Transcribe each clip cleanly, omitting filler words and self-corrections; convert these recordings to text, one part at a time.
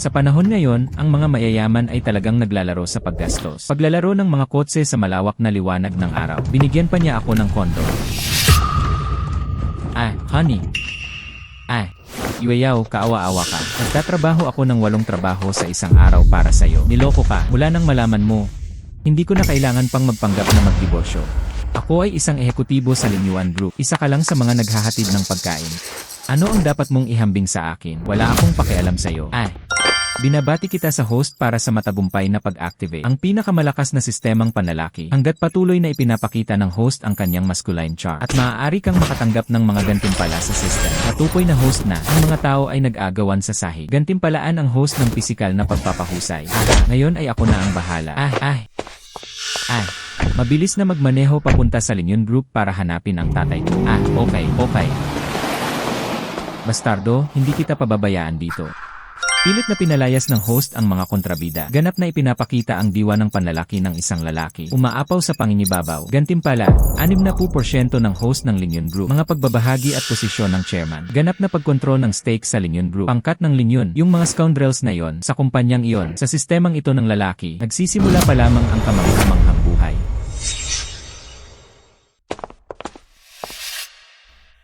Sa panahon ngayon, ang mga mayayaman ay talagang naglalaro sa paggastos. Paglalaro ng mga kotse sa malawak na liwanag ng araw. Binigyan pa niya ako ng kondo. Honey. Yueyaw, kaawa-awa ka. Nagtatrabaho ako ng 8 trabaho sa isang araw para sa'yo. Niloko ka. Mula nang malaman mo, hindi ko na kailangan pang magpanggap na magdiborsyo. Ako ay isang ehekutibo sa Linyuan Group. Isa ka lang sa mga naghahatid ng pagkain. Ano ang dapat mong ihambing sa akin? Wala akong pakialam sa'yo. Binabati kita sa host para sa matagumpay na pag-activate. Ang pinakamalakas na sistemang panlalaki hanggat patuloy na ipinapakita ng host ang kanyang masculine charm. At maaari kang makatanggap ng mga gantimpala sa system. Matukoy na host na, ang mga tao ay nag-agawan sa sahig. Gantimpalaan ang host ng pisikal na pagpapahusay. Ngayon ay ako na ang bahala. Mabilis na magmaneho papunta sa Linyuan Group para hanapin ang tatay ko. Okay. Bastardo, hindi kita pababayaan dito. Pilit na pinalayas ng host ang mga kontrabida. Ganap na ipinapakita ang diwa ng panlalaki ng isang lalaki. Umaapaw sa panginibabaw. Gantimpala, 60% ng host ng Linyuan Group. Mga pagbabahagi at posisyon ng chairman. Ganap na pagkontrol ng stake sa Linyuan Group. Pangkat ng Linyuan, yung mga scoundrels na yon, sa kumpanyang iyon, sa sistemang ito ng lalaki, nagsisimula pa lamang ang kamanghamanghang buhay.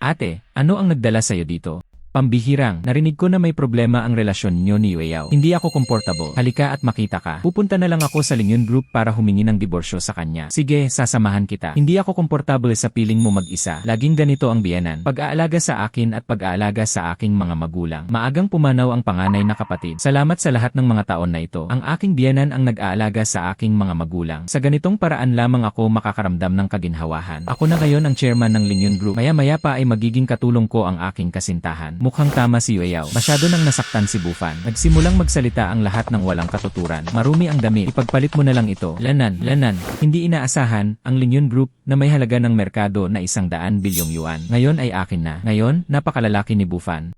Ate, ano ang nagdala sa'yo dito? Pambihirang, narinig ko na may problema ang relasyon niyo ni Yueyaw. Hindi ako komportable. Halika at makita ka. Pupunta na lang ako sa Linyuan Group para humingi ng diborsyo sa kanya. Sige, sasamahan kita. Hindi ako komportable sa piling mo mag-isa. Laging ganito ang biyenan. Pag-aalaga sa akin at pag-aalaga sa aking mga magulang. Maagang pumanaw ang panganay na kapatid. Salamat sa lahat ng mga taon na ito. Ang aking biyenan ang nag-aalaga sa aking mga magulang. Sa ganitong paraan lamang ako makakaramdam ng kaginhawahan. Ako na ngayon ang chairman ng Linyuan Group. Maya-maya pa ay magiging katulong ko ang aking kasintahan. Mukhang tama si Yueyaw. Masyado nang nasaktan si Bufan. Nagsimulang magsalita ang lahat ng walang katuturan. Marumi ang damit. Ipagpalit mo na lang ito. Lanan. Hindi inaasahan, ang Linyuan Group na may halaga ng merkado na 100 bilyong yuan. Ngayon ay akin na. Ngayon, napakalalaki ni Bufan.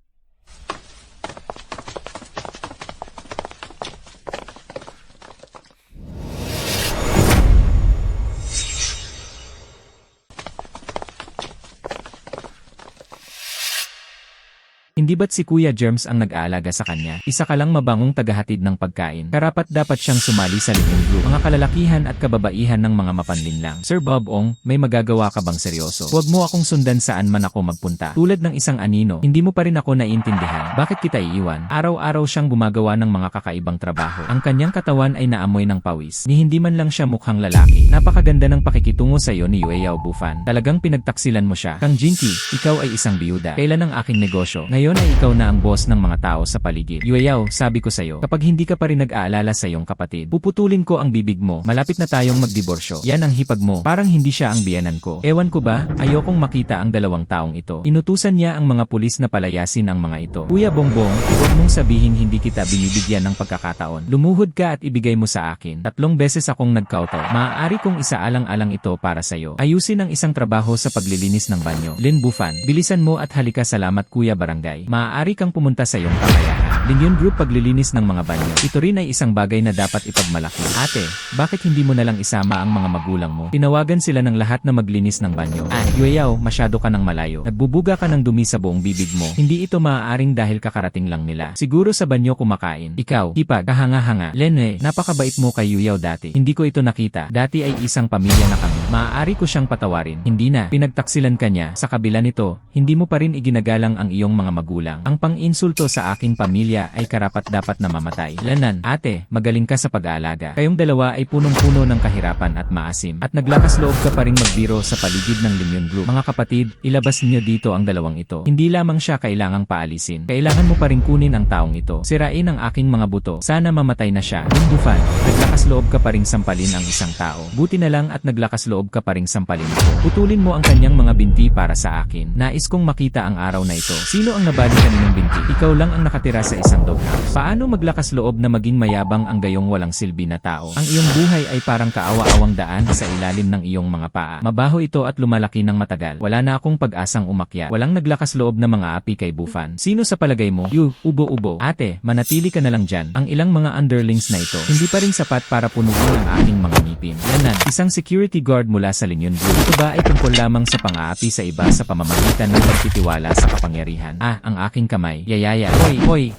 Hindi ba't si Kuya Germs ang nag-aalaga sa kanya? Isa ka lang mabangong tagahatid ng pagkain. Karapat dapat siyang sumali sa Linyuan Group. Mga kalalakihan at kababaihan ng mga mapanlinlang. Sir Bob Ong, may magagawa ka bang seryoso? Huwag mo akong sundan saan man ako magpunta. Tulad ng isang anino, hindi mo pa rin ako naiintindihan. Bakit kita iiwan? Araw-araw siyang gumagawa ng mga kakaibang trabaho. Ang kanyang katawan ay naamoy ng pawis. Ni hindi man lang siya mukhang lalaki. Napakaganda ng pakikitungo sa iyo ni Yueyaw Bufan. Talagang pinagtaksilan mo siya. Kang Jinky, ikaw ay isang biyuda. Kailan ang aking negosyo? Ngayon ay ikaw na ang boss ng mga tao sa paligid. Yueyaw, sabi ko sa'yo, kapag hindi ka pa rin nag-aalala sa iyong kapatid, puputulin ko ang bibig mo. Malapit na tayong magdiborsyo. Yan ang hipag mo. Parang hindi siya ang biyenan ko. Ewan ko ba, ayokong makita ang dalawang taong ito. Inutusan niya ang mga pulis na palayasin ang mga ito. Kuya Bongbong, huwag mong sabihin hindi kita binibigyan ng pagkakataon. Lumuhod ka at ibigay mo sa akin. 3 beses akong nagkauto. Maaari kong isaalang-alang ito para sa'yo. Ayusin ang isang trabaho sa paglilinis ng banyo. Lin Bufan, bilisan mo at halika. Salamat Kuya Barangay. Maaari kang pumunta sa iyong kakayahan. Linyuan Group paglilinis ng mga banyo. Ito rin ay isang bagay na dapat ipagmalaki. Ate, bakit hindi mo na lang isama ang mga magulang mo? Tinawagan sila ng lahat na maglinis ng banyo. Yueyaw, masyado ka ng malayo. Nagbubuga ka ng dumi sa buong bibig mo. Hindi ito maaaring dahil kakarating lang nila. Siguro sa banyo kumakain. Ikaw, hipag, kahanga-hanga. Lene, napakabait mo kay Yueyaw dati. Hindi ko ito nakita. Dati ay isang pamilya na kami. Maaari ko siyang patawarin. Hindi na. Pinagtaksilan ka niya. Sa kabila nito, hindi mo pa rin iginagalang ang iyong mga magulang. Ang pang-insulto sa aking pamilya ay karapat-dapat na mamatay. Lanan, ate, magaling ka sa pag-aalaga. Kayong dalawa ay punong-puno ng kahirapan at maasim. At naglakas loob ka pa ring magbiro sa paligid ng Linyuan Group. Mga kapatid, ilabas niyo dito ang dalawang ito. Hindi lamang siya kailangang paalisin. Kailangan mo pa rin kunin ang taong ito. Sirain ang aking mga buto. Sana mamatay na siya. Lin Bufan, naglakas loob ka pa ring sampalin ang isang tao. Buti na lang at naglakas loob ka pa ring sampalin ito. Putulin mo ang kanyang mga binti para sa akin. Nais kong makita ang araw na ito. Sino ang nabali kaninong binti? Ikaw lang ang nakatira sa isang doghouse. Paano maglakas loob na maging mayabang ang gayong walang silbi na tao? Ang iyong buhay ay parang kaawa-awang daan sa ilalim ng iyong mga paa. Mabaho ito at lumalaki ng matagal. Wala na akong pag-asang umakyat. Walang naglakas loob na mga api kay Bufan. Sino sa palagay mo? Ubo-ubo. Ate, manatili ka na lang dyan. Ang ilang mga underlings na ito, hindi pa rin sapat para punuin ang aking mga ngipin. Lanan, isang security guard mula sa Linyuan Group. Ito ba ay tungkol lamang sa pang-aapi sa iba sa pamamagitan ng pagtitiwala sa kapangyarihan? Ang aking kamay. Yayaya. Hoy!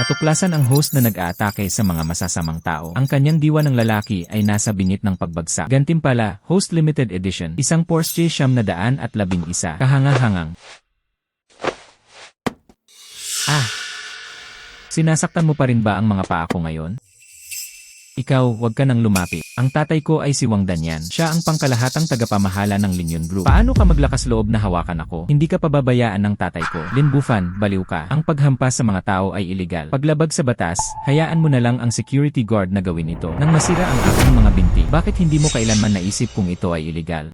Natuklasan ang host na nag-aatake sa mga masasamang tao. Ang kanyang diwa ng lalaki ay nasa bingit ng pagbagsak. Gantimpala, Host Limited Edition, isang Porsche 911 kahangahangang. Sinasaktan mo pa rin ba ang mga paa ko ngayon? Ikaw, wag ka nang lumapit. Ang tatay ko ay si Wang Danyan. Siya ang pangkalahatang tagapamahala ng Linyon Group. Paano ka maglakas loob na hawakan ako? Hindi ka pababayaan ng tatay ko. Lin Bufan, baliw ka. Ang paghampas sa mga tao ay iligal. Paglabag sa batas, hayaan mo na lang ang security guard na gawin ito. Nang masira ang aking mga binti, bakit hindi mo kailanman naisip kung ito ay iligal?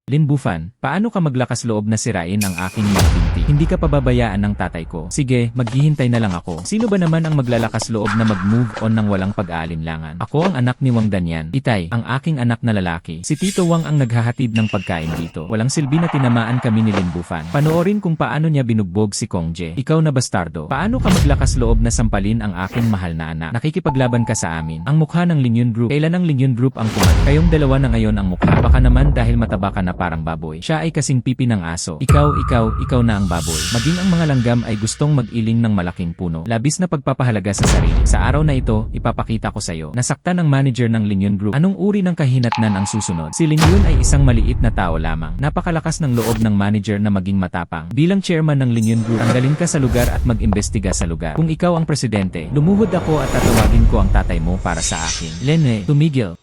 Lin Bufan, paano ka maglakas loob na sirain ang aking mga binti? Hindi ka pababayaan ng tatay ko. Sige, maghihintay na lang ako. Sino ba naman ang maglalakas loob na mag-move on ng walang pag-aalinlangan? Ako ang anak ni Wang Danyan. Itay, ang aking anak na lalaki. Si Tito Wang ang naghahatid ng pagkain dito. Walang silbi na tinamaan kami ni Lin Bufan. Panoorin kung paano niya binugbog si Kong Je. Ikaw na bastardo. Paano ka maglakas loob na sampalin ang aking mahal na anak? Nakikipaglaban ka sa amin. Ang mukha ng Linyon Group. Kailan ang Linyon Group ang pumat? Kayong dalawa na ngayon ang mukha. Baka naman dahil mataba ka na parang baboy. Siya ay kasing pipi ng aso. Ikaw na ang baboy. Maging ang mga langgam ay gustong mag-iling ng malaking puno. Labis na pagpapahalaga sa sarili. Sa araw na ito, ipapakita ko sa iyo. Nasaktan ang manager ng Linyon Group. Anong uri ng kahinatnan ang susunod? Si Linyon ay isang maliit na tao lamang. Napakalakas ng loob ng manager na maging matapang. Bilang chairman ng Linyon Group, tanggalin ka sa lugar at mag-imbestiga sa lugar. Kung ikaw ang presidente, lumuhod ako at tatawagin ko ang tatay mo para sa akin. Lene, tumigil.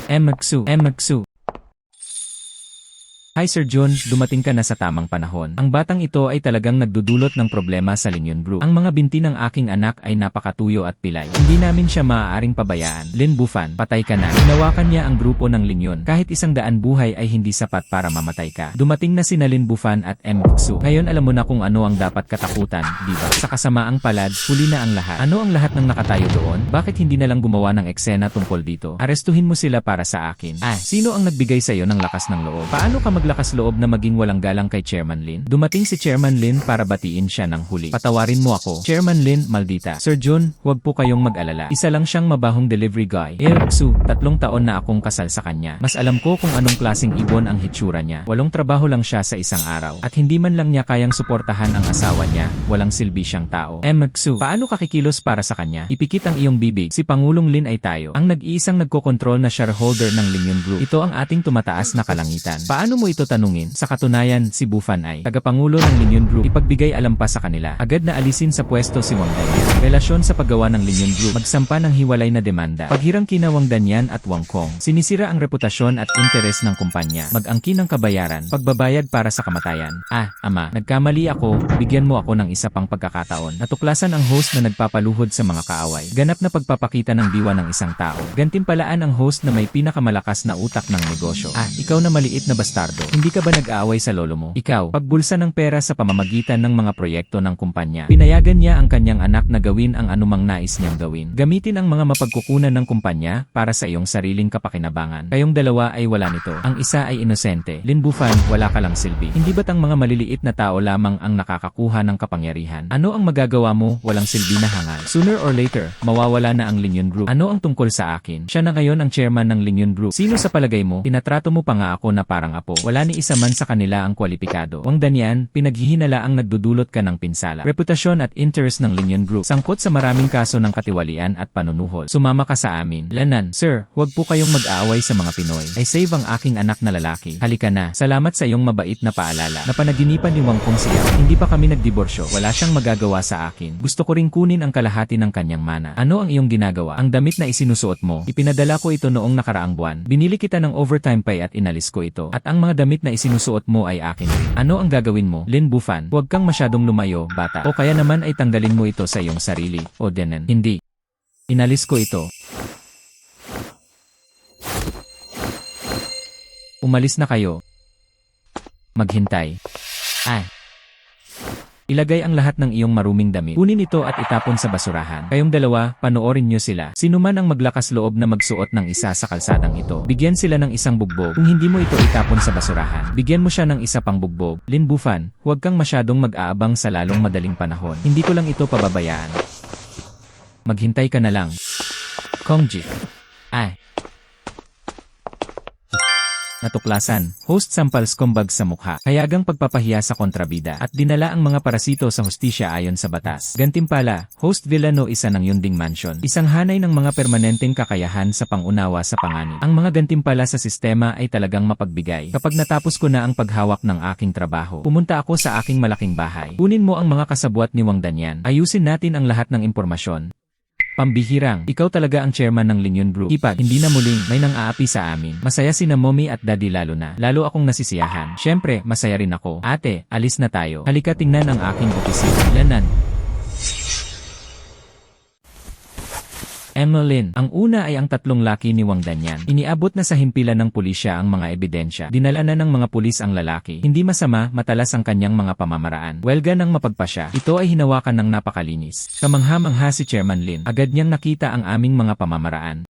Magsu. Hi Sir John, dumating ka na sa tamang panahon. Ang batang ito ay talagang nagdudulot ng problema sa Linyon Group. Ang mga binti ng aking anak ay napakatuyo at pilay. Hindi namin siya maaaring pabayaan. Lin Bufan, patay ka na. Hinawakan niya ang grupo ng Linyon. Kahit 100 buhay ay hindi sapat para mamatay ka. Dumating na sina Lin Bufan at Xu. Ngayon alam mo na kung ano ang dapat katakutan, di ba? Sa kasamaang palad, huli na ang lahat. Ano ang lahat ng nakatayo doon? Bakit hindi na lang gumawa ng eksena tungkol dito? Arestuhin mo sila para sa akin. Sino ang nagbigay sa iyo ng lakas ng loob? Paano ka lakas loob na maging walang galang kay Chairman Lin? Dumating si Chairman Lin para batiin siya ng huli. Patawarin mo ako. Chairman Lin, maldita. Sir John, huwag po kayong mag-alala. Isa lang siyang mabahong delivery guy. Xu, 3 taon na akong kasal sa kanya. Mas alam ko kung anong klaseng ibon ang hitsura niya. Walong trabaho lang siya sa isang araw. At hindi man lang niya kayang suportahan ang asawa niya. Walang silbi siyang tao. Xu, paano ka kikilos para sa kanya? Ipikit ang iyong bibig. Si Pangulong Lin ay tayo. Ang nag-iisang nagkokontrol na shareholder ng Linyon Group. Ito ang ating tumataas na kalangitan. Paano mo ito tanungin? Sa katunayan, si Bufan ay tagapangulo ng Linyon Group. Ipagbigay alam pa sa kanila. Agad na alisin sa pwesto si Wang Danyan. Relasyon sa paggawa ng Linyon Group. Magsampa ng hiwalay na demanda. Paghirang kina Wang Danyan at Wang Kong. Sinisira ang reputasyon at interes ng kumpanya. Mag-angkin ng kabayaran. Pagbabayad para sa kamatayan. Ama, nagkamali ako. Bigyan mo ako ng isa pang pagkakataon. Natuklasan ang host na nagpapaluhod sa mga kaaway. Ganap na pagpapakita ng diwa ng isang tao. Gantimpalaan ang host na may pinakamalakas na utak ng negosyo. Ikaw na maliit na bastardo. Hindi ka ba nag-aaway sa lolo mo? Ikaw, pagbulsa ng pera sa pamamagitan ng mga proyekto ng kumpanya. Pinayagan niya ang kanyang anak na gawin ang anumang nais niyang gawin. Gamitin ang mga mapagkukunan ng kumpanya para sa iyong sariling kapakinabangan. Kayong dalawa ay wala nito. Ang isa ay inosente. Lin Bufan, wala ka lang silbi. Hindi ba't ang mga maliliit na tao lamang ang nakakakuha ng kapangyarihan? Ano ang magagawa mo? Walang silbi na hangal. Sooner or later, mawawala na ang Linyon Group. Ano ang tungkol sa akin? Siya na ngayon ang chairman ng Linyon Group. Sino sa palagay mo? Tinatrato mo pa nga ako na parang apo. Wala ni isa man sa kanila ang kwalipikado. Wang Danyan, pinaghihinala ang nagdudulot ka ng pinsala. Reputasyon at interest ng Linyon Group. Sangkot sa maraming kaso ng katiwalian at panunuhol. Sumama ka sa amin. Lanan, sir, huwag po kayong mag-aaway sa mga Pinoy. I save ang aking anak na lalaki. Halika na. Salamat sa iyong mabait na paalala. Napanaginipan ni Wang Kong siya. Hindi pa kami nagdiborsyo. Wala siyang magagawa sa akin. Gusto ko ring kunin ang kalahati ng kanyang mana. Ano ang iyong ginagawa? Ang damit na isinusuot mo, ipinadala ko ito noong nakaraang buwan. Binili kita ng overtime pay at inalis ko ito. At ang mga damit na isinusuot mo ay akin rin. Ano ang gagawin mo? Lin Bufan, huwag kang masyadong lumayo, bata. O kaya naman ay tanggalin mo ito sa iyong sarili. O denen. Hindi. Inalis ko ito. Umalis na kayo. Maghintay. Ilagay ang lahat ng iyong maruming damit. Kunin ito at itapon sa basurahan. Kayong dalawa, panoorin nyo sila. Sino man ang maglakas loob na magsuot ng isa sa kalsadang ito. Bigyan sila ng isang bugbog. Kung hindi mo ito itapon sa basurahan, bigyan mo siya ng isa pang bugbog. Lin Bufan, huwag kang masyadong mag-aabang sa lalong madaling panahon. Hindi ko lang ito pababayaan. Maghintay ka na lang. Kongji. Natuklasan, host sampals kumbag sa mukha, hayagang pagpapahiya sa kontrabida, at dinala ang mga parasito sa hustisya ayon sa batas. Gantimpala, host Villano isa ng Yunding Mansion. Isang hanay ng mga permanenteng kakayahan sa pangunawa sa panganib. Ang mga gantimpala sa sistema ay talagang mapagbigay. Kapag natapos ko na ang paghawak ng aking trabaho, pumunta ako sa aking malaking bahay. Kunin mo ang mga kasabwat ni Wang Danyan. Ayusin natin ang lahat ng impormasyon. Pambihirang, ikaw talaga ang chairman ng Linyon Group. Hipag, hindi na muling, may nang-aapi sa amin. Masaya sina Mommy at Daddy lalo na. Lalo akong nasisiyahan. Syempre, masaya rin ako. Ate, alis na tayo. Halika tingnan ang aking opisina. Lanan. Emmeline, ang una ay ang tatlong laki ni Wang Danyan. Iniabot na sa himpilan ng pulisya ang mga ebidensya. Dinala na ng mga pulis ang lalaki. Hindi masama, matalas ang kanyang mga pamamaraan. Welga nang mapagpasya. Ito ay hinawakan ng napakalinis. Kamangha-mangha si Chairman Lin. Agad niyang nakita ang aming mga pamamaraan.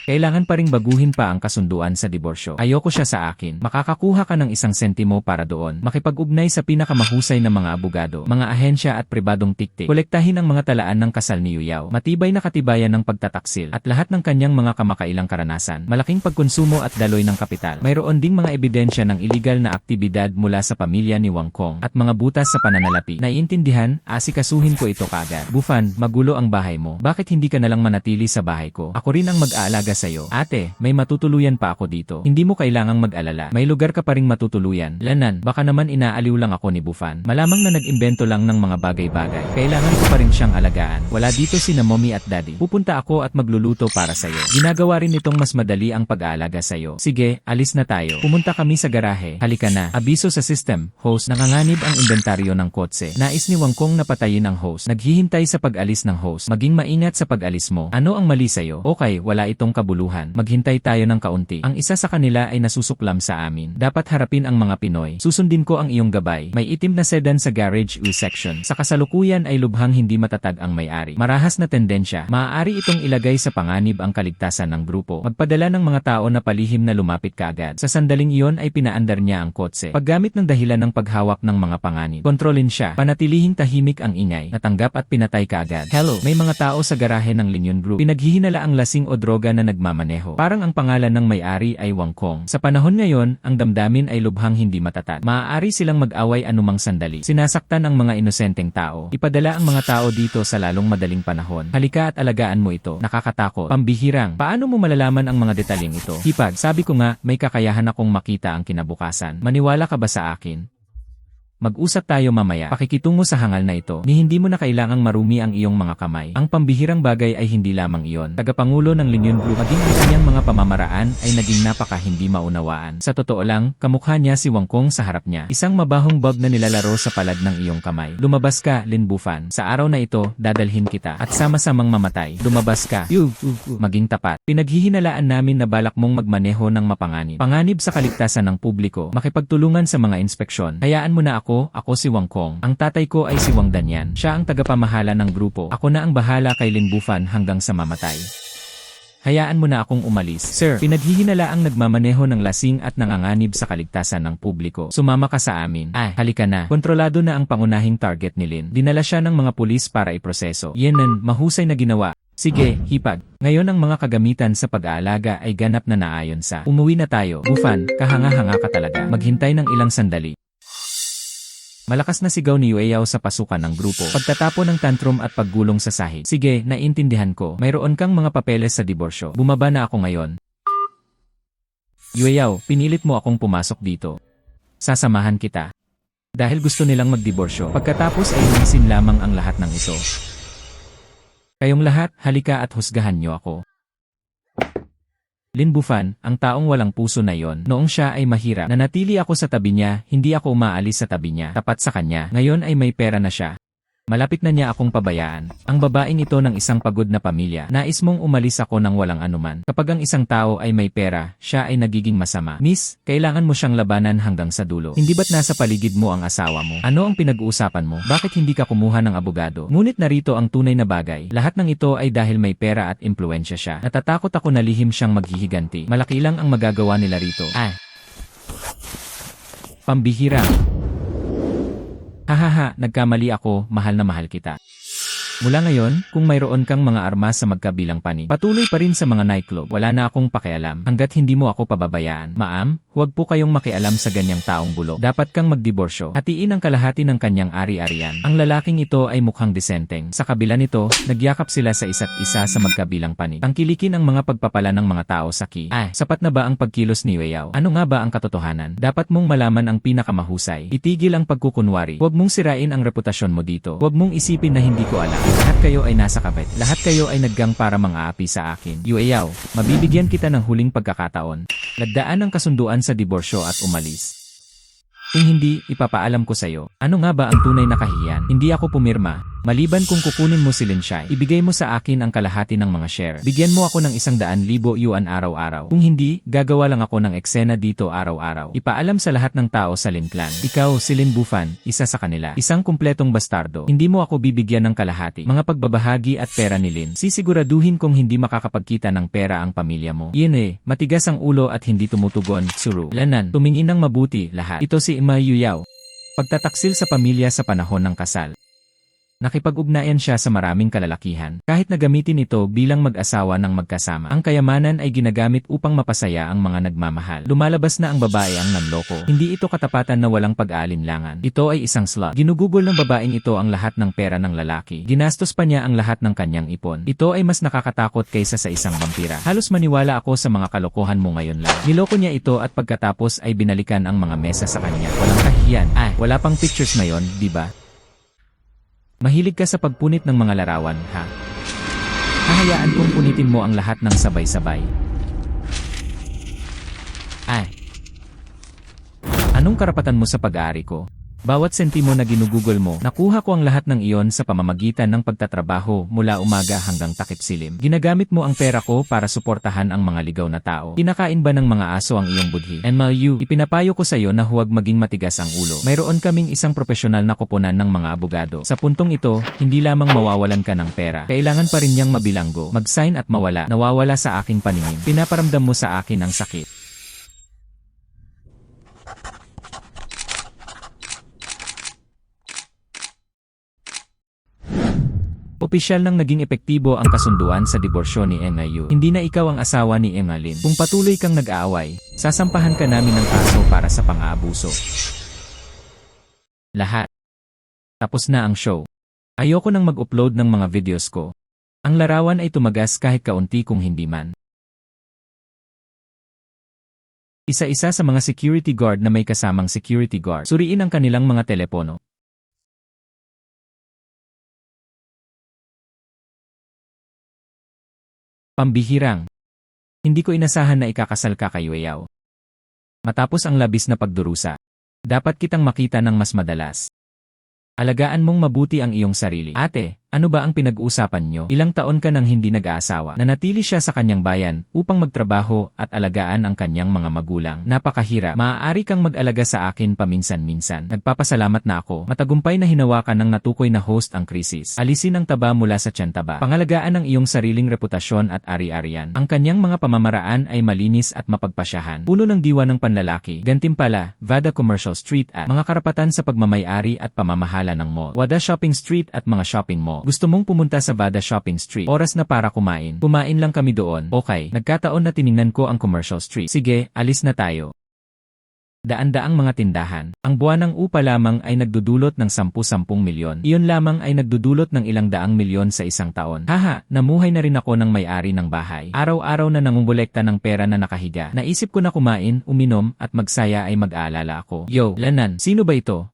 Kailangan pa ring baguhin pa ang kasunduan sa diborsyo. Ayoko siya sa akin. Makakakuha ka ng 1 sentimo para doon. Makipag-ugnay sa pinakamahusay na mga abogado, mga ahensya at pribadong tiktik. Kolektahin ang mga talaan ng kasal ni Yuyaw. Matibay na katibayan ng pagtataksil at lahat ng kanyang mga kamakailang karanasan. Malaking pagkonsumo at daloy ng kapital. Mayroon ding mga ebidensya ng iligal na aktibidad mula sa pamilya ni Wang Kong at mga butas sa pananalapi. Naiintindihan, asikasuhin ko ito kagad. Bufan, magulo ang bahay mo. Bakit hindi ka nalang manatili sa bahay ko? Ako rin ang mag-aalaga sa'yo. Ate, may matutuluyan pa ako dito. Hindi mo kailangang mag-alala. May lugar ka pa ring matutuluyan. Lanan, baka naman inaaliw lang ako ni Bufan. Malamang na nag-imbento lang ng mga bagay-bagay. Kailangan ko pa rin siyang alagaan. Wala dito sina Mommy at Daddy. Pupunta ako at magluluto para sa'yo. Ginagawa rin itong mas madali ang pag-aalaga sa'yo. Sige, alis na tayo. Pumunta kami sa garahe. Halika na. Abiso sa system. Host, nanganganib ang inventaryo ng kotse. Nais ni Wang Kong na patayin ang host. Naghihintay sa pag-alis ng host. Maging maingat sa pag-alis mo. Ano ang mali sa'yo? Okay, wala itong kabuluhan. Maghintay tayo ng kaunti. Ang isa sa kanila ay nasusuklam sa amin. Dapat harapin ang mga Pinoy. Susundin ko ang iyong gabay. May itim na sedan sa garage U section. Sa kasalukuyan ay lubhang hindi matatag ang may-ari. Marahas na tendensya. Maaari itong ilagay sa panganib ang kaligtasan ng grupo. Magpadala ng mga tao na palihim na lumapit kaagad. Sa sandaling iyon ay pinaandar niya ang kotse. Paggamit ng dahilan ng paghawak ng mga panganib. Kontrolin siya. Panatilihing tahimik ang ingay. Natanggap at pinatay kaagad. Hello, may mga tao sa garahe ng Linyon Group. Pinaghihinala ang lasing o droga na nagmamaneho. Parang ang pangalan ng may-ari ay Wang Kong. Sa panahon ngayon, ang damdamin ay lubhang hindi matatag. Maaari silang mag-away anumang sandali. Sinasaktan ang mga inosenteng tao. Ipadala ang mga tao dito sa lalong madaling panahon. Halika at alagaan mo ito. Nakakatakot. Pambihirang. Paano mo malalaman ang mga detalyeng ito? Hipag, sabi ko nga, may kakayahan akong makita ang kinabukasan. Maniwala ka ba sa akin? Mag-usap tayo mamaya. Pakikitungo sa hangal na ito, ni hindi mo na kailangang marumi ang iyong mga kamay. Ang pambihirang bagay ay hindi lamang iyon. Tagapangulo ng Linyon Group, maging ang kanyang mga pamamaraan ay naging napaka hindi maunawaan. Sa totoo lang, kamukha niya si Wang Kong sa harap niya. Isang mabahong bug na nilalaro sa palad ng iyong kamay. Lumabas ka, Lin Bufan. Sa araw na ito, dadalhin kita. At sama-samang mamatay. Lumabas ka. Maging tapat. Pinaghihinalaan namin na balak mong magmaneho ng mapanganib. Panganib sa kaligtasan ng publiko. Makipagtulungan sa mga inspeksyon. Hayaan mo na ako si Wang Kong. Ang tatay ko ay si Wang Danyan. Siya ang tagapamahala ng grupo. Ako na ang bahala kay Lin Bufan hanggang sa mamatay. Hayaan mo na akong umalis. Sir, pinaghihinalaang nagmamaneho ng lasing at nanganganib sa kaligtasan ng publiko. Sumama ka sa amin. Halika na. Kontrolado na ang pangunahing target ni Lin. Dinala siya ng mga pulis para iproseso. Yenan, mahusay na ginawa. Sige, hipag. Ngayon ang mga kagamitan sa pag-aalaga ay ganap na naayon sa. Umuwi na tayo. Bufan, kahanga-hanga ka talaga. Maghintay ng ilang sandali. Malakas na sigaw ni Yueyao sa pasukan ng grupo. Pagtatapon ng tantrum at paggulong sa sahig. Sige, naintindihan ko. Mayroon kang mga papeles sa diborsyo. Bumaba na ako ngayon. Yueyao, pinilit mo akong pumasok dito. Sasamahan kita. Dahil gusto nilang magdiborsyo. Pagkatapos ay linisin lamang ang lahat ng ito. Kayong lahat, halika at husgahan niyo ako. Lin Bufan, ang taong walang puso na yon. Noong siya ay mahirap, nanatili ako sa tabi niya, hindi ako umaalis sa tabi niya, tapat sa kanya. Ngayon ay may pera na siya. Malapit na niya akong pabayaan. Ang babaeng ito ng isang pagod na pamilya. Nais mong umalis ako ng walang anuman. Kapag ang isang tao ay may pera, siya ay nagiging masama. Miss, kailangan mo siyang labanan hanggang sa dulo. Hindi ba't nasa paligid mo ang asawa mo? Ano ang pinag-uusapan mo? Bakit hindi ka kumuha ng abogado? Ngunit narito ang tunay na bagay. Lahat ng ito ay dahil may pera at impluensya siya. Natatakot ako na lihim siyang maghihiganti. Malaki lang ang magagawa nila rito. Pambihira. Hahaha, nagkamali ako, mahal na mahal kita. Mula ngayon, kung mayroon kang mga armas sa magkabilang panig, patuloy pa rin sa mga nightclub, wala na akong pakialam. Hanggat hindi mo ako pababayaan. Ma'am, huwag po kayong makialam sa ganyang taong bulok. Dapat kang magdiborsyo. Hatiin ang kalahati ng kanyang ari-arian. Ang lalaking ito ay mukhang disenteng. Sa kabila nito, nagyakap sila sa isa't isa sa magkabilang panig. Tangkilikin ang mga pagpapala ng mga tao sa ki. Sapat na ba ang pagkilos ni Weyaw? Ano nga ba ang katotohanan? Dapat mong malaman ang pinakamahusay. Itigil ang pagkukunwari. Huwag mong sirain ang reputasyon mo dito. Huwag mong isipin na hindi ko alam. Lahat kayo ay nasa kabit. Lahat kayo ay naggang para mang-aapi sa akin. Weyaw, mabibigyan kita ng huling pagkakataon. Nagdaan ang kasunduan sa diborsyo at umalis. Kung hindi, ipapaalam ko sa'yo. Ano nga ba ang tunay na kahihiyan? Hindi ako pumirma. Maliban kung kukunin mo si Linshai, ibigay mo sa akin ang kalahati ng mga share. Bigyan mo ako ng 100,000 yuan araw-araw. Kung hindi, gagawa lang ako ng eksena dito araw-araw. Ipaalam sa lahat ng tao sa Lin Clan. Ikaw, si Lin Bufan, isa sa kanila. Isang kumpletong bastardo. Hindi mo ako bibigyan ng kalahati. Mga pagbabahagi at pera ni Lin. Sisiguraduhin kong hindi makakapagkita ng pera ang pamilya mo. Iyan matigas ang ulo at hindi tumutugon. Suru. Lanan, tumingin ng mabuti lahat. Ito si Ima Yuyaw. Pagtataksil sa pamilya sa panahon ng kasal. Nakipag-ugnayan siya sa maraming kalalakihan, kahit na gamitin ito bilang mag-asawa ng magkasama. Ang kayamanan ay ginagamit upang mapasaya ang mga nagmamahal. Lumalabas na ang babae ang nanloko. Hindi ito katapatan na walang pag-aalinlangan. Ito ay isang slut. Ginugugol ng babaeng ito ang lahat ng pera ng lalaki. Ginastos pa niya ang lahat ng kanyang ipon. Ito ay mas nakakatakot kaysa sa isang vampira. Halos maniwala ako sa mga kalokohan mo ngayon lang. Niloko niya ito at pagkatapos ay binalikan ang mga mesa sa kanya. Walang kahiyan. Wala pang pictures ngayon, di ba? Mahilig ka sa pagpunit ng mga larawan, ha? Hahayaan kong punitin mo ang lahat ng sabay-sabay. Anong karapatan mo sa pag-aari ko? Bawat sentimo na ginugugol mo, nakuha ko ang lahat ng iyon sa pamamagitan ng pagtatrabaho mula umaga hanggang takip silim. Ginagamit mo ang pera ko para suportahan ang mga ligaw na tao. Kinakain ba ng mga aso ang iyong budhi? And Mayu, ipinapayo ko sa iyo na huwag maging matigas ang ulo. Mayroon kaming isang profesional na koponan ng mga abogado. Sa puntong ito, hindi lamang mawawalan ka ng pera. Kailangan pa rin niyang mabilanggo, mag-sign at mawala. Nawawala sa aking paningin. Pinaparamdam mo sa akin ang sakit. Opisyal nang naging epektibo ang kasunduan sa diborsyo ni Emma Yu. Hindi na ikaw ang asawa ni Emma Lin. Kung patuloy kang nag-aaway, sasampahan ka namin ng kaso para sa pang-aabuso. Lahat. Tapos na ang show. Ayoko nang mag-upload ng mga videos ko. Ang larawan ay tumagas kahit kaunti kung hindi man. Isa-isa sa mga security guard na may kasamang security guard. Suriin ang kanilang mga telepono. Pambihirang. Hindi ko inasahan na ikakasal ka kay Weyaw. Matapos ang labis na pagdurusa, dapat kitang makita ng mas madalas. Alagaan mong mabuti ang iyong sarili. Ate, ano ba ang pinag-uusapan nyo? Ilang taon ka nang hindi nag-aasawa. Nanatili siya sa kanyang bayan upang magtrabaho at alagaan ang kanyang mga magulang. Napakahirap. Maaari kang mag-alaga sa akin paminsan-minsan. Nagpapasalamat na ako. Matagumpay na hinawakan ng natukoy na host ang krisis. Alisin ang taba mula sa tiyan taba. Pangalagaan ang iyong sariling reputasyon at ari-arian. Ang kanyang mga pamamaraan ay malinis at mapagpasyahan. Puno ng diwa ng panlalaki. Gantimpala, Vada Commercial Street at mga karapatan sa pagmamay-ari at pamamahala ng mall. Wada Shopping Street at mga shopping mall. Gusto mong pumunta sa Vada Shopping Street. Oras na para kumain. Kumain lang kami doon. Okay, nagkataon na tiningnan ko ang Commercial Street. Sige, alis na tayo. Daan-daang mga tindahan. Ang buwanang upa lamang ay nagdudulot ng 10-10 milyon. Iyon lamang ay nagdudulot ng ilang daang milyon sa isang taon. Haha, namuhay na rin ako ng may-ari ng bahay. Araw-araw na nangungulekta ng pera na nakahiga. Naisip ko na kumain, uminom, at magsaya ay mag-aalala ako. Yo, Lanan, sino ba ito?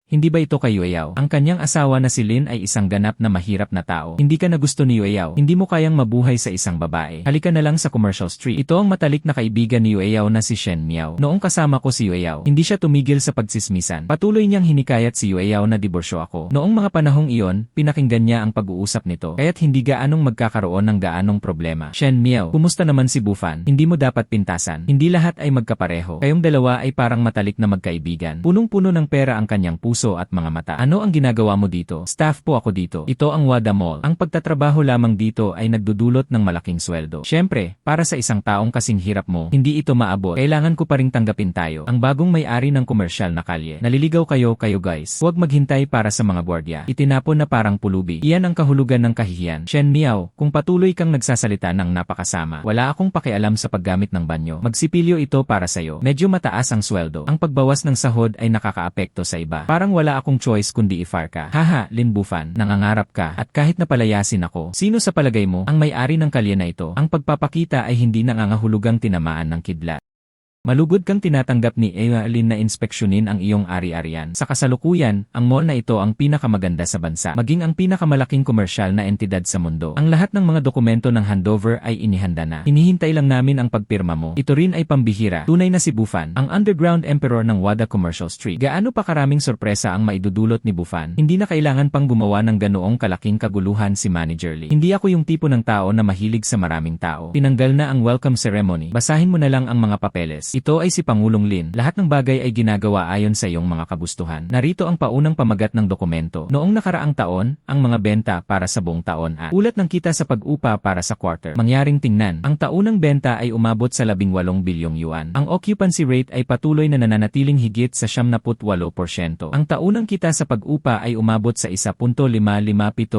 Hindi ba ito kay Weyaw? Ang kanyang asawa na si Lin ay isang ganap na mahirap na tao. Hindi ka na gusto ni Weyaw. Hindi mo kayang mabuhay sa isang babae. Halika na lang sa Commercial Street. Ito ang matalik na kaibigan ni Weyaw na si Shen Miao. Noong kasama ko si Weyaw, hindi siya tumigil sa pagsismisan. Patuloy niyang hinikayat si Weyaw na diborsyo ako. Noong mga panahong iyon, pinakinggan niya ang pag-uusap nito. Kaya't hindi gaanong magkakaroon ng gaanong problema. Shen Miao, kumusta naman si Bufan? Hindi mo dapat pintasan. Hindi lahat ay magkapareho. Kayong dalawa ay parang matalik na magkaibigan. Punong-puno ng pera ang kanyang puso puso at mga mata. Ano ang ginagawa mo dito? Staff po ako dito. Ito ang Wada Mall. Ang pagtatrabaho lamang dito ay nagdudulot ng malaking sweldo. Siyempre, para sa isang taong kasing hirap mo, hindi ito maabot. Kailangan ko pa ring tanggapin tayo. Ang bagong may-ari ng komersyal na kalye. Naliligaw kayo guys. Huwag maghintay para sa mga gwardiya. Itinapon na parang pulubi. Iyan ang kahulugan ng kahihiyan. Shen Miao, kung patuloy kang nagsasalita ng napakasama, wala akong pakialam sa paggamit ng banyo. Magsipilyo ito para sa'yo. Medyo mataas ang sweldo. Ang pagbawas ng sahod ay nakakaapekto sa iba. Parang wala akong choice kundi i-fire ka. Haha, Lin Bufan, nangangarap ka. At kahit napalayasin ako, sino sa palagay mo ang may-ari ng kalye na ito? Ang pagpapakita ay hindi nangangahulugang tinamaan ng kidlat. Malugod kang tinatanggap ni Lin na inspeksyonin ang iyong ari-arian. Sa kasalukuyan, ang mall na ito ang pinakamaganda sa bansa, maging ang pinakamalaking komersyal na entidad sa mundo. Ang lahat ng mga dokumento ng handover ay inihanda na. Hinihintay lang namin ang pagpirma mo. Ito rin ay pambihira. Tunay na si Bufan, ang underground emperor ng Wada Commercial Street. Gaano pa karaming sorpresa ang maidudulot ni Bufan? Hindi na kailangan pang gumawa ng ganoong kalaking kaguluhan si Manager Lee. Hindi ako yung tipo ng tao na mahilig sa maraming tao. Tinanggal na ang welcome ceremony. Basahin mo na lang ang mga papeles. Ito ay si Pangulong Lin. Lahat ng bagay ay ginagawa ayon sa iyong mga kagustuhan. Narito ang paunang pamagat ng dokumento. Noong nakaraang taon, ang mga benta para sa buong taon at ulat ng kita sa pag-upa para sa quarter. Mangyaring tingnan, ang taunang benta ay umabot sa 18 bilyong yuan. Ang occupancy rate ay patuloy na nananatiling higit sa 78%. Ang taunang kita sa pag-upa ay umabot sa 1.557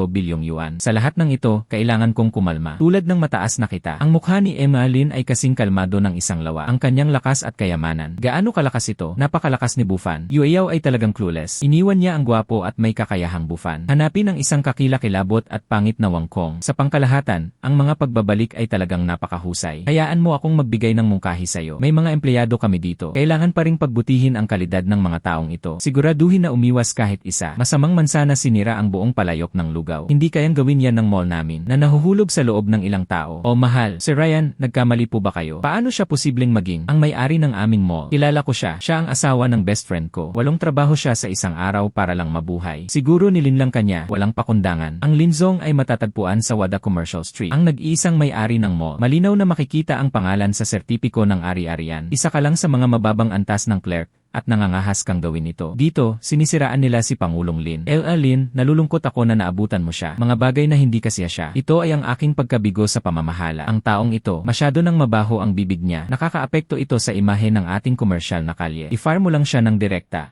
bilyong yuan. Sa lahat ng ito, kailangan kong kumalma. Tulad ng mataas na kita, ang mukha ni Lin ay kasing kalmado ng isang lawa. Ang kanyang lakas at kayamanan. Gaano kalakas ito? Napakalakas ni Bufan. Yueyao ay talagang clueless. Iniwan niya ang gwapo at may kakayahang Bufan. Hanapin ang isang kakilakilabot at pangit na wangkong. Sa pangkalahatan, ang mga pagbabalik ay talagang napakahusay. Hayaan mo akong magbigay ng mungkahi sa'yo. May mga empleyado kami dito. Kailangan pa ring pagbutihin ang kalidad ng mga taong ito. Siguraduhin na umiwas kahit isa. Masamang mansana sinira ang buong palayok ng lugaw. Hindi kayang gawin yan ng mall namin na nahuhulog sa loob ng ilang tao. O mahal, Sir Ryan, nagkamali po ba kayo? Paano siya posibleng maging ang may-ari ng aming mall? Kilala ko siya. Siya ang asawa ng best friend ko. Walong trabaho siya sa isang araw para lang mabuhay. Siguro nilinlang kanya, walang pakundangan. Ang Linzong ay matatagpuan sa Wada Commercial Street. Ang nag-iisang may-ari ng mall. Malinaw na makikita ang pangalan sa sertipiko ng ari-arian. Isa ka lang sa mga mababang antas ng clerk at nangangahas kang gawin ito. Dito, sinisiraan nila si Pangulong Lin. Lin, nalulungkot ako na naabutan mo siya. Mga bagay na hindi kasiya siya. Ito ay ang aking pagkabigo sa pamamahala. Ang taong ito, masyado nang mabaho ang bibig niya. Nakakaapekto ito sa imahe ng ating komersyal na kalye. I-fire mo lang siya ng direkta.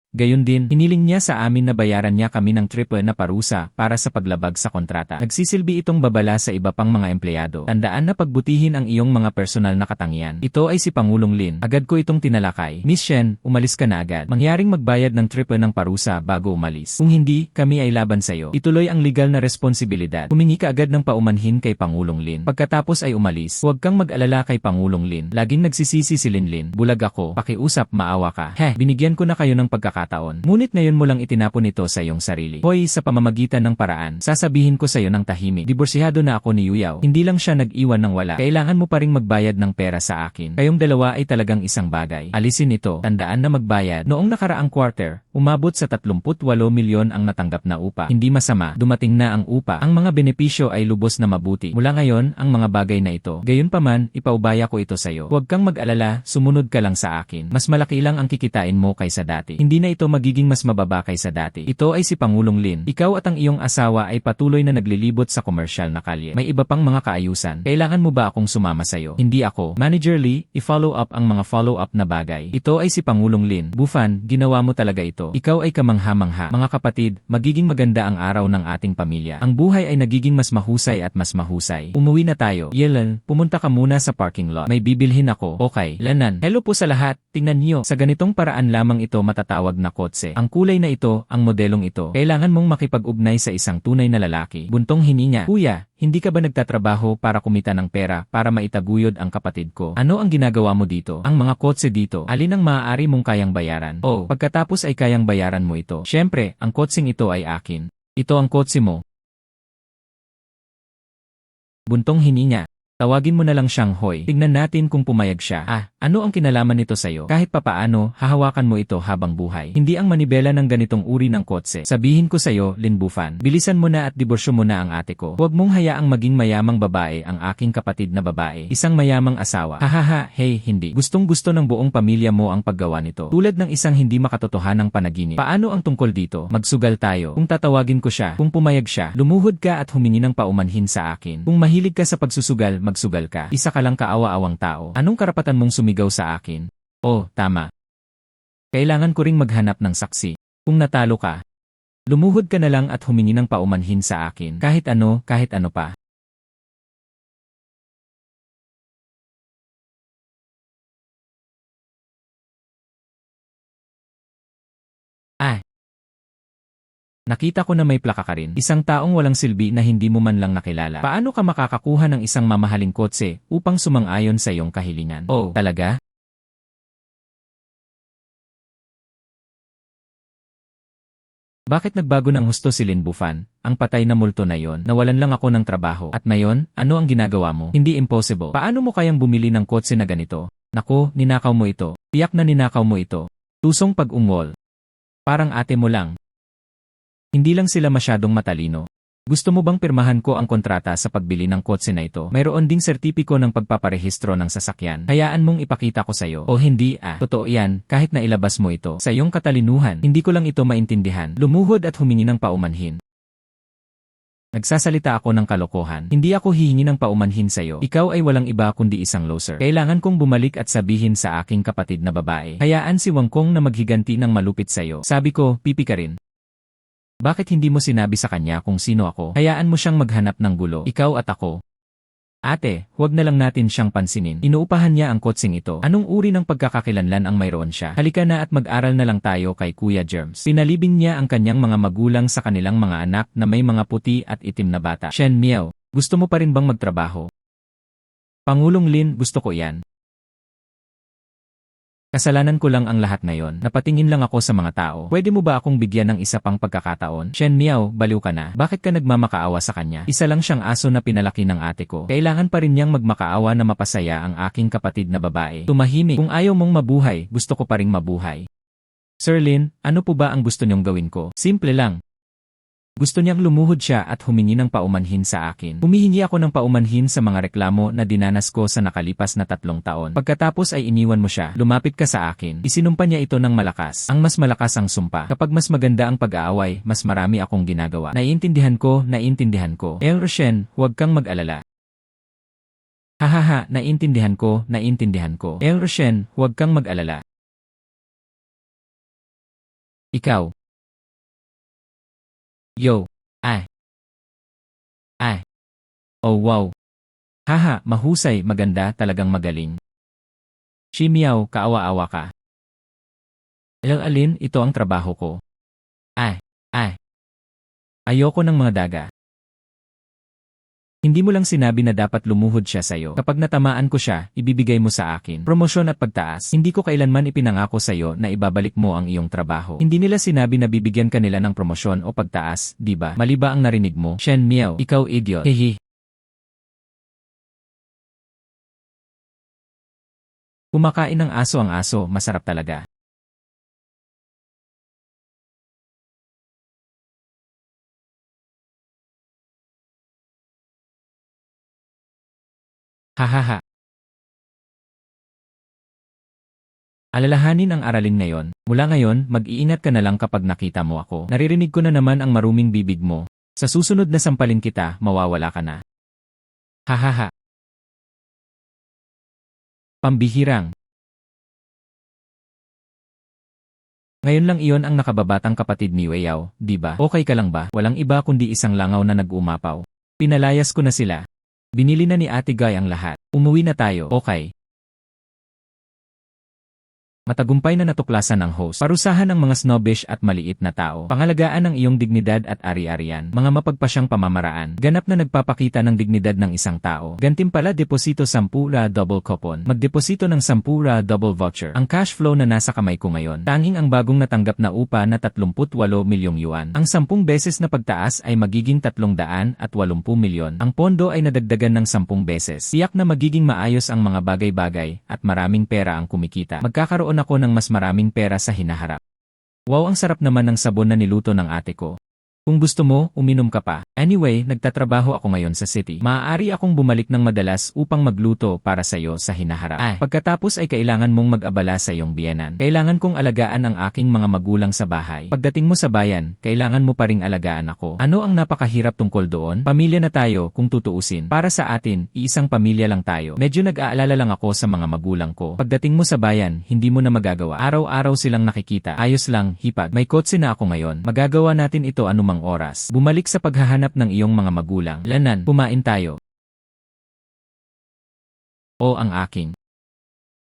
Gayon din, hiniling niya sa amin na bayaran niya kami ng triple na parusa para sa paglabag sa kontrata. Nagsisilbi itong babala sa iba pang mga empleyado. Tandaan na pagbutihin ang iyong mga personal na katangian. Ito ay si Pangulong Lin. Agad ko itong tinalakay. Miss Shen, umalis ka na agad. Mangyaring magbayad ng triple ng parusa bago umalis. Kung hindi, kami ay laban sa'yo. Ituloy ang legal na responsibilidad. Humingi ka agad ng paumanhin kay Pangulong Lin. Pagkatapos ay umalis. Huwag kang mag-alala kay Pangulong Lin. Laging nagsisisi si Lin. Bulag ako. Pakiusap, maawa ka. Binigyan ko na kayo ng pagkakataon. Ngunit ngayon mo lang itinapon ito sa iyong sarili. Hoy, sa pamamagitan ng paraan, sasabihin ko sa iyo ng tahimik. Diborsihado na ako ni Yueyao. Hindi lang siya nag-iwan ng wala. Kailangan mo pa ring magbayad ng pera sa akin. Kayong dalawa ay talagang isang bagay. Alisin ito. Tandaan na magbayad. Noong nakaraang quarter, umabot sa 38 milyon ang natanggap na upa. Hindi masama. Dumating na ang upa. Ang mga benepisyo ay lubos na mabuti. Mula ngayon, ang mga bagay na ito. Gayunpaman, ipaubaya ko ito sa iyo. Huwag kang mag-alala, sumunod ka lang sa akin. Mas malaki lang ang kikitain mo kaysa dati. Hindi na ito magiging mas mababa kaysa dati. Ito ay si Pangulong Lin. Ikaw at ang iyong asawa ay patuloy na naglilibot sa komersyal na kalye. May iba pang mga kaayusan. Kailangan mo ba akong sumama sa'yo? Hindi ako. Manager Lee, i-follow up ang mga follow-up na bagay. Ito ay si Pangulong Lin. Bufan, ginawa mo talaga ito. Ikaw ay kamangha-mangha. Mga kapatid, magiging maganda ang araw ng ating pamilya. Ang buhay ay nagiging mas mahusay at mas mahusay. Umuwi na tayo. Yelan, pumunta ka muna sa parking lot. May bibilhin ako. Okay, Lanan. Hello po sa lahat. Tingnan niyo. Sa ganitong paraan lamang ito matatawag na kotse. Ang kulay na ito, ang modelong ito. Kailangan mong makipag-ugnay sa isang tunay na lalaki. Buntong hininga. Kuya, hindi ka ba nagtatrabaho para kumita ng pera para maitaguyod ang kapatid ko? Ano ang ginagawa mo dito? Ang mga kotse dito, alin ang maaari mong kayang bayaran? Oh, pagkatapos ay kayang bayaran mo ito. Siyempre, ang kotseng ito ay akin. Ito ang kotse mo. Buntong hininga. Tawagin mo na lang siyang Hoy. Tignan natin kung pumayag siya. Ano ang kinalaman nito sa'yo? Kahit papaano, hahawakan mo ito habang buhay. Hindi ang manibela ng ganitong uri ng kotse. Sabihin ko sa'yo, Lin Bufan, bilisan mo na at diborsyo mo na ang ate ko. Huwag mong hayaang maging mayamang babae ang aking kapatid na babae. Isang mayamang asawa. Hahaha, hey, hindi. Gustong-gusto ng buong pamilya mo ang paggawa nito. Tulad ng isang hindi makatotohanang panaginip. Paano ang tungkol dito? Magsugal tayo. Kung tatawagin ko siya, kung pumayag siya, lumuhod ka at humingi ng paumanhin sa akin. Kung mahilig ka sa pagsusugal, magsugal ka. Isa ka lang kaawa-awang tao. Anong karapatan mong sumigaw sa akin? Oh, tama. Kailangan ko ring maghanap ng saksi. Kung natalo ka, lumuhod ka na lang at humingi ng paumanhin sa akin. Kahit ano pa. Nakita ko na may plaka ka rin. Isang taong walang silbi na hindi mo man lang nakilala. Paano ka makakakuha ng isang mamahaling kotse upang sumang-ayon sa iyong kahilingan? Oh, talaga? Bakit nagbago ng husto si Lin Bufan? Ang patay na multo na yon, nawalan lang ako ng trabaho. At ngayon, ano ang ginagawa mo? Hindi impossible. Paano mo kayang bumili ng kotse na ganito? Nako, ninakaw mo ito. Tiyak na ninakaw mo ito. Tusong pag-ungol. Parang ate mo lang. Hindi lang sila masyadong matalino. Gusto mo bang pirmahan ko ang kontrata sa pagbili ng kotse na ito? Mayroon ding sertipiko ng pagpaparehistro ng sasakyan. Hayaan mong ipakita ko sa'yo. O hindi totoo yan, kahit na ilabas mo ito. Sa iyong katalinuhan, hindi ko lang ito maintindihan. Lumuhod at humingi ng paumanhin. Nagsasalita ako ng kalokohan. Hindi ako hihingi ng paumanhin sa'yo. Ikaw ay walang iba kundi isang loser. Kailangan kong bumalik at sabihin sa aking kapatid na babae. Hayaan si Wang Kong na maghiganti ng malupit sa'yo. Sabi ko, pipi ka rin. Bakit hindi mo sinabi sa kanya kung sino ako? Hayaan mo siyang maghanap ng gulo, ikaw at ako. Ate, huwag na lang natin siyang pansinin. Inuupahan niya ang kotseng ito. Anong uri ng pagkakakilanlan ang mayroon siya? Halika na at mag-aral na lang tayo kay Kuya Germs. Pinalibing niya ang kanyang mga magulang sa kanilang mga anak na may mga puti at itim na bata. Shen Miao, gusto mo pa rin bang magtrabaho? Pangulong Lin, gusto ko yan. Kasalanan ko lang ang lahat ngayon. Napatingin lang ako sa mga tao. Pwede mo ba akong bigyan ng isa pang pagkakataon? Shen Miao, baliw ka na. Bakit ka nagmamakaawa sa kanya? Isa lang siyang aso na pinalaki ng ate ko. Kailangan pa rin niyang magmakaawa na mapasaya ang aking kapatid na babae. Tumahimik. Kung ayaw mong mabuhay, gusto ko pa ring mabuhay. Sir Lin, ano po ba ang gusto niyong gawin ko? Simple lang. Gusto niyang lumuhod siya at humingi ng paumanhin sa akin. Humihingi ako ng paumanhin sa mga reklamo na dinanas ko sa nakalipas na 3 taon. Pagkatapos ay iniwan mo siya, lumapit ka sa akin. Isinumpa niya ito ng malakas. Ang mas malakas ang sumpa. Kapag mas maganda ang pag-aaway, mas marami akong ginagawa. Naiintindihan ko. El Roshen, huwag kang mag-alala. Hahaha, naiintindihan ko. El Roshen, huwag kang mag-alala. Ikaw. Yo. Oh wow. Haha, mahusay, maganda, talagang magaling. Shimiao, kaawa-awa ka. Alin, ito ang trabaho ko. Ayoko ng mga daga. Hindi mo lang sinabi na dapat lumuhod siya sa'yo. Kapag natamaan ko siya, ibibigay mo sa akin. Promosyon at pagtaas. Hindi ko kailanman ipinangako sa'yo na ibabalik mo ang iyong trabaho. Hindi nila sinabi na bibigyan ka nila ng promosyon o pagtaas, di ba? Mali ba ang narinig mo? Shen Miao, ikaw idiot. Hehe. Kumakain ng aso ang aso, masarap talaga. Hahaha. Alalahanin ang aralin ngayon. Mula ngayon, mag-iingat ka na lang kapag nakita mo ako. Naririnig ko na naman ang maruming bibig mo. Sa susunod na sampalin kita, mawawala ka na. Hahaha. Pambihirang. Ngayon lang iyon ang nakababatang kapatid ni Weiao, di ba? Okay ka lang ba? Walang iba kundi isang langaw na nag-uumapaw. Pinalayas ko na sila. Binili na ni Ate Guy ang lahat. Umuwi na tayo, okay? Matagumpay na natuklasan ng host. Parusahan ang mga snobbish at maliit na tao. Pangalagaan ang iyong dignidad at ari-arian. Mga mapagpasyang pamamaraan. Ganap na nagpapakita ng dignidad ng isang tao. Gantimpala deposito 10 double coupon. Magdeposito ng 10 double voucher. Ang cash flow na nasa kamay ko ngayon. Tanging ang bagong natanggap na upa na 38 milyong yuan. Ang 10 beses na pagtaas ay magiging 380 milyon. Ang pondo ay nadagdagan ng 10 beses. Tiyak na magiging maayos ang mga bagay-bagay at maraming pera ang kumikita. Magkakaroon ako ng mas maraming pera sa hinaharap. Wow, ang sarap naman ng sabon na niluto ng ate ko. Kung gusto mo, uminom ka pa. Anyway, nagtatrabaho ako ngayon sa city. Maaari akong bumalik ng madalas upang magluto para sa iyo sa hinaharap. Pagkatapos ay kailangan mong mag-abala sa iyong biyenan. Kailangan kong alagaan ang aking mga magulang sa bahay. Pagdating mo sa bayan, kailangan mo pa ring alagaan ako. Ano ang napakahirap tungkol doon? Pamilya na tayo kung tutuusin. Para sa atin, iisang pamilya lang tayo. Medyo nag-aalala lang ako sa mga magulang ko. Pagdating mo sa bayan, hindi mo na magagawa. Araw-araw silang nakikita. Ayos lang, hipag. May kotse na ako ngayon. Magagawa natin ito anumang oras. Bumalik sa paghahanap ng iyong mga magulang. Lanan, kumain tayo. O ang aking.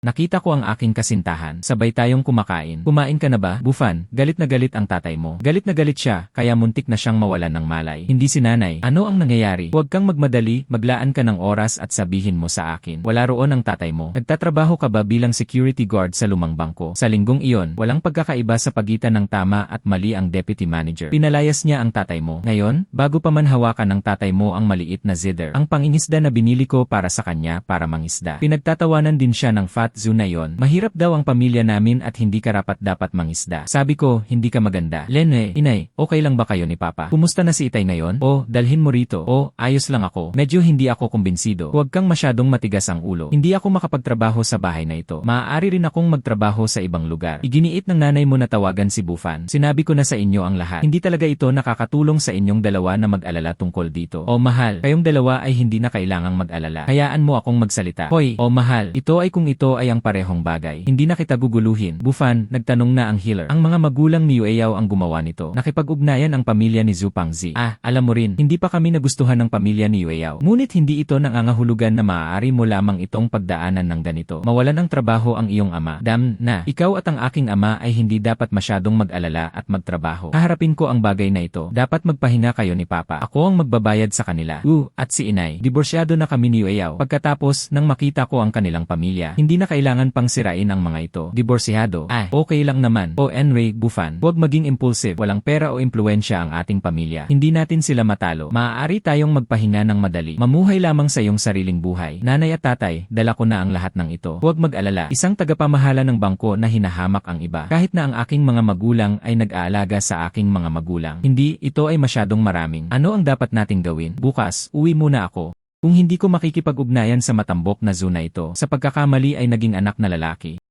Nakita ko ang aking kasintahan. Sabay tayong kumakain. Kumain ka na ba? Bufan, galit na galit ang tatay mo. Galit na galit siya, kaya muntik na siyang mawalan ng malay. Hindi si nanay. Ano ang nangyayari? Huwag kang magmadali, maglaan ka ng oras at sabihin mo sa akin. Wala roon ang tatay mo. Nagtatrabaho ka ba bilang security guard sa lumang bangko? Sa linggong iyon, walang pagkakaiba sa pagitan ng tama at mali ang deputy manager. Pinalayas niya ang tatay mo. Ngayon, bago pa man hawakan ng tatay mo ang maliit na zither, ang pangingisda na binili ko para sa kanya para mangisda. Pinagtatawanan din siya ng fat Zoo na yon. Mahirap daw ang pamilya namin at hindi karapat dapat mangisda. Sabi ko, hindi ka maganda. Lene, inay, okay lang ba kayo ni Papa? Kumusta na si Itay ngayon? O, dalhin mo rito. O, ayos lang ako. Medyo hindi ako kumbinsido. Huwag kang masyadong matigas ang ulo. Hindi ako makapagtrabaho sa bahay na ito. Maaari rin akong magtrabaho sa ibang lugar. Iginiit ng nanay mo na tawagan si Bufan. Sinabi ko na sa inyo ang lahat. Hindi talaga ito nakakatulong sa inyong dalawa na mag-alala tungkol dito. O mahal, kayong dalawa ay hindi na kailangang mag-alala. Hayaan mo akong magsalita. Hoy, o mahal, ito ay kung ito ay ang parehong bagay. Hindi na kita guguluhin. Bufan, nagtanong na ang healer. Ang mga magulang ni Yueyao ang gumawa nito. Nakipag-ugnayan ang pamilya ni Zhu Pangzi. Alam mo rin, hindi pa kami nagustuhan ng pamilya ni Yueyao. Ngunit hindi ito nangangahulugan na maaari mo lamang itong pagdaanan ng ganito. Mawalan ng trabaho ang iyong ama. Dam na, ikaw at ang aking ama ay hindi dapat masyadong mag-alala at magtrabaho. Haharapin ko ang bagay na ito. Dapat magpahinga kayo ni Papa. Ako ang magbabayad sa kanila. At si Inay. Diborsyado na kami ni Yueyao. Pagkatapos, nang makita ko ang kanilang pamilya, hindi na kailangan pang sirain ang mga ito. Diborsyado. Okay lang naman. O Enray, Bufan, huwag maging impulsive. Walang pera o impluensya ang ating pamilya. Hindi natin sila matalo. Maaari tayong magpahinga ng madali. Mamuhay lamang sa iyong sariling buhay. Nanay at tatay, dala ko na ang lahat ng ito. Huwag mag-alala. Isang tagapamahala ng bangko na hinahamak ang iba. Kahit na ang aking mga magulang ay nag-aalaga sa aking mga magulang. Hindi, ito ay masyadong maraming. Ano ang dapat nating gawin? Bukas, uwi muna ako. Kung hindi ko makikipag-ugnayan sa matambok na Zhu na ito, sa pagkakamali ay naging anak na lalaki.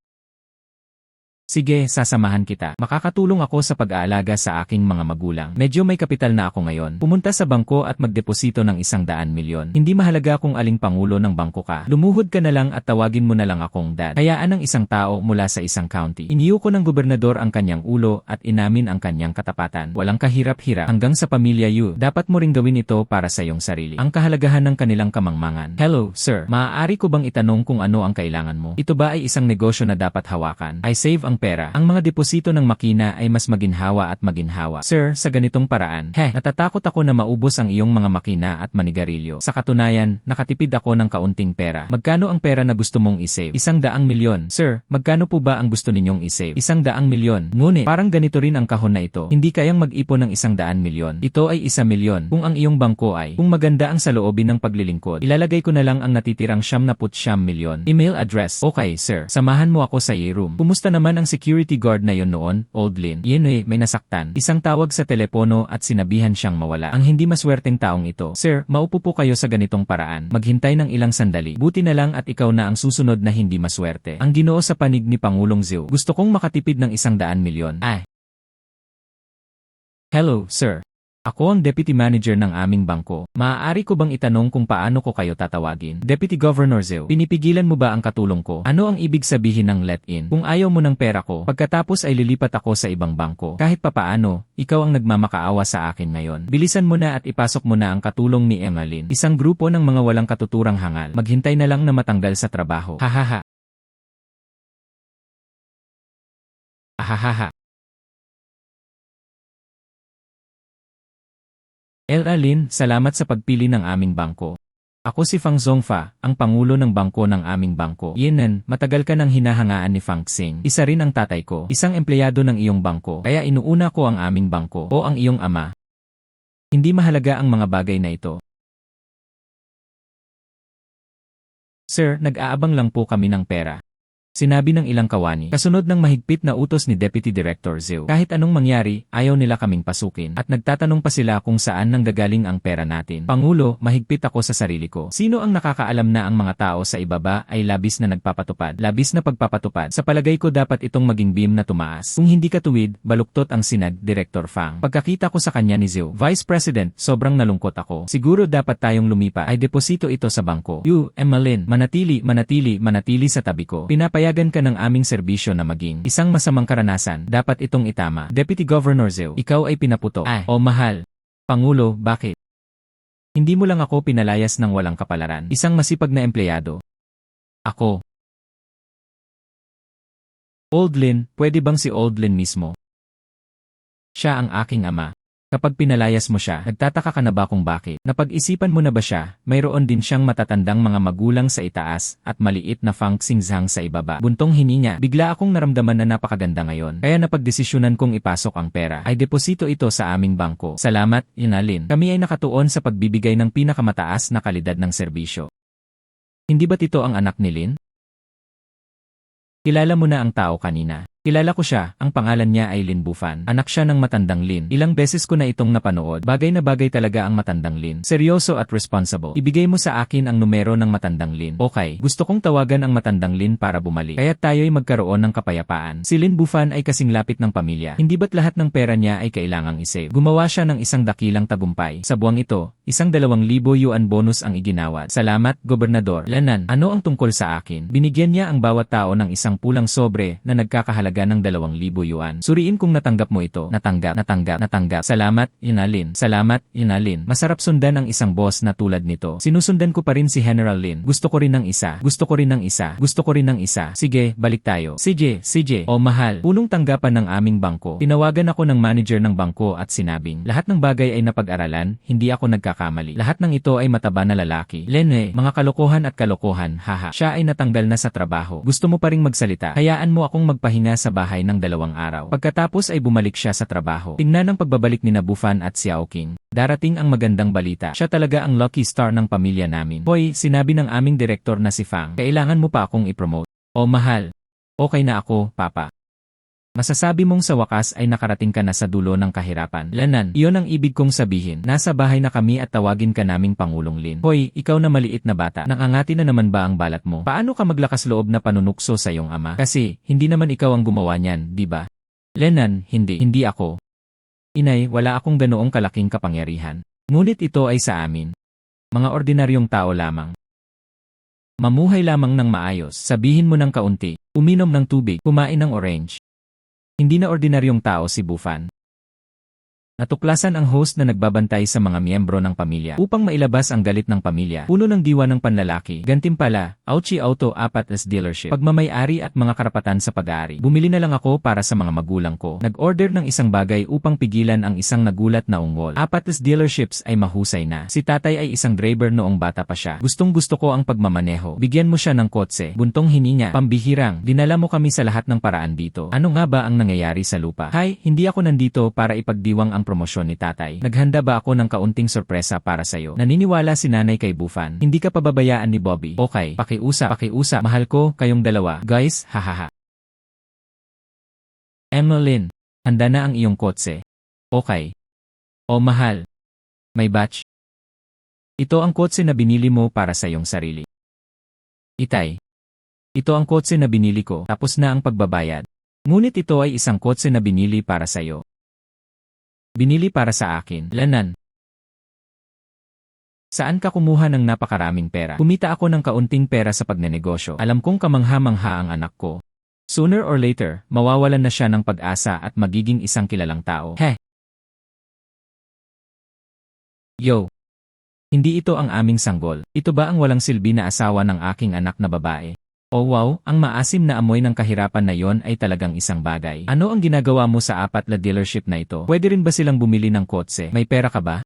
Sige, sasamahan kita. Makakatulong ako sa pag-aalaga sa aking mga magulang. Medyo may kapital na ako ngayon. Pumunta sa bangko at magdeposito ng 100 milyon. Hindi mahalaga kung aling pangulo ng bangko ka. Lumuhod ka na lang at tawagin mo na lang akong dad. Hayaan ng isang tao mula sa isang county. Iniyo ko ng gobernador ang kanyang ulo at inamin ang kanyang katapatan. Walang kahirap-hirap. Hanggang sa pamilya Yu, dapat mo ring gawin ito para sa iyong sarili. Ang kahalagahan ng kanilang kamangmangan. Hello, sir. Maaari ko bang itanong kung ano ang kailangan mo? Ito ba ay isang negosyo na dapat hawakan? I save ang pera. Ang mga deposito ng makina ay mas maginhawa at maginhawa. Sir, sa ganitong paraan, natatakot ako na maubos ang iyong mga makina at manigarilyo. Sa katunayan, nakatipid ako ng kaunting pera. Magkano ang pera na gusto mong isave? 100 milyon. Sir, magkano po ba ang gusto ninyong isave? 100 milyon. Ngunit, parang ganito rin ang kahon na ito. Hindi kayang mag-ipon ng 100 milyon. Ito ay 1 milyon. Kung ang iyong bangko ay, kung maganda ang saloobin ng paglilingkod, ilalagay ko na lang ang natitirang 79 milyon. Email address. Okay, sir. Samahan mo ako sa room. Kumusta naman ang security guard na yon noon, Old Lin? May nasaktan. Isang tawag sa telepono at sinabihan siyang mawala. Ang hindi maswerteng taong ito. Sir, maupo po kayo sa ganitong paraan. Maghintay ng ilang sandali. Buti na lang at ikaw na ang susunod na hindi maswerte. Ang Ginoo sa panig ni Pangulong Zhu. Gusto kong makatipid ng 100 milyon. Hello, sir. Ako ang deputy manager ng aming bangko. Maaari ko bang itanong kung paano ko kayo tatawagin? Deputy Governor Zhu, pinipigilan mo ba ang katulong ko? Ano ang ibig sabihin ng let-in? Kung ayaw mo ng pera ko, pagkatapos ay lilipat ako sa ibang bangko. Kahit papaano, ikaw ang nagmamakaawa sa akin ngayon. Bilisan mo na at ipasok mo na ang katulong ni Emmeline. Isang grupo ng mga walang katuturang hangal. Maghintay na lang na matanggal sa trabaho. Hahaha. Ahahaha. Lin, salamat sa pagpili ng aming bangko. Ako si Fang Zongfa, ang pangulo ng bangko ng aming bangko. Yinan, matagal ka nang hinahangaan ni Fang Xing. Isa rin ang tatay ko, isang empleyado ng iyong bangko, kaya inuuna ko ang aming bangko o ang iyong ama. Hindi mahalaga ang mga bagay na ito. Sir, nag-aabang lang po kami ng pera. Sinabi ng ilang kawani, kasunod ng mahigpit na utos ni Deputy Director Zhou. Kahit anong mangyari, ayaw nila kaming pasukin. At nagtatanong pa sila kung saan nanggagaling ang pera natin. Pangulo, mahigpit ako sa sarili ko. Sino ang nakakaalam na ang mga tao sa ibaba ay labis na nagpapatupad? Labis na pagpapatupad. Sa palagay ko dapat itong maging beam na tumaas. Kung hindi ka tuwid, baluktot ang sinag, Director Fang. Pagkakita ko sa kanya ni Zhou, Vice President, sobrang nalungkot ako. Siguro dapat tayong lumipa. Ay deposito ito sa bangko. Lin, manatili sa tabi ko. Pinapayagan ka ng aming serbisyo na maging isang masamang karanasan, dapat itong itama. Deputy Governor Zhou, ikaw ay pinaputo. Mahal. Pangulo, bakit? Hindi mo lang ako pinalayas ng walang kapalaran. Isang masipag na empleyado. Ako. Lin, pwede bang si Lin mismo? Siya ang aking ama. Kapag pinalayas mo siya, nagtataka ka na ba kung bakit? Napag-isipan mo na ba siya? Mayroon din siyang matatandang mga magulang sa itaas at maliit na Fang Xingzhang sa ibaba. Buntong hininga, bigla akong naramdaman na napakaganda ngayon. Kaya napagdesisyonan kong ipasok ang pera. Ay deposito ito sa aming bangko. Salamat, Lin. Kami ay nakatuon sa pagbibigay ng pinakamataas na kalidad ng serbisyo. Hindi ba ito ang anak ni Lin? Kilala mo na ang tao kanina. Kilala ko siya, ang pangalan niya ay Lin Bufan. Anak siya ng matandang Lin. Ilang beses ko na itong napanood. Bagay na bagay talaga ang matandang Lin. Seryoso at responsible. Ibigay mo sa akin ang numero ng matandang Lin. Okay, gusto kong tawagan ang matandang Lin para bumalik. Kaya't tayo'y magkaroon ng kapayapaan. Si Lin Bufan ay kasing lapit ng pamilya. Hindi ba't lahat ng pera niya ay kailangang isave? Gumawa siya ng isang dakilang tagumpay. Sa buwang ito, isang 2,000 yuan bonus ang iginawad. Salamat, Gobernador. Lanan, ano ang tungkol sa akin? Binigyan niya ang bawat tao ng isang pulang sobre na nagkakahalaga ng 2,000 yuan. Suriin kung natanggap mo ito. Natanggap. Salamat, Lin. Salamat, Lin. Masarap sundan ang isang boss na tulad nito. Sinusundan ko pa rin si General Lin. Gusto ko rin ng isa. Sige, balik tayo. CJ. Mahal. Punong tanggapan ng aming bangko. Tinawagan ako ng manager ng bangko at sinabing, lahat ng bagay ay napag-aralan, hindi ako nagkakamali. Lahat ng ito ay mataba na lalaki. Lin, mga kalokohan at kalokohan, haha. Siya ay natanggal na sa trabaho. Gusto mo pa ring magsalita? Hayaan mo akong magpahinga sa bahay ng 2 araw. Pagkatapos ay bumalik siya sa trabaho. Tingnan ang pagbabalik ni Bufan at Xiao Qing. Darating ang magandang balita. Siya talaga ang lucky star ng pamilya namin. Hoy, sinabi ng aming direktor na si Fang, kailangan mo pa akong ipromote. Mahal. Okay na ako, Papa. Masasabi mong sa wakas ay nakarating ka na sa dulo ng kahirapan. Lanan, iyon ang ibig kong sabihin. Nasa bahay na kami at tawagin ka naming Pangulong Lin. Hoy, ikaw na maliit na bata. Nakangati na naman ba ang balat mo? Paano ka maglakas loob na panunukso sa iyong ama? Kasi, hindi naman ikaw ang gumawa niyan, di ba? Lenan, hindi ako. Inay, wala akong ganoong kalaking kapangyarihan. Ngunit ito ay sa amin. Mga ordinaryong tao lamang. Mamuhay lamang ng maayos. Sabihin mo ng kaunti. Uminom ng tubig. Kumain ng orange. Hindi na ordinaryong tao si Bufan. Natuklasan ang host na nagbabantay sa mga miyembro ng pamilya upang mailabas ang galit ng pamilya. Puno ng diwa ng panlalaki. Gantimpala, Auchi Auto 4S Dealership. Pagmamay-ari at mga karapatan sa pag-aari. Bumili na lang ako para sa mga magulang ko. Nag-order ng isang bagay upang pigilan ang isang nagulat na ungol. 4S Dealerships ay mahusay na. Si tatay ay isang driver noong bata pa siya. Gustong-gusto ko ang pagmamaneho. Bigyan mo siya ng kotse. Buntong hininga. Pambihirang. Dinala mo kami sa lahat ng paraan dito. Ano nga ba ang nangyayari sa lupa? Hi, hindi ako nandito para ipagdiwang ang promosyon ni tatay. Naghanda ba ako ng kaunting sorpresa para sa'yo? Naniniwala si nanay kay Bufan. Hindi ka pababayaan ni Bobby. Okay, pakiusap. Mahal ko, kayong dalawa. Guys, hahaha. Lin, handa na ang iyong kotse. Okay. Mahal. May batch. Ito ang kotse na binili mo para sa iyong sarili. Itay. Ito ang kotse na binili ko, tapos na ang pagbabayad. Ngunit ito ay isang kotse na binili para sa iyo. Binili para sa akin. Lanan. Saan ka kumuha ng napakaraming pera? Kumita ako ng kaunting pera sa pagnenegosyo. Alam kong kamangha-mangha ang anak ko. Sooner or later, mawawalan na siya ng pag-asa at magiging isang kilalang tao. Yo. Hindi ito ang aming sanggol. Ito ba ang walang silbi na asawa ng aking anak na babae? Oh wow, ang maasim na amoy ng kahirapan na yon ay talagang isang bagay. Ano ang ginagawa mo sa apat na dealership na ito? Pwede rin ba silang bumili ng kotse? May pera ka ba?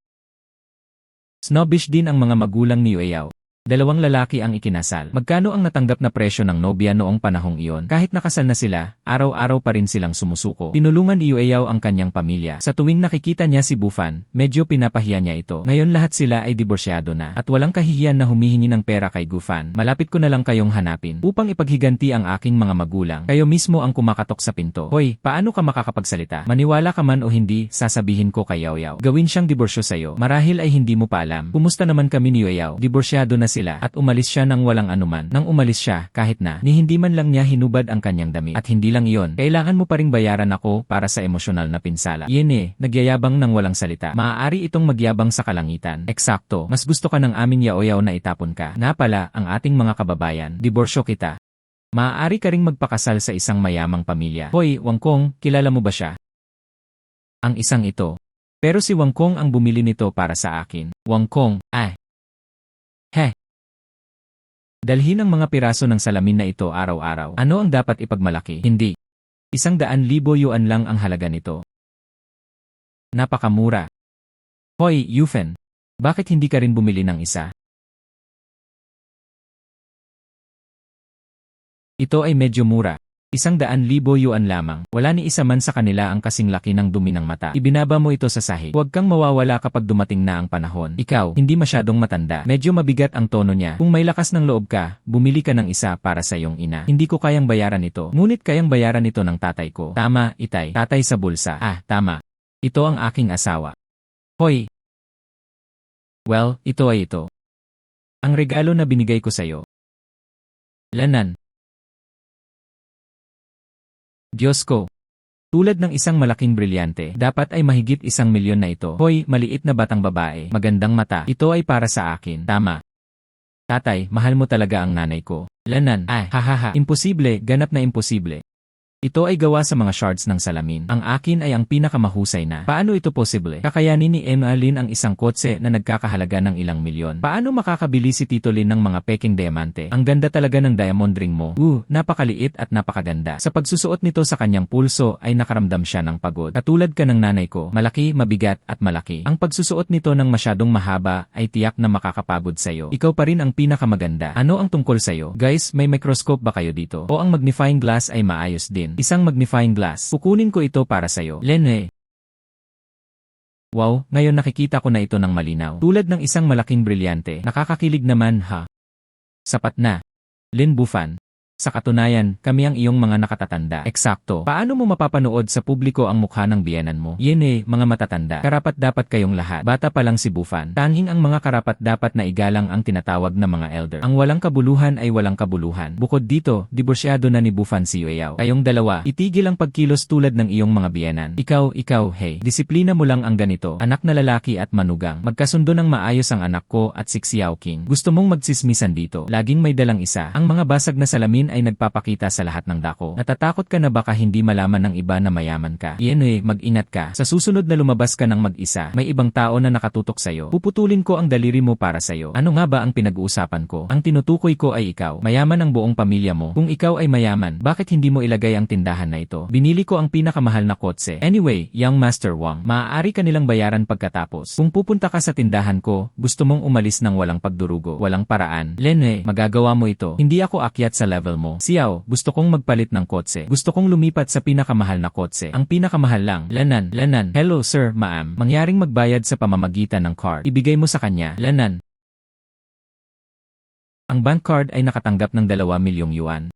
Snobbish din ang mga magulang ni Yueyao. Dalawang lalaki ang ikinasal. Magkano ang natanggap na presyo ng nobya noong panahong iyon? Kahit nakasal na sila, araw-araw pa rin silang sumusuko. Tinulungan ni Yueyao ang kanyang pamilya. Sa tuwing nakikita niya si Bufan, medyo pinapahiya niya ito. Ngayon lahat sila ay diborsyado na. At walang kahihiyan na humihingi ng pera kay Gufan. Malapit ko na lang kayong hanapin upang ipaghiganti ang aking mga magulang. Kayo mismo ang kumakatok sa pinto. Hoy, paano ka makakapagsalita? Maniwala ka man o hindi, sasabihin ko kay Yaoyao. Gawin siyang diborsyo sa'yo. Marahil ay hindi mo pa alam. Kumusta naman kami ni Yueyao? Diborsyado na sila at umalis siya nang walang anuman. Nang umalis siya, kahit na ni hindi man lang niya hinubad ang kanyang damit. At hindi lang iyon, kailangan mo pa ring bayaran ako para sa emosyonal na pinsala. Yun nagyayabang nang walang salita. Maaari itong magyabang sa kalangitan. Eksakto, mas gusto ka ng amin Yaoyao na itapon ka. Na pala, ang ating mga kababayan, diborsyo kita. Maaari ka ring magpakasal sa isang mayamang pamilya. Hoy, Wangkong, kilala mo ba siya? Ang isang ito. Pero si Wangkong ang bumili nito para sa akin. Wangkong, dalhin ang mga piraso ng salamin na ito araw-araw. Ano ang dapat ipagmalaki? Hindi. 100,000 yuan lang ang halaga nito. Napakamura. Hoy, Yufen. Bakit hindi ka rin bumili ng isa? Ito ay medyo mura. 100,000 yuan lamang. Wala ni isa man sa kanila ang kasing laki ng dumi ng mata. Ibinaba mo ito sa sahig. Huwag kang mawawala kapag dumating na ang panahon. Ikaw, hindi masyadong matanda. Medyo mabigat ang tono niya. Kung may lakas ng loob ka, bumili ka ng isa para sa iyong ina. Hindi ko kayang bayaran ito. Ngunit kayang bayaran ito ng tatay ko. Tama, itay. Tatay sa bulsa. Tama. Ito ang aking asawa. Hoy. Well, ito ay ito. Ang regalo na binigay ko sa'yo. Lanan. Diyos ko. Tulad ng isang malaking brilyante, dapat ay mahigit 1,000,000 na ito. Hoy, maliit na batang babae, magandang mata. Ito ay para sa akin. Tama. Tatay, mahal mo talaga ang nanay ko. Lanan. Hahaha. Imposible, ganap na imposible. Ito ay gawa sa mga shards ng salamin. Ang akin ay ang pinakamahusay na. Paano ito posible? Kakayanin ni Emma Lin ang isang kotse na nagkakahalaga ng ilang milyon. Paano makakabili si Tito Lin ng mga peking diamante? Ang ganda talaga ng diamond ring mo. Napakaliit at napakaganda. Sa pagsusuot nito sa kanyang pulso ay nakaramdam siya ng pagod. Katulad ka ng nanay ko, malaki, mabigat at malaki. Ang pagsusuot nito ng masyadong mahaba ay tiyak na makakapagod sa'yo. Ikaw pa rin ang pinakamaganda. Ano ang tungkol sa'yo? Guys, may microscope ba kayo dito? O ang magnifying glass ay maayos din? Isang magnifying glass. Kukunin ko ito para sa'yo. Lene. Wow, ngayon nakikita ko na ito ng malinaw. Tulad ng isang malaking brilyante. Nakakakilig naman ha. Sapat na. Lin Bufan. Sa katunayan, kami ang iyong mga nakatatanda. Eksakto. Paano mo mapapanood sa publiko ang mukha ng biyenan mo? Mga matatanda. Karapat dapat kayong lahat. Bata pa lang si Bufan. Tanging ang mga karapat dapat na igalang ang tinatawag na mga elder. Ang walang kabuluhan ay walang kabuluhan. Bukod dito, diborsyado na ni Bufan si Yueyao. Kayong dalawa, itigil ang pagkilos tulad ng iyong mga biyenan. Ikaw, hey, disiplina mo lang ang ganito. Anak na lalaki at manugang. Magkasundo ng maayos ang anak ko at si Xiao King. Gusto mong magsismisan dito. Laging may dalang isa. Ang mga basag na salamin ay nagpapakita sa lahat ng dako. Natatakot ka na baka hindi malaman ng iba na mayaman ka? Mag-ingat ka. Sa susunod na lumabas ka ng mag-isa, may ibang tao na nakatutok sa'yo. Puputulin ko ang daliri mo para sa'yo. Ano nga ba ang pinag-uusapan ko? Ang tinutukoy ko ay ikaw. Mayaman ang buong pamilya mo. Kung ikaw ay mayaman, bakit hindi mo ilagay ang tindahan na ito? Binili ko ang pinakamahal na kotse. Anyway, young Master Wang, maaari ka nilang bayaran pagkatapos. Kung pupunta ka sa tindahan ko, gusto mong umalis ng walang pagdurugo, walang paraan. Lene, magagawa mo ito. Hindi ako akyat sa level mo. Xiao, gusto kong magpalit ng kotse. Gusto kong lumipat sa pinakamahal na kotse. Ang pinakamahal lang. Lanan. Hello sir, ma'am. Mangyaring magbayad sa pamamagitan ng card. Ibigay mo sa kanya. Lanan. Ang bank card ay nakatanggap ng 2,000,000 yuan.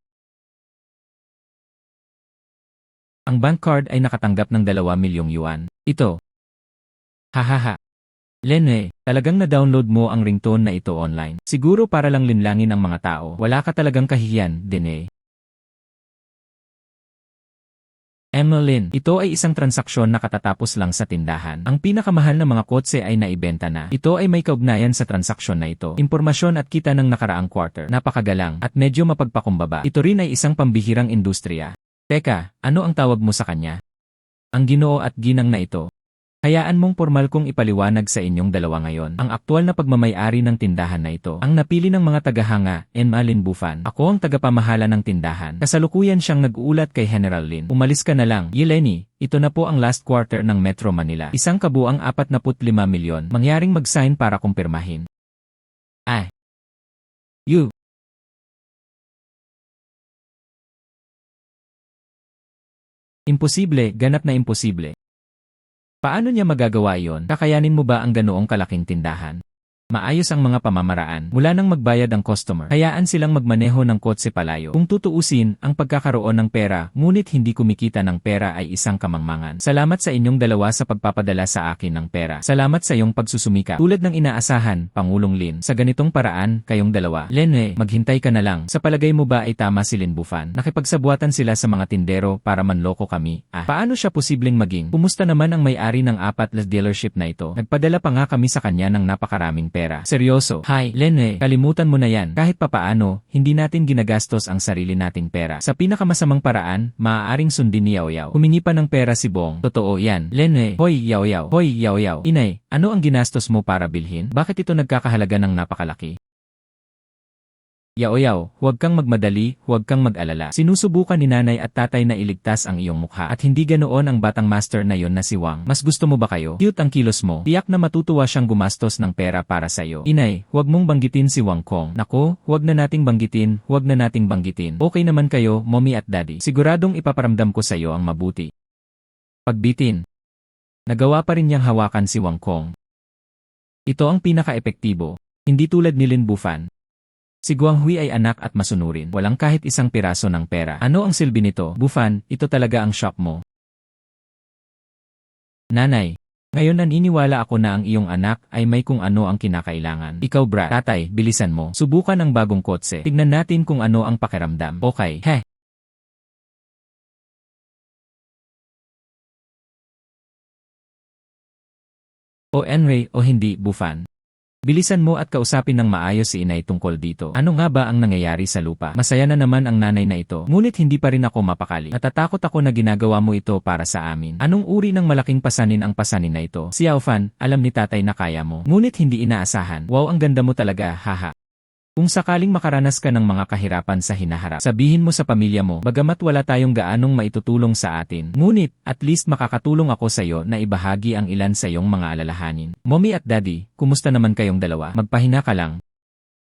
Ang bank card ay nakatanggap ng 2,000,000 yuan. Ito. Hahaha. Lene, talagang na-download mo ang ringtone na ito online. Siguro para lang linlangin ang mga tao. Wala ka talagang kahihiyan, din. Emmeline, ito ay isang transaksyon na katatapos lang sa tindahan. Ang pinakamahal na mga kotse ay naibenta na. Ito ay may kaugnayan sa transaksyon na ito. Impormasyon at kita ng nakaraang quarter. Napakagalang at medyo mapagpakumbaba. Ito rin ay isang pambihirang industriya. Teka, ano ang tawag mo sa kanya? Ang Ginoo at Ginang na ito. Hayaan mong formal kong ipaliwanag sa inyong dalawa ngayon. Ang aktwal na pagmamay-ari ng tindahan na ito. Ang napili ng mga tagahanga, Enma Lin Bufan. Ako ang tagapamahala ng tindahan. Kasalukuyan siyang nag-uulat kay General Lin. Umalis ka na lang, Yeleni. Ito na po ang last quarter ng Metro Manila. Isang kabuang 45 milyon. Mangyaring mag-sign para kumpirmahin. You. Imposible, ganap na imposible. Paano niya magagawa iyon? Kakayanin mo ba ang ganoong kalaking tindahan? Maayos ang mga pamamaraan. Mula nang magbayad ang customer, hayaan silang magmaneho ng kotse palayo. Kung tutuusin, ang pagkakaroon ng pera, ngunit hindi kumikita ng pera ay isang kamangmangan. Salamat sa inyong dalawa sa pagpapadala sa akin ng pera. Salamat sa iyong pagsusumika. Tulad ng inaasahan, Pangulong Lin. Sa ganitong paraan, kayong dalawa. Lene, maghintay ka na lang. Sa palagay mo ba ay tama si Lin Bufan? Nakipagsabuatan sila sa mga tindero para manloko kami. Paano siya posibleng maging? Kumusta naman ang may-ari ng 4 dealership na ito? Nagpadala pa nga kami sa kanya ng napakaraming pera. Seryoso. Hi, Lene, kalimutan mo na yan. Kahit papaano, hindi natin ginagastos ang sarili nating pera. Sa pinakamasamang paraan, maaaring sundin ni Yao Yao. Humingi pa ng pera si Bong. Totoo yan. Lene, hoy Yao Yao. Hoy Yao Yao. Inay, ano ang ginastos mo para bilhin? Bakit ito nagkakahalaga ng napakalaki? Yao Yao, huwag kang magmadali, huwag kang mag-alala. Sinusubukan ni nanay at tatay na iligtas ang iyong mukha at hindi ganoon ang batang master na yon na si Wang. Mas gusto mo ba kayo? Cute ang kilos mo. Tiyak na matutuwa siyang gumastos ng pera para sa'yo. Inay, huwag mong banggitin si Wang Kong. Nako, huwag na nating banggitin, huwag na nating banggitin. Okay naman kayo, mommy at daddy. Siguradong ipaparamdam ko sa'yo ang mabuti. Pagbitin. Nagawa pa rin niyang hawakan si Wang Kong. Ito ang pinaka-epektibo. Hindi tulad ni Lin Bufan. Si Guanghui ay anak at masunurin. Walang kahit isang piraso ng pera. Ano ang silbi nito? Bufan, ito talaga ang shop mo. Nanay, ngayon naniniwala ako na ang iyong anak ay may kung ano ang kinakailangan. Ikaw brat. Tatay, bilisan mo. Subukan ang bagong kotse. Tignan natin kung ano ang pakiramdam. Okay. Heh. O Enray, o hindi, Bufan. Bilisan mo at kausapin ng maayos si inay tungkol dito. Ano nga ba ang nangyayari sa lupa? Masaya na naman ang nanay na ito. Ngunit hindi pa rin ako mapakali. Natatakot ako na ginagawa mo ito para sa amin. Anong uri ng malaking pasanin ang pasanin na ito? Si Yaofan, alam ni tatay na kaya mo. Ngunit hindi inaasahan. Wow, ang ganda mo talaga, haha. Kung sakaling makaranas ka ng mga kahirapan sa hinaharap, sabihin mo sa pamilya mo, bagamat wala tayong gaanong maitutulong sa atin, ngunit, at least makakatulong ako sa iyo na ibahagi ang ilan sa iyong mga alalahanin. Mommy at daddy, kumusta naman kayong dalawa? Magpahinga ka lang.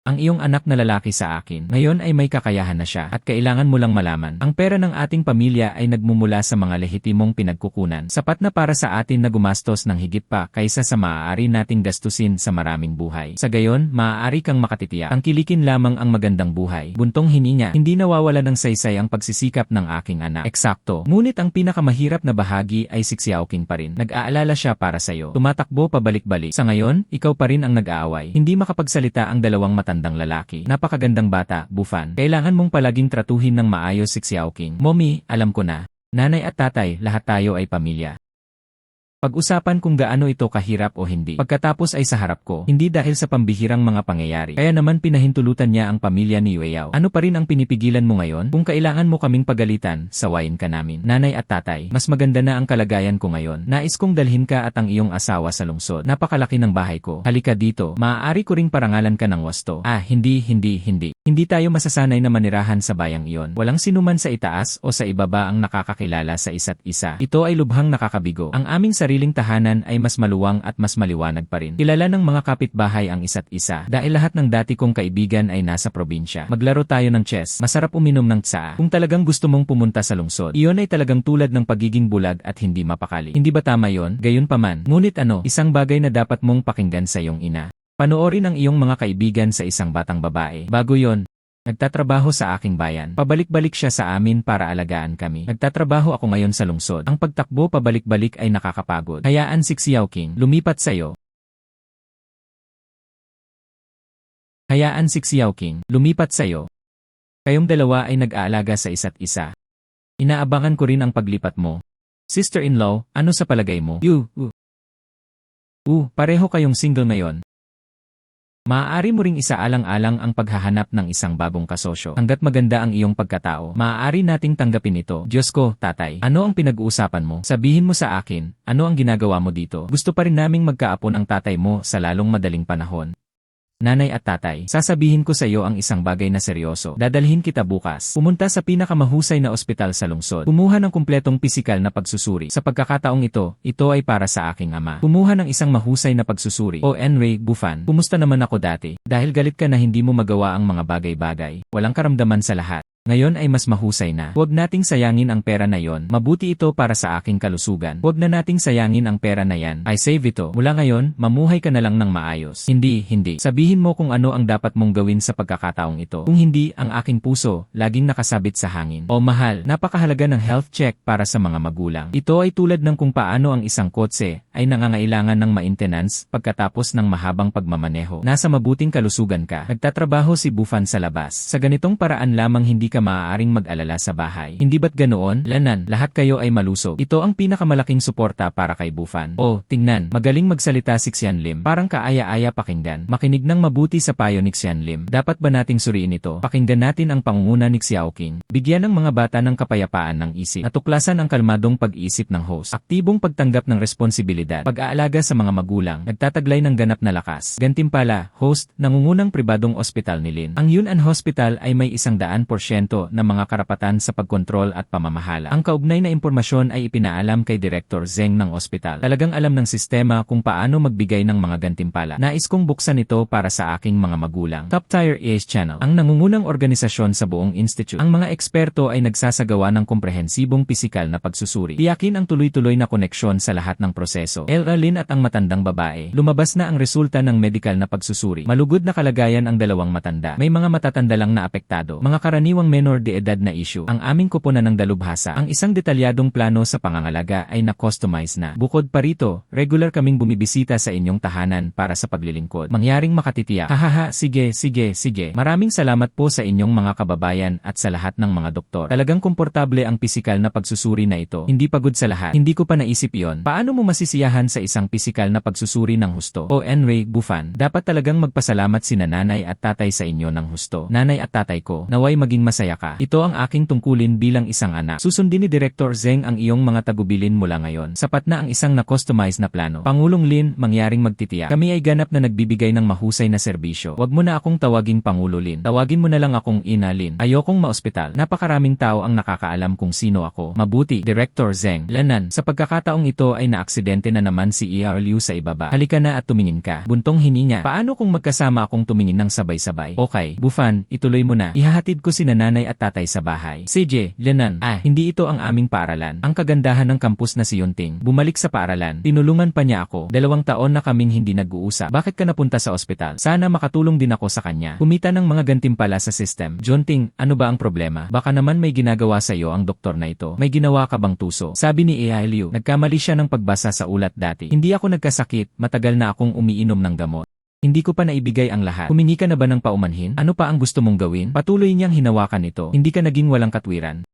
Ang iyong anak na lalaki sa akin, ngayon ay may kakayahan na siya at kailangan mo lang malaman. Ang pera ng ating pamilya ay nagmumula sa mga lehitimong pinagkukunan. Sapat na para sa atin na gumastos ng higit pa kaysa sa maaari nating gastusin sa maraming buhay. Sa gayon, maaari kang makatitiyak. Ang kilikin lamang ang magandang buhay. Buntong hininga, hindi nawawala ng saysay ang pagsisikap ng aking anak. Eksakto. Ngunit ang pinakamahirap na bahagi ay si Xiaoqing pa rin. Nag-aalala siya para sa'yo. Tumatakbo pabalik-balik. Sa ngayon, ikaw pa rin ang nag-aaway. Hindi makapagsalita ang dalawang matandang lalaki. Napakagandang bata, Bufan. Kailangan mong palaging tratuhin ng maayos si Xiaoqing. Mommy, alam ko na. Nanay at tatay, lahat tayo ay pamilya. Pag-usapan kung gaano ito kahirap o hindi. Pagkatapos ay sa harap ko, hindi dahil sa pambihirang mga pangyayari. Kaya naman pinahintulutan niya ang pamilya ni Wei Yao. Ano pa rin ang pinipigilan mo ngayon? Kung kailangan mo kaming pagalitan, sawayin ka namin. Nanay at tatay, mas maganda na ang kalagayan ko ngayon. Nais kong dalhin ka at ang iyong asawa sa lungsod. Napakalaki ng bahay ko. Halika dito. Maaari ko ring parangalan ka ng wasto. Hindi. Hindi tayo masasanay na manirahan sa bayang iyon. Walang sinuman sa itaas o sa ibaba ang nakakakilala sa isa't isa. Ito ay lubhang nakakabigo. Ang aming sariling tahanan ay mas maluwang at mas maliwanag pa rin. Kilala ng mga kapitbahay ang isa't isa. Dahil lahat ng dati kong kaibigan ay nasa probinsya. Maglaro tayo ng chess. Masarap uminom ng tsaa. Kung talagang gusto mong pumunta sa lungsod, iyon ay talagang tulad ng pagiging bulag at hindi mapakali. Hindi ba tama yon? Gayunpaman. Ngunit isang bagay na dapat mong pakinggan sa iyong ina. Panoorin ang iyong mga kaibigan sa isang batang babae. Bago yon, nagtatrabaho sa aking bayan. Pabalik-balik siya sa amin para alagaan kami. Nagtatrabaho ako ngayon sa lungsod. Ang pagtakbo pabalik-balik ay nakakapagod. Hayaan si Xiaoqing lumipat sa'yo. Hayaan si Xiaoqing lumipat sa'yo. Kayong dalawa ay nag-aalaga sa isa't isa. Inaabangan ko rin ang paglipat mo. Sister-in-law, ano sa palagay mo? Pareho kayong single ngayon. Maaari mo ring isaalang-alang ang paghahanap ng isang bagong kasosyo. Hanggat maganda ang iyong pagkatao, maaari nating tanggapin ito. Diyos ko, tatay, ano ang pinag-uusapan mo? Sabihin mo sa akin, ano ang ginagawa mo dito? Gusto pa rin naming magkaapon ang tatay mo sa lalong madaling panahon. Nanay at tatay, sasabihin ko sa iyo ang isang bagay na seryoso. Dadalhin kita bukas. Pumunta sa pinakamahusay na ospital sa lungsod. Kumuha ng kumpletong pisikal na pagsusuri. Sa pagkakataong ito ay para sa aking ama. Kumuha ng isang mahusay na pagsusuri. O Enray Bufan, kumusta naman ako dati? Dahil galit ka na hindi mo magawa ang mga bagay-bagay. Walang karamdaman sa lahat. Ngayon ay mas mahusay na. Huwag nating sayangin ang pera na yon. Mabuti ito para sa aking kalusugan. Huwag na nating sayangin ang pera na yan. I save ito. Mula ngayon, mamuhay ka na lang ng maayos. Hindi. Sabihin mo kung ano ang dapat mong gawin sa pagkakataong ito. Kung hindi, ang aking puso, laging nakasabit sa hangin. O mahal, napakahalaga ng health check para sa mga magulang. Ito ay tulad ng kung paano ang isang kotse ay nangangailangan ng maintenance pagkatapos ng mahabang pagmamaneho. Nasa mabuting kalusugan ka. Nagtatrabaho si Bufan sa labas. Sa ganitong paraan lamang hindi ka maaaring mag-alala sa bahay. Hindi ba't ganoon? Lanan, lahat kayo ay malusog. Ito ang pinakamalaking suporta para kay Bufan. Oh, tingnan, magaling magsalita si Xian Lim. Parang kaaya-aya pakinggan. Makinig ng mabuti sa payo ni Xian Lim. Dapat ba nating suriin ito? Pakinggan natin ang pangunguna ni Xiao Qing. Bigyan ng mga bata ng kapayapaan ng isip. Natuklasan ang kalmadong pag-isip ng host. Aktibong pagtanggap ng responsibilidad. Pag-aalaga sa mga magulang. Nagtataglay ng ganap na lakas. Gantimpala, host, nangungunang pribadong ospital ni Lin. Ang Yunnan Hospital ay may 100% na mga karapatan sa pagkontrol at pamamahala. Ang kaugnay na impormasyon ay ipinaalam kay Director Zeng ng ospital. Talagang alam ng sistema kung paano magbigay ng mga gantimpala. Nais kong buksan ito para sa aking mga magulang. Top Tier EAS Channel, ang nangungunang organisasyon sa buong institute. Ang mga eksperto ay nagsasagawa ng komprehensibong pisikal na pagsusuri. Tiyakin ang tuloy-tuloy na koneksyon sa lahat ng proseso. Lin at ang matandang babae. Lumabas na ang resulta ng medical na pagsusuri. Malugod na kalagayan ang dalawang matanda. May mga matatanda lang na apektado. Mga karaniwang menor de edad na issue. Ang aming kuponan ng dalubhasa. Ang isang detalyadong plano sa pangangalaga ay na-customize na. Bukod pa rito, regular kaming bumibisita sa inyong tahanan para sa paglilingkod. Mangyaring makatitiyak. Hahaha, sige. Maraming salamat po sa inyong mga kababayan at sa lahat ng mga doktor. Talagang komportable ang pisikal na pagsusuri na ito. Hindi pagod sa lahat. Hindi ko pa naisip yon. Paano mo masisiyahan sa isang pisikal na pagsusuri ng husto? O Enray Bufan, dapat talagang magpasalamat sina nanay at tatay sa inyo ng husto. Nanay at tatay ko, naway maging masaya ka. Ito ang aking tungkulin bilang isang anak. Susundin ni Director Zeng ang iyong mga tagubilin mula ngayon. Sapat na ang isang na-customize na plano. Pangulong Lin, mangyaring magtitiyak. Kami ay ganap na nagbibigay ng mahusay na serbisyo. Huwag mo na akong tawaging Pangulo Lin. Tawagin mo na lang akong Ina Lin. Ayokong maospital. Napakaraming tao ang nakakaalam kung sino ako. Mabuti, Director Zeng. Lanan, sa pagkakataong ito ay naaksidente na naman si Liu sa ibaba. Halika na at tumingin ka. Buntong hininga. Paano kung magkasama akong tumingin ng sabay-sabay? Okay, Bufan, ituloy mo na. Ihahatid ko sina nanay at tatay sa bahay. CJ, Lenan, hindi ito ang aming paaralan. Ang kagandahan ng campus na si Yunting. Bumalik sa paaralan. Tinulungan pa niya ako. 2 taon na kaming hindi nag-uusap. Bakit ka napunta sa ospital? Sana makatulong din ako sa kanya. Kumita ng mga gantimpala sa system. Junting, ano ba ang problema? Baka naman may ginagawa sa iyo ang doktor na ito. May ginawa ka bang tuso? Sabi ni Liu, nagkamali siya ng pagbasa sa ulat dati. Hindi ako nagkasakit, matagal na akong umiinom ng gamot. Hindi ko pa naibigay ang lahat. Humingi ka na ba ng paumanhin? Ano pa ang gusto mong gawin? Patuloy niyang hinawakan ito. Hindi ka naging walang katwiran.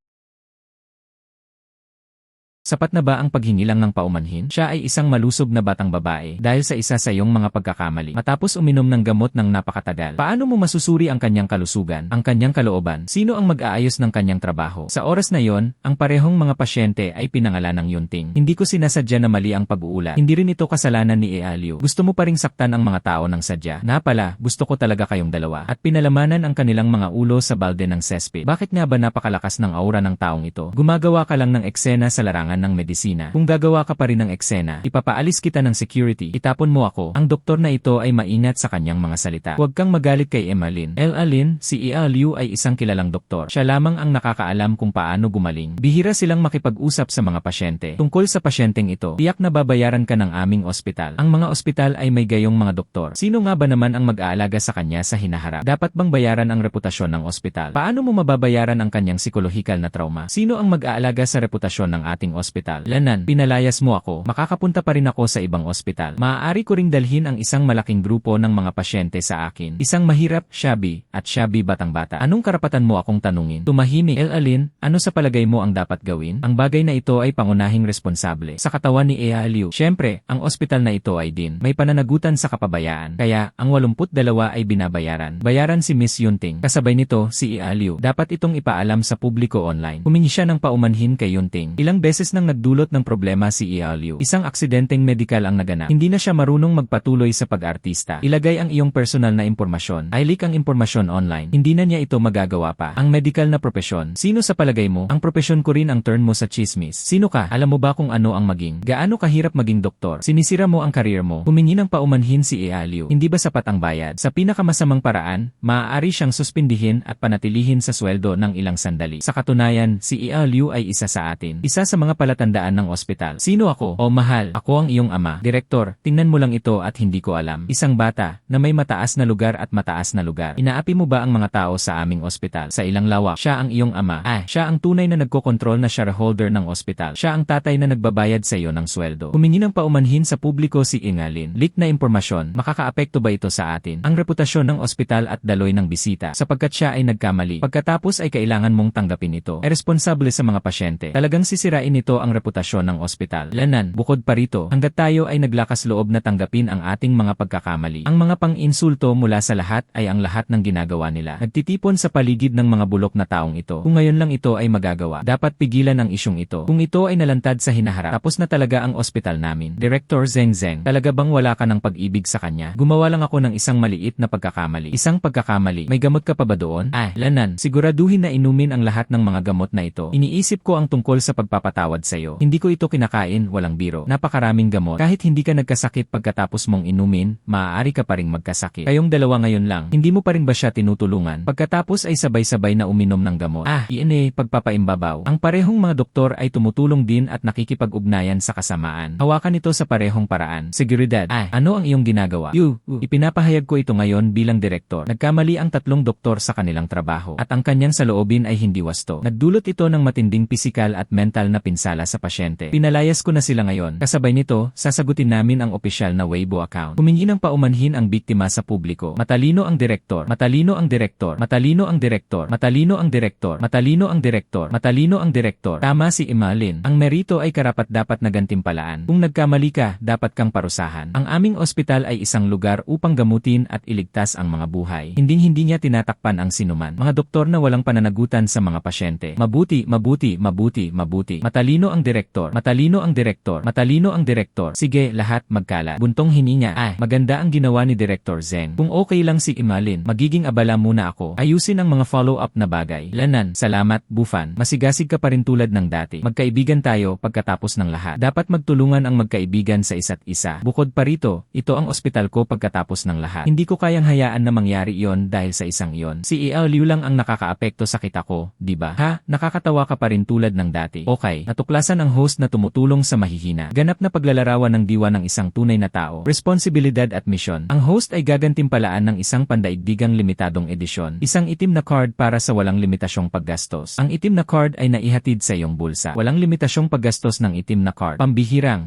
Sapat na ba ang paghingi lang ng paumanhin? Siya ay isang malusog na batang babae dahil sa isa sa iyong mga pagkakamali. Matapos uminom ng gamot ng napakatagal, paano mo masusuri ang kanyang kalusugan, ang kanyang kalooban? Sino ang mag-aayos ng kanyang trabaho? Sa oras na yon, ang parehong mga pasyente ay pinangalan ng Yunting. Hindi ko sinasadya na mali ang pag-uulat. Hindi rin ito kasalanan ni Liu. Gusto mo pa ring saktan ang mga tao ng sadya. Napala, gusto ko talaga kayong dalawa. At pinalamanan ang kanilang mga ulo sa balde ng cesspit. Bakit nga ba napakalakas ng aura ng taong ito? Gumagawa ka lang ng eksena sa larangan ng medisina. Kung gagawa ka pa rin ng eksena, ipapaalis kita ng security, itapon mo ako. Ang doktor na ito ay maingat sa kanyang mga salita. Huwag kang magalit kay Emma Lin. Lin, si Liu ay isang kilalang doktor. Siya lamang ang nakakaalam kung paano gumaling. Bihira silang makipag-usap sa mga pasyente. Tungkol sa pasyenteng ito, tiyak na babayaran ka ng aming ospital. Ang mga ospital ay may gayong mga doktor. Sino nga ba naman ang mag-aalaga sa kanya sa hinaharap? Dapat bang bayaran ang reputasyon ng ospital? Paano mo mababayaran ang kanyang psikolohikal na trauma? Sino ang mag-aalaga sa reputasyon ng ating ospital. Lanan, pinalayas mo ako. Makakapunta pa rin ako sa ibang ospital. Maaari ko ring dalhin ang isang malaking grupo ng mga pasyente sa akin. Isang mahirap, shabby, at shabby batang-bata. Anong karapatan mo akong tanungin? Tumahimik. Alin, ano sa palagay mo ang dapat gawin? Ang bagay na ito ay pangunahing responsable sa katawan ni Ea Liu. Siyempre, ang ospital na ito ay din may pananagutan sa kapabayaan. Kaya, ang 82 ay binabayaran. Bayaran si Miss Yunting. Kasabay nito, si Ea Liu. Dapat itong ipaalam sa publiko online. Humingi siya ng paumanhin kay Yunting. Ilang beses nang nagdulot ng problema si Ea Liu. Isang aksidenteng medikal ang naganap. Hindi na siya marunong magpatuloy sa pag-artista. Ilagay ang iyong personal na impormasyon. I-leak ang impormasyon online. Hindi na niya ito magagawa pa. Ang medical na propesyon. Sino sa palagay mo? Ang propesyon ko rin ang turn mo sa chismis. Sino ka? Alam mo ba kung ano ang maging? Gaano kahirap maging doktor? Sinisira mo ang karir mo. Humingi ng paumanhin si Ea Liu. Hindi ba sapat ang bayad? Sa pinakamasamang paraan, maaari siyang suspindihin at panatilihin sa sweldo ng ilang sandali. Sa katunayan, si Ea Liu ay isa sa atin. Isa sa mga palatandaan ng ospital. Sino ako? O mahal, ako ang iyong ama. Direktor, tingnan mo lang ito at hindi ko alam. Isang bata na may mataas na lugar at mataas na lugar. Inaapi mo ba ang mga tao sa aming ospital? Sa ilang lawak, siya ang iyong ama. Siya ang tunay na nagkokontrol na shareholder ng ospital. Siya ang tatay na nagbabayad sa iyo ng sweldo. Humingi ng paumanhin sa publiko si Ingalin. Leak na impormasyon, makakaapekto ba ito sa atin? Ang reputasyon ng ospital at daloy ng bisita sapagkat siya ay nagkamali. Pagkatapos ay kailangan mong tanggapin ito. Ay responsable sa mga pasyente. Talagang sisirain ito ang reputasyon ng ospital. Lanan, bukod pa rito, hanggat tayo ay naglakas loob na tanggapin ang ating mga pagkakamali. Ang mga pang-insulto mula sa lahat ay ang lahat ng ginagawa nila. Nagtitipon sa paligid ng mga bulok na taong ito. Kung ngayon lang ito ay magagawa, dapat pigilan ang isyong ito. Kung ito ay nalantad sa hinaharap, tapos na talaga ang ospital namin. Director Zeng Zeng, talaga bang wala ka ng pag-ibig sa kanya? Gumawa lang ako ng isang maliit na pagkakamali. Isang pagkakamali. May gamot ka pa ba doon? Lanan, siguraduhin na inumin ang lahat ng mga gamot na ito. Iniisip ko ang tungkol sa pagpapatawad sa iyo. Hindi ko ito kinakain, walang biro. Napakaraming gamot. Kahit hindi ka nagkasakit pagkatapos mong inumin, maaari ka pa ring magkasakit. Kayong dalawa ngayon lang, hindi mo pa rin ba siya tinutulungan? Pagkatapos ay sabay-sabay na uminom ng gamot. Iyan pagpapaimbabaw. Ang parehong mga doktor ay tumutulong din at nakikipag-ugnayan sa kasamaan. Hawakan ito sa parehong paraan. Seguridad. Ano ang iyong ginagawa? Ipinapahayag ko ito ngayon bilang direktor. Nagkamali ang 3 doktor sa kanilang trabaho at ang kanyang saloobin ay hindi wasto. Nagdulot ito ng matinding pisikal at mental na pinsala sa pasyente. Pinalayas ko na sila ngayon. Kasabay nito, sasagutin namin ang opisyal na Weibo account. Humingi ng paumanhin ang biktima sa publiko. Matalino ang direktor. Matalino ang direktor. Matalino ang direktor. Matalino ang direktor. Matalino ang direktor. Matalino ang direktor. Tama si Imalin. Ang merito ay karapat-dapat na gantimpalaan. Kung nagkamali ka, dapat kang parusahan. Ang aming ospital ay isang lugar upang gamutin at iligtas ang mga buhay. Hinding-hindi niya tinatakpan ang sinuman. Mga doktor na walang pananagutan sa mga pasyente. Mabuti, mabuti, mabuti, mabuti. Matalino ang direktor. Matalino ang direktor. Matalino ang direktor. Sige, lahat magkala. Buntong hininga. Maganda ang ginawa ni Director Zeng. Kung okay lang si Imalin, magiging abala muna ako. Ayusin ang mga follow-up na bagay. Lanan, salamat, Bufan. Masigasig ka pa rin tulad ng dati. Magkaibigan tayo pagkatapos ng lahat. Dapat magtulungan ang magkaibigan sa isa't isa. Bukod pa rito, ito ang ospital ko pagkatapos ng lahat. Hindi ko kayang hayaan na mangyari iyon dahil sa isang iyon. Si Ea Liu lang ang nakakaapekto sa kita ko, di ba? Nakakatawa ka pa rin tulad ng dati. Okay, natuklasan ang host na tumutulong sa mahihina. Ganap na paglalarawan ng diwa ng isang tunay na tao. Responsibilidad at misyon. Ang host ay gagantimpalaan ng isang pandaigdigang limitadong edisyon. Isang itim na card para sa walang limitasyong paggastos. Ang itim na card ay naihatid sa iyong bulsa. Walang limitasyong paggastos ng itim na card. Pambihirang.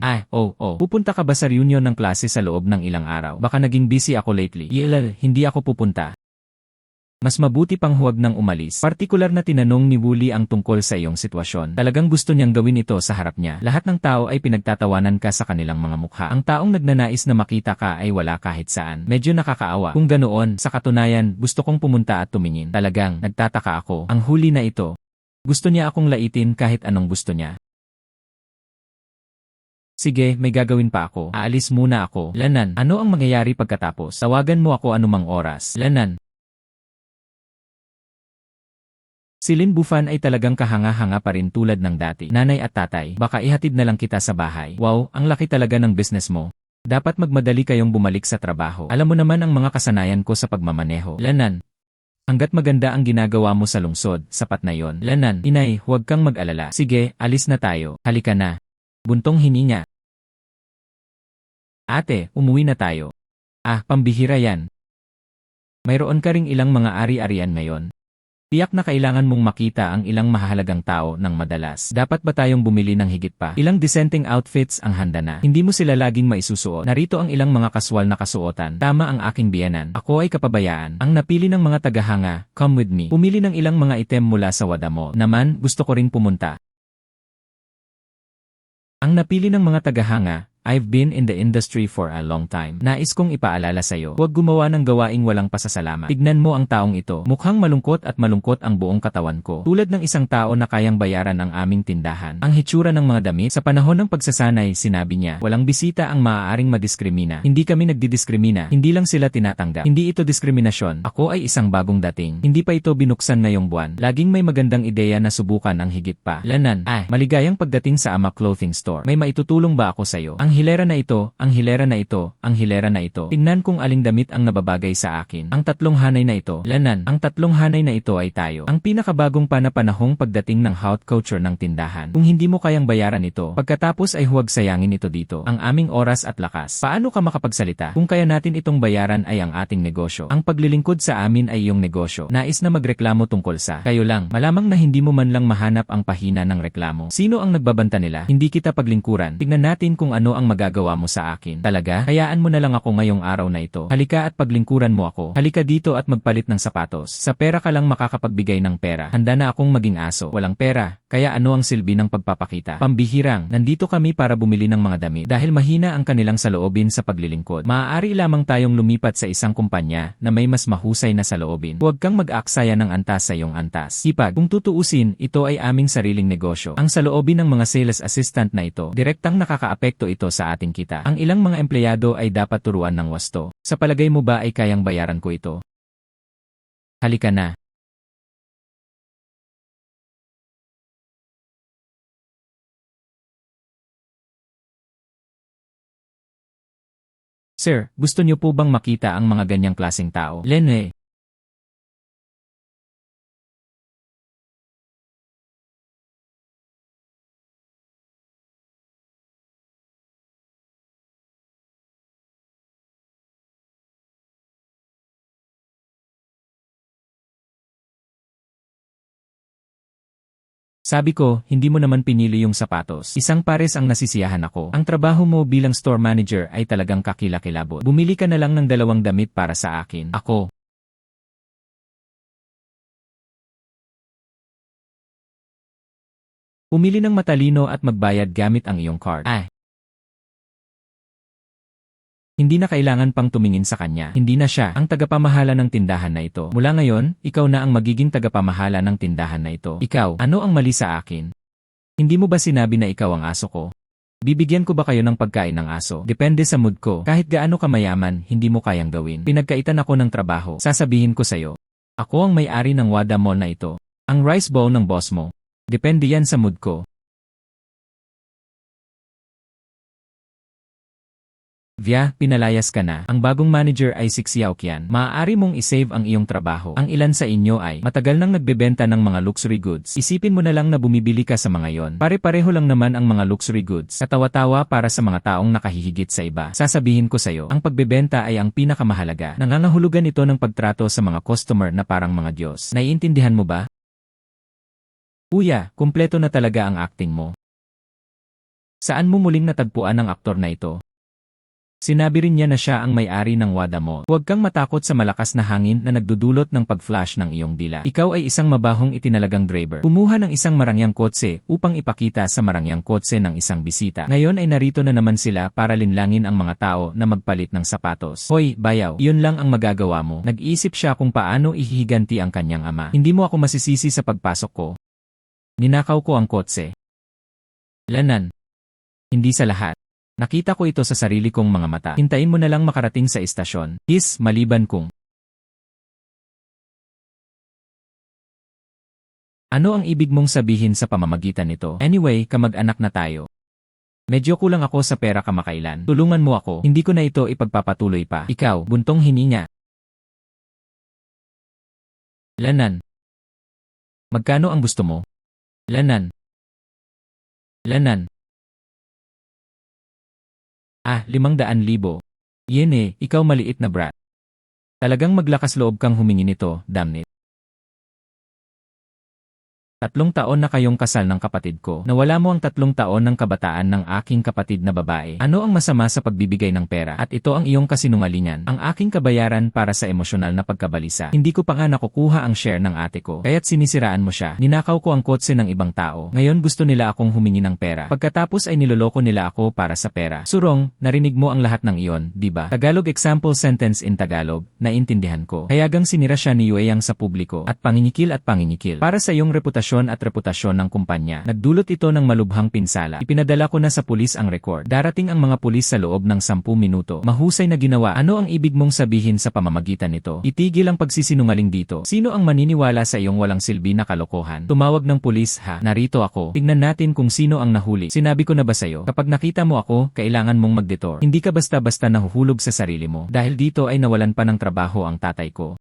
Pupunta ka ba sa reunion ng klase sa loob ng ilang araw? Baka naging busy ako lately. Hindi ako pupunta. Mas mabuti pang huwag nang umalis. Partikular na tinanong ni Wooly ang tungkol sa iyong sitwasyon. Talagang gusto niyang gawin ito sa harap niya. Lahat ng tao ay pinagtatawanan ka sa kanilang mga mukha. Ang taong nagnanais na makita ka ay wala kahit saan. Medyo nakakaawa. Kung ganoon, sa katunayan, gusto kong pumunta at tumingin. Talagang, nagtataka ako. Ang huli na ito. Gusto niya akong laitin kahit anong gusto niya. Sige, may gagawin pa ako. Aalis muna ako. Lanan, ano ang mangyayari pagkatapos? Tawagan mo ako anumang oras. Lanan. Si Lin Bufan ay talagang kahanga-hanga pa rin tulad ng dati. Nanay at tatay, baka ihatid na lang kita sa bahay. Wow, ang laki talaga ng business mo. Dapat magmadali kayong bumalik sa trabaho. Alam mo naman ang mga kasanayan ko sa pagmamaneho. Lanan. Hanggat maganda ang ginagawa mo sa lungsod, sapat na yon. Lanan, inay, huwag kang mag-alala. Sige, alis na tayo. Halika na. Buntong hininga. Ate, umuwi na tayo. Pambihira yan. Mayroon ka ring ilang mga ari-arian ngayon. Tiyak na kailangan mong makita ang ilang mahalagang tao ng madalas. Dapat ba tayong bumili ng higit pa? Ilang dissenting outfits ang handa na. Hindi mo sila laging maisusuot. Narito ang ilang mga kaswal na kasuotan. Tama ang aking biyenan. Ako ay kapabayaan. Ang napili ng mga tagahanga, come with me. Pumili ng ilang mga item mula sa Wada Mall. Naman, gusto ko ring pumunta. Ang napili ng mga tagahanga, I've been in the industry for a long time. Nais kong ipaalala sa'yo, huwag gumawa ng gawaing walang pasasalamat. Tignan mo ang taong ito. Mukhang malungkot at malungkot ang buong katawan ko. Tulad ng isang tao na kayang bayaran ang aming tindahan. Ang hitsura ng mga damit, sa panahon ng pagsasanay, sinabi niya, walang bisita ang maaaring madiskrimina. Hindi kami nagdidiskrimina. Hindi lang sila tinatanggap. Hindi ito diskriminasyon. Ako ay isang bagong dating. Hindi pa ito binuksan ngayong buwan. Laging may magandang ideya na subukan ang higit pa. Lanan, maligayang pagdating sa Ama Clothing Store. May maitutulong ba ako sa'yo? Ang hilera na ito, ang hilera na ito, ang hilera na ito. Tingnan kung aling damit ang nababagay sa akin. Ang tatlong hanay na ito. Lanan, ang tatlong hanay na ito ay tayo. Ang pinakabagong panahong pagdating ng haute couture ng tindahan. Kung hindi mo kayang bayaran ito, pagkatapos ay huwag sayangin ito dito. Ang aming oras at lakas. Paano ka makapagsalita? Kung kaya natin itong bayaran ay ang ating negosyo. Ang paglilingkod sa amin ay iyong negosyo. Nais na magreklamo tungkol sa kayo lang. Malamang na hindi mo man lang mahanap ang pahina ng reklamo. Sino ang nagbabanta nila? Hindi kita paglingkuran. Tignan natin kung ano ang magagawa mo sa akin. Talaga? Hayaan mo na lang ako ngayong araw na ito. Halika at paglingkuran mo ako. Halika dito at magpalit ng sapatos. Sa pera ka lang makakapagbigay ng pera. Handa na akong maging aso. Walang pera. Kaya ano ang silbi ng pagpapakita? Pambihirang, nandito kami para bumili ng mga damit. Dahil mahina ang kanilang saloobin sa paglilingkod. Maaari lamang tayong lumipat sa isang kumpanya na may mas mahusay na saloobin. Huwag kang mag-aksaya ng antas sa iyong antas. Sipag, kung tutuusin, ito ay aming sariling negosyo. Ang saloobin ng mga sales assistant na ito, direktang nakakaapekto ito sa ating kita. Ang ilang mga empleyado ay dapat turuan ng wasto. Sa palagay mo ba ay kayang bayaran ko ito? Halika na. Sir, gusto niyo po bang makita ang mga ganyang klaseng tao? Lene. Sabi ko, hindi mo naman pinili yung sapatos. Isang pares ang nasisiyahan ako. Ang trabaho mo bilang store manager ay talagang kakilakilabot. Bumili ka na lang ng 2 damit para sa akin. Ako. Pumili ng matalino at magbayad gamit ang iyong card. Hindi na kailangan pang tumingin sa kanya. Hindi na siya ang tagapamahala ng tindahan na ito. Mula ngayon, ikaw na ang magiging tagapamahala ng tindahan na ito. Ikaw, ano ang mali sa akin? Hindi mo ba sinabi na ikaw ang aso ko? Bibigyan ko ba kayo ng pagkain ng aso? Depende sa mood ko. Kahit gaano ka mayaman, hindi mo kayang gawin. Pinagkaitan ako ng trabaho. Sasabihin ko sa'yo. Ako ang may-ari ng Wada Mall na ito. Ang rice bowl ng boss mo. Depende yan sa mood ko. Via, pinalayas ka na. Ang bagong manager ay si Xiao Qian. Maaari mong isave ang iyong trabaho. Ang ilan sa inyo ay matagal nang nagbebenta ng mga luxury goods. Isipin mo na lang na bumibili ka sa mga yon. Pare-pareho lang naman ang mga luxury goods. Katawa-tawa para sa mga taong nakahihigit sa iba. Sasabihin ko sa'yo, ang pagbebenta ay ang pinakamahalaga. Nangangahulugan ito ng pagtrato sa mga customer na parang mga Diyos. Naiintindihan mo ba? Kuya, kumpleto na talaga ang acting mo. Saan mo muling natagpuan ang aktor na ito? Sinabi rin niya na siya ang may-ari ng Wada Mall. Huwag kang matakot sa malakas na hangin na nagdudulot ng pag-flash ng iyong dila. Ikaw ay isang mabahong itinalagang driver. Kumuha ng isang marangyang kotse upang ipakita sa marangyang kotse ng isang bisita. Ngayon ay narito na naman sila para linlangin ang mga tao na magpalit ng sapatos. Hoy, bayaw, iyon lang ang magagawa mo. Nag-iisip siya kung paano ihihiganti ang kanyang ama. Hindi mo ako masisisi sa pagpasok ko. Ninakaw ko ang kotse. Lanan. Hindi sa lahat. Nakita ko ito sa sarili kong mga mata. Hintayin mo na lang makarating sa istasyon. Maliban kung ano ang ibig mong sabihin sa pamamagitan nito? Anyway, kamag-anak na tayo. Medyo kulang ako sa pera kamakailan. Tulungan mo ako. Hindi ko na ito ipagpapatuloy pa. Ikaw, buntong hininga. Lanan. Magkano ang gusto mo? Lanan. Lanan. 500,000. Yen ikaw maliit na brat. Talagang maglakas loob kang humingi nito, damn it. 3 taon na kayong kasal ng kapatid ko. Nawala mo ang 3 taon ng kabataan ng aking kapatid na babae. Ano ang masama sa pagbibigay ng pera? At ito ang iyong kasinungalingan. Ang aking kabayaran para sa emosyonal na pagkabalisa. Hindi ko pa nga nakukuha ang share ng ate ko. Kaya't sinisiraan mo siya. Ninakaw ko ang kotse ng ibang tao. Ngayon gusto nila akong humingi ng pera. Pagkatapos ay niloloko nila ako para sa pera. Surong, narinig mo ang lahat ng iyon, di ba? Tagalog example sentence in Tagalog, naintindihan ko. Hayagang sinira siya ni Yueyang sa publiko at panginikil para sa iyong reputasyon at reputasyon ng kumpanya. Nagdulot ito ng malubhang pinsala. Ipinadala ko na sa pulis ang record. Darating ang mga pulis sa loob ng 10 minuto. Mahusay na ginawa. Ano ang ibig mong sabihin sa pamamagitan nito? Itigil ang pagsisinungaling dito. Sino ang maniniwala sa iyong walang silbi na kalokohan? Tumawag ng pulis, ha? Narito ako. Tingnan natin kung sino ang nahuli. Sinabi ko na ba sa'yo? Kapag nakita mo ako, kailangan mong mag-detour. Hindi ka basta-basta nahuhulog sa sarili mo. Dahil dito ay nawalan pa ng trabaho ang tatay ko.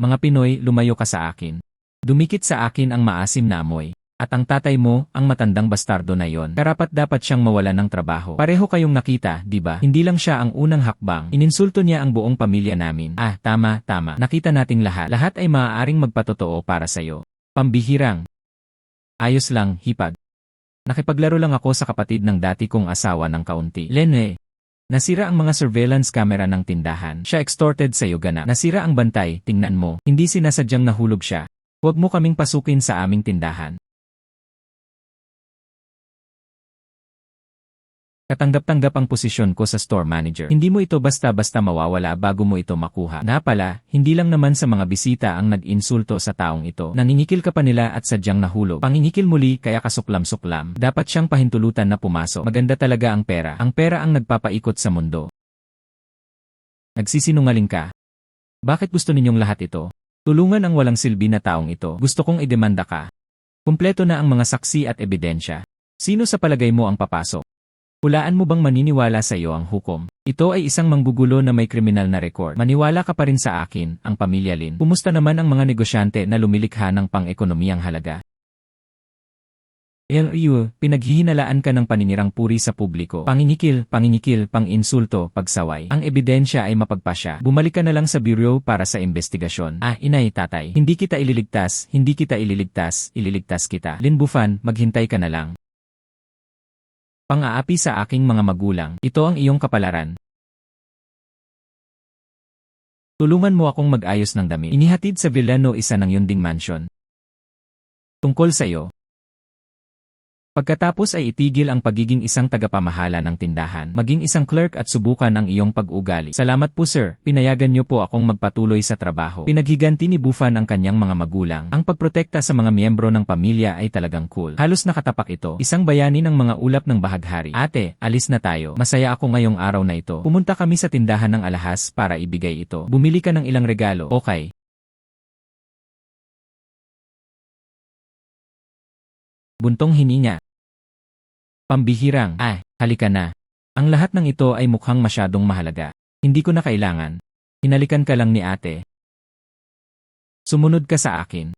Mga Pinoy, lumayo ka sa akin. Dumikit sa akin ang maasim na amoy. At ang tatay mo, ang matandang bastardo na yon, karapat-dapat siyang mawalan ng trabaho. Pareho kayong nakita, di ba? Hindi lang siya ang unang hakbang. Ininsulto niya ang buong pamilya namin. Tama. Nakita nating lahat. Lahat ay maaaring magpatotoo para sa'yo. Pambihirang. Ayos lang, hipag. Nakipaglaro lang ako sa kapatid ng dati kong asawa ng kaunti. Lene. Nasira ang mga surveillance camera ng tindahan. Siya extorted sa ganap. Nasira ang bantay, tingnan mo. Hindi sinasadyang nahulog siya. Huwag mo kaming pasukin sa aming tindahan. Katanggap-tanggap ang posisyon ko sa store manager. Hindi mo ito basta-basta mawawala bago mo ito makuha. Na pala, hindi lang naman sa mga bisita ang nag-insulto sa taong ito. Naningikil ka pa nila at sadyang nahulog. Pangingikil muli kaya kasuklam-suklam. Dapat siyang pahintulutan na pumasok. Maganda talaga ang pera. Ang pera ang nagpapaikot sa mundo. Nagsisinungaling ka. Bakit gusto ninyong lahat ito? Tulungan ang walang silbi na taong ito. Gusto kong idemanda ka. Kumpleto na ang mga saksi at ebidensya. Sino sa palagay mo ang papasok? Hulaan mo bang maniniwala sa iyo ang hukom? Ito ay isang manggugulo na may kriminal na record. Maniwala ka pa rin sa akin, ang pamilya Lin. Kumusta naman ang mga negosyante na lumilikha ng pang-ekonomiyang halaga? Pinaghihinalaan ka ng paninirang puri sa publiko. Pangingikil, pang-insulto, pagsaway. Ang ebidensya ay mapagpasya. Bumalik ka na lang sa bureau para sa investigasyon. Inay, tatay. Hindi kita ililigtas, ililigtas kita. Lin Bufan, maghintay ka na lang. Pang-aapi sa aking mga magulang. Ito ang iyong kapalaran. Tulungan mo akong mag-ayos ng damit. Inihatid sa Villano isa ng Yunding Mansion. Tungkol sa iyo. Pagkatapos ay itigil ang pagiging isang tagapamahala ng tindahan. Maging isang clerk at subukan ang iyong pag-ugali. Salamat po sir, pinayagan niyo po akong magpatuloy sa trabaho. Pinaghiganti ni Bufan ang kanyang mga magulang. Ang pagprotekta sa mga miyembro ng pamilya ay talagang cool. Halos nakatapak ito. Isang bayani ng mga ulap ng bahaghari. Ate, alis na tayo. Masaya ako ngayong araw na ito. Pumunta kami sa tindahan ng alahas para ibigay ito. Bumili ka ng ilang regalo. Okay. Buntong hininga. Pambihirang, halika na. Ang lahat ng ito ay mukhang masyadong mahalaga. Hindi ko na kailangan. Hinalikan ka lang ni ate. Sumunod ka sa akin.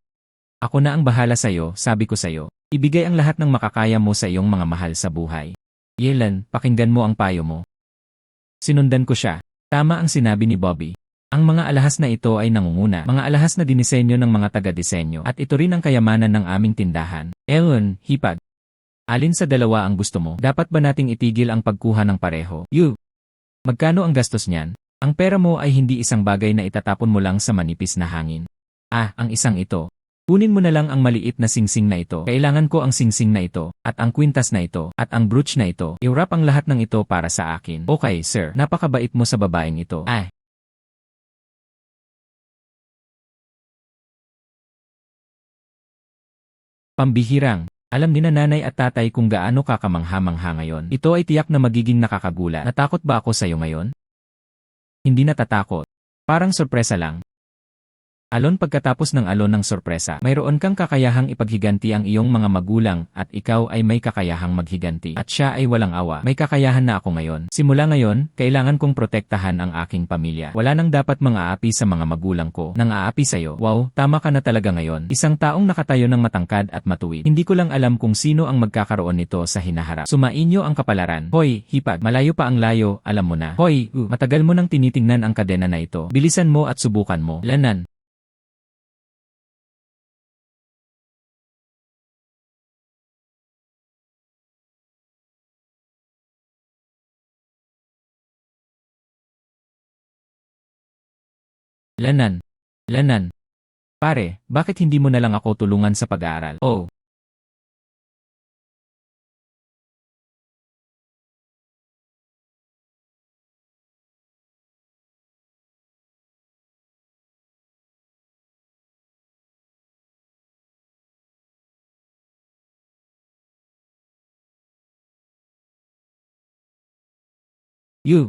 Ako na ang bahala sa'yo, sabi ko sa'yo. Ibigay ang lahat ng makakaya mo sa iyong mga mahal sa buhay. Yelan, pakinggan mo ang payo mo. Sinundan ko siya. Tama ang sinabi ni Bobby. Ang mga alahas na ito ay nangunguna. Mga alahas na dinisenyo ng mga taga-disenyo. At ito rin ang kayamanan ng aming tindahan. Ellen, hipag. Alin sa dalawa ang gusto mo? Dapat ba nating itigil ang pagkuha ng pareho? Magkano ang gastos niyan? Ang pera mo ay hindi isang bagay na itatapon mo lang sa manipis na hangin. Ang isang ito. Kunin mo na lang ang maliit na singsing na ito. Kailangan ko ang singsing na ito, at ang kwintas na ito, at ang brooch na ito. I-wrap ang lahat ng ito para sa akin. Okay, sir. Napakabait mo sa babaeng ito. Pambihirang. Alam ni na nanay at tatay kung gaano kakamangha-mangha ngayon. Ito ay tiyak na magiging nakakagulat. Natakot ba ako sa'yo ngayon? Hindi natatakot. Parang sorpresa lang. Alon pagkatapos ng alon ng sorpresa, mayroon kang kakayahang ipaghiganti ang iyong mga magulang at ikaw ay may kakayahang maghiganti. At siya ay walang awa. May kakayahan na ako ngayon. Simula ngayon, kailangan kong protektahan ang aking pamilya. Wala nang dapat mang-aapi sa mga magulang ko. Nang aapi sa'yo. Wow, tama ka na talaga ngayon. Isang taong nakatayo ng matangkad at matuwid. Hindi ko lang alam kung sino ang magkakaroon nito sa hinaharap. Sumainyo ang kapalaran. Hoy, hipag. Malayo pa ang layo, alam mo na. Hoy, matagal mo nang tinitingnan ang kadena na ito. Bilisan mo at subukan mo. Lanan. Lanan. Lanan. Pare, bakit hindi mo na lang ako tulungan sa pag-aaral? Oh. You.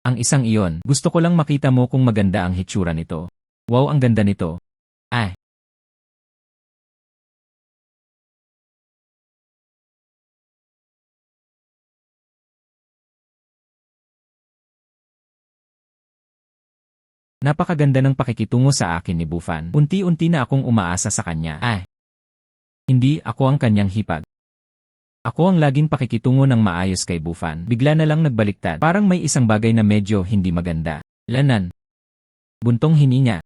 Ang isang iyon, gusto ko lang makita mo kung maganda ang hitsura nito. Wow, ang ganda nito. Ah, napakaganda ng pakikitungo sa akin ni Bufan. Unti-unti na akong umaasa sa kanya. Ah, hindi ako ang kanyang hipag. Ako ang laging pakikitungo ng maayos kay Bufan. Bigla na lang nagbaliktad. Parang may isang bagay na medyo hindi maganda. Lanan. Buntong hininga.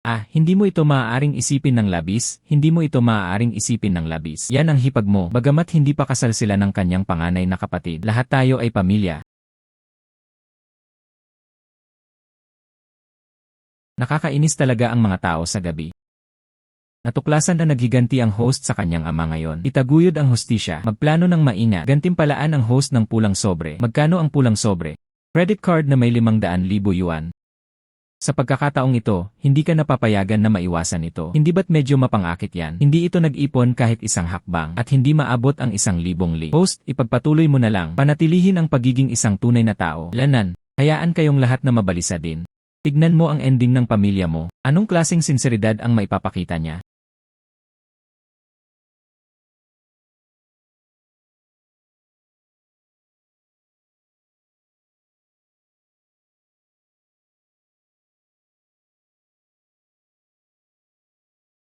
Ah, hindi mo ito maaaring isipin ng labis, hindi mo ito maaaring isipin ng labis. Yan ang hipag mo, bagamat hindi pa kasal sila ng kanyang panganay na kapatid. Lahat tayo ay pamilya. Nakakainis talaga ang mga tao sa gabi. Natuklasan na naghiganti ang host sa kanyang ama ngayon. Itaguyod ang hustisya, magplano ng maingat, gantimpalaan ang host ng pulang sobre. Magkano ang pulang sobre? Credit card na may 500,000 yuan. Sa pagkakataong ito, hindi ka napapayagan na maiwasan ito. Hindi ba't medyo mapangakit yan? Hindi ito nag-ipon kahit isang hakbang at hindi maabot ang 1,000 li. Host, ipagpatuloy mo na lang. Panatilihin ang pagiging isang tunay na tao. Lanan, hayaan kayong lahat na mabalisa din. Tignan mo ang ending ng pamilya mo. Anong klaseng sinseridad ang maipapakita niya?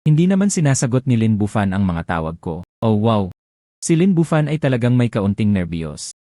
Hindi naman sinasagot ni Lin Bufan ang mga tawag ko. Oh wow! Si Lin Bufan ay talagang may kaunting nerbiyos.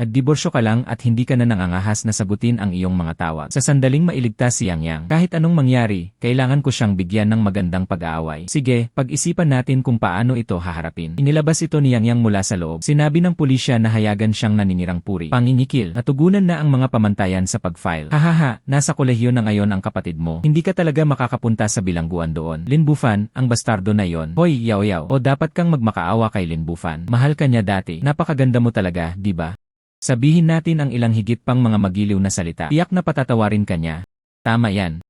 Nagdiborsyo ka lang at hindi ka na nangangahas na sagutin ang iyong mga tawag. Sa sandaling mailigtas si Yang Yang. Kahit anong mangyari, kailangan ko siyang bigyan ng magandang pag-aaway. Sige, pag-isipan natin kung paano ito haharapin. Inilabas ito ni Yang Yang mula sa loob. Sinabi ng pulisya na hayagan siyang naninirang puri. Panginikil. Natugunan na ang mga pamantayan sa pag-file. Hahaha, nasa kolehiyo na ngayon ang kapatid mo. Hindi ka talaga makakapunta sa bilangguan doon. Lin Bufan, ang bastardo na yon. Hoy, Yao Yao. O dapat kang magmakaawa kay Lin Bufan. Mahal ka niya dati. Napakaganda mo talaga, di ba? Sabihin natin ang ilang higit pang mga magiliw na salita. Tiyak na patatawarin ka niya. Tama yan.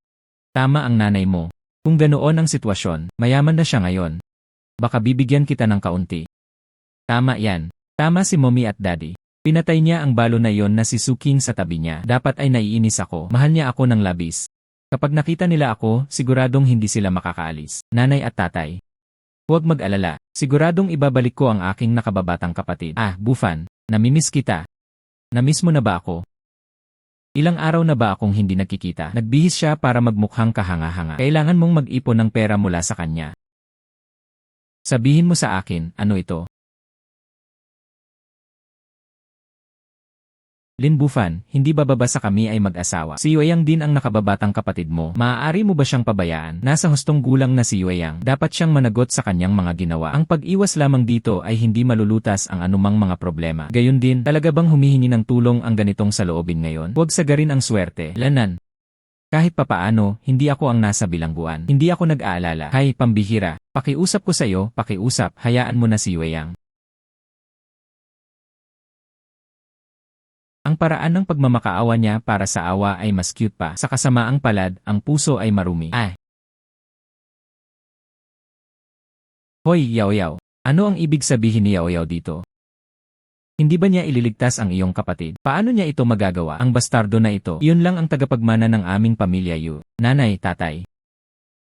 Tama ang nanay mo. Kung ganoon ang sitwasyon, mayaman na siya ngayon. Baka bibigyan kita ng kaunti. Tama yan. Tama si mommy at daddy. Pinatay niya ang balo na yon na si Suking sa tabi niya. Dapat ay naiinis ako. Mahal niya ako ng labis. Kapag nakita nila ako, siguradong hindi sila makakaalis. Nanay at tatay. Huwag mag-alala. Siguradong ibabalik ko ang aking nakababatang kapatid. Ah, Bufan. Namimiss kita. Namiss mo na ba ako? Ilang araw na ba akong hindi nagkikita? Nagbihis siya para magmukhang kahanga-hanga. Kailangan mong mag-ipon ng pera mula sa kanya. Sabihin mo sa akin, ano ito? Lin Bufan, hindi ba babasa kami ay mag-asawa? Si Yueyang din ang nakababatang kapatid mo. Maaari mo ba siyang pabayaan? Nasa hustong gulang na si Yueyang. Dapat siyang managot sa kanyang mga ginawa. Ang pag-iwas lamang dito ay hindi malulutas ang anumang mga problema. Gayun din, talaga bang humihingi ng tulong ang ganitong saloobin ngayon? Huwag sagarin ang swerte. Lanan. Kahit papaano, hindi ako ang nasa bilangguan. Hindi ako nag-aalala. Hay, pambihira. Pakiusap ko sa'yo, pakiusap, hayaan mo na si Yueyang. Ang paraan ng pagmamakaawa niya para sa awa ay mas cute pa. Sa kasamaang palad, ang puso ay marumi. Ah. Hoy, Yao Yao. Ano ang ibig sabihin ni Yao Yao dito? Hindi ba niya ililigtas ang iyong kapatid? Paano niya ito magagawa? Ang bastardo na ito, iyon lang ang tagapagmana ng aming pamilya Yu. Nanay, tatay.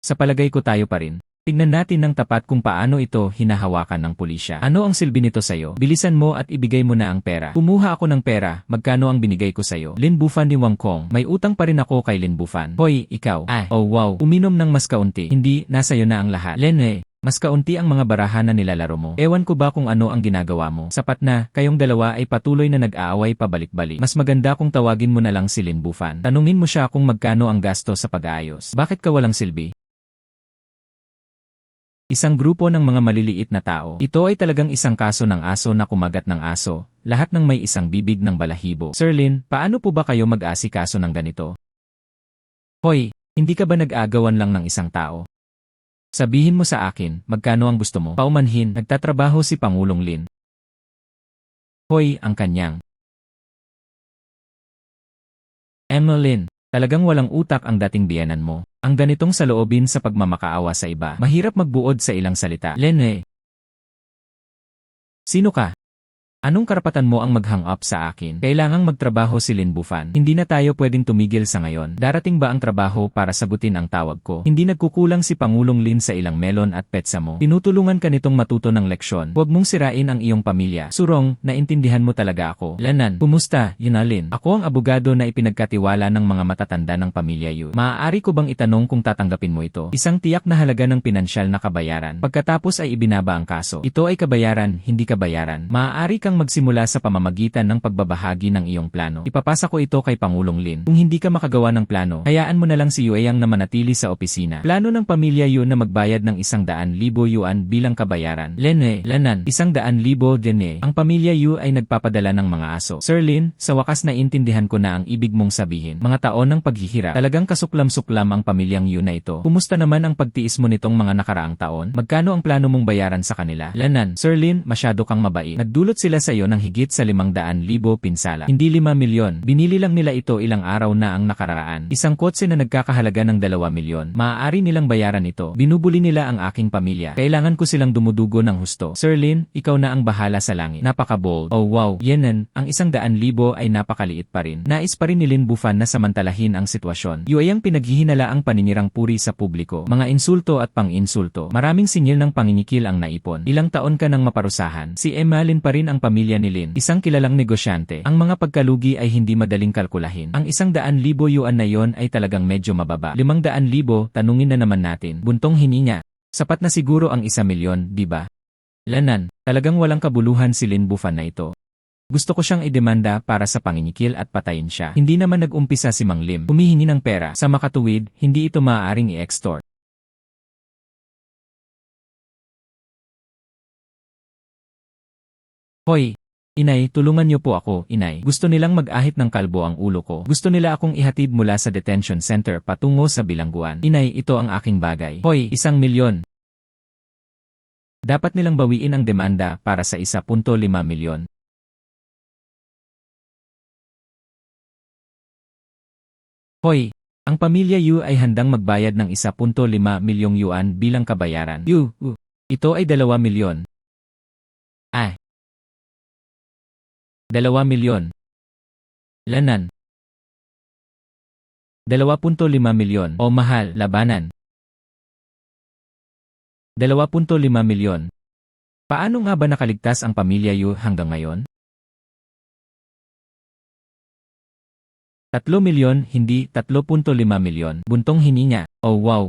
Sa palagay ko tayo pa rin. Tignan natin ng tapat kung paano ito hinahawakan ng pulisya. Ano ang silbi nito sa'yo? Bilisan mo at ibigay mo na ang pera. Kumuha ako ng pera, magkano ang binigay ko sa'yo? Lin Bufan ni Wang Kong, may utang pa rin ako kay Lin Bufan. Hoy, ikaw. Ah, oh wow, uminom ng mas kaunti. Hindi, nasa'yo na ang lahat. Lin mas kaunti ang mga barahan na nilalaro mo. Ewan ko ba kung ano ang ginagawa mo. Sapat na, kayong dalawa ay patuloy na nag-aaway pabalik-balik. Mas maganda kung tawagin mo na lang si Lin Bufan. Tanungin mo siya kung magkano ang gasto sa pag-aayos. Bakit ka walang silbi? Isang grupo ng mga maliliit na tao. Ito ay talagang isang kaso ng aso na kumagat ng aso, lahat ng may isang bibig ng balahibo. Sir Lin, paano po ba kayo mag-asikaso ng ganito? Hoy, hindi ka ba nag-agawan lang ng isang tao? Sabihin mo sa akin, magkano ang gusto mo? Paumanhin, nagtatrabaho si Pangulong Lin. Hoy, ang kanyang. Emmeline, talagang walang utak ang dating biyenan mo. Ang ganitong saloobin sa pagmamakaawa sa iba. Mahirap magbuod sa ilang salita. Lene. Sino ka? Anong karapatan mo ang mag-hang up sa akin? Kailangang magtrabaho si Lin Bufan. Hindi na tayo pwedeng tumigil sa ngayon. Darating ba ang trabaho para sagutin ang tawag ko? Hindi nagkukulang si Pangulong Lin sa ilang melon at petsa mo. Tinutulungan ka nitong matuto ng leksyon. Huwag mong sirain ang iyong pamilya. Surong, naintindihan mo talaga ako. Lanan, kumusta, Yunalin? Ako ang abogado na ipinagkatiwala ng mga matatanda ng pamilya Yu. Maaari ko bang itanong kung tatanggapin mo ito? Isang tiyak na halaga ng pinansyal na kabayaran. Pagkatapos ay ibinaba ang kaso. Ito ay kabayaran, hindi kabayaran. Maaari kang magsimula sa pamamagitan ng pagbabahagi ng iyong plano. Ipapasa ko ito kay Pangulong Lin. Kung hindi ka makagawa ng plano, hayaan mo na lang si Yueyang na manatili sa opisina. Plano ng pamilya Yu na magbayad ng 100,000 yuan bilang kabayaran. Lene, Lanan, 100,000 dene. Ang pamilya Yu ay nagpapadala ng mga aso. Sir Lin, sa wakas na intindihan ko na ang ibig mong sabihin. Mga taon ng paghihirap. Talagang kasuklam-suklam ang pamilyang Yu na ito. Kumusta naman ang pagtiis mo nitong mga nakaraang taon? Magkano ang plano mong bayaran sa kanila? Lanan, Sir Lin, masyado kang mabait. Nagdulot sila sa iyo ng higit sa 500,000 pinsala. Hindi 5 milyon. Binili lang nila ito ilang araw na ang nakaraan. Isang kotse na nagkakahalaga ng 2 milyon. Maaari nilang bayaran ito. Binubuli nila ang aking pamilya. Kailangan ko silang dumudugo ng husto. Sir Lin, ikaw na ang bahala sa langit. Napaka-bold. Oh wow, Yenen, ang 100,000 ay napakaliit pa rin. Nais pa rin ni Lin Bufan na samantalahin ang sitwasyon. Yueyang pinaghihinala ang paninirang puri sa publiko. Mga insulto at pang-insulto. Maraming singil ng panginikil ang naipon. Ilang taon ka nang maparusahan. Si Emmeline pa rin ang pamilya ni Lin, isang kilalang negosyante. Ang mga pagkalugi ay hindi madaling kalkulahin. Ang 100,000 yuan na yon ay talagang medyo mababa. 500,000, tanungin na naman natin. Buntong hininga. Sapat na siguro ang 1 milyon, di ba? Lanan, talagang walang kabuluhan si Lin Bufan na ito. Gusto ko siyang idemanda para sa panginikil at patayin siya. Hindi naman nag-umpisa si Mang Lim humihingi ng pera. Sa makatuwid, hindi ito maaaring i-extort. Hoy! Inay, tulungan niyo po ako, inay. Gusto nilang mag-ahit ng kalbo ang ulo ko. Gusto nila akong ihatid mula sa detention center patungo sa bilangguan. Inay, ito ang aking bagay. Hoy, 1 milyon. Dapat nilang bawiin ang demanda para sa 1.5 milyon. Hoy, ang pamilya Yu ay handang magbayad ng 1.5 milyong yuan bilang kabayaran. Ito ay 2 milyon. 2 milyon. Lanan. 2.5 milyon. O mahal, labanan. 2.5 milyon. Paano nga ba nakaligtas ang pamilya Yu hanggang ngayon? 3 milyon, hindi 3.5 milyon. Buntong hininga. Oh wow.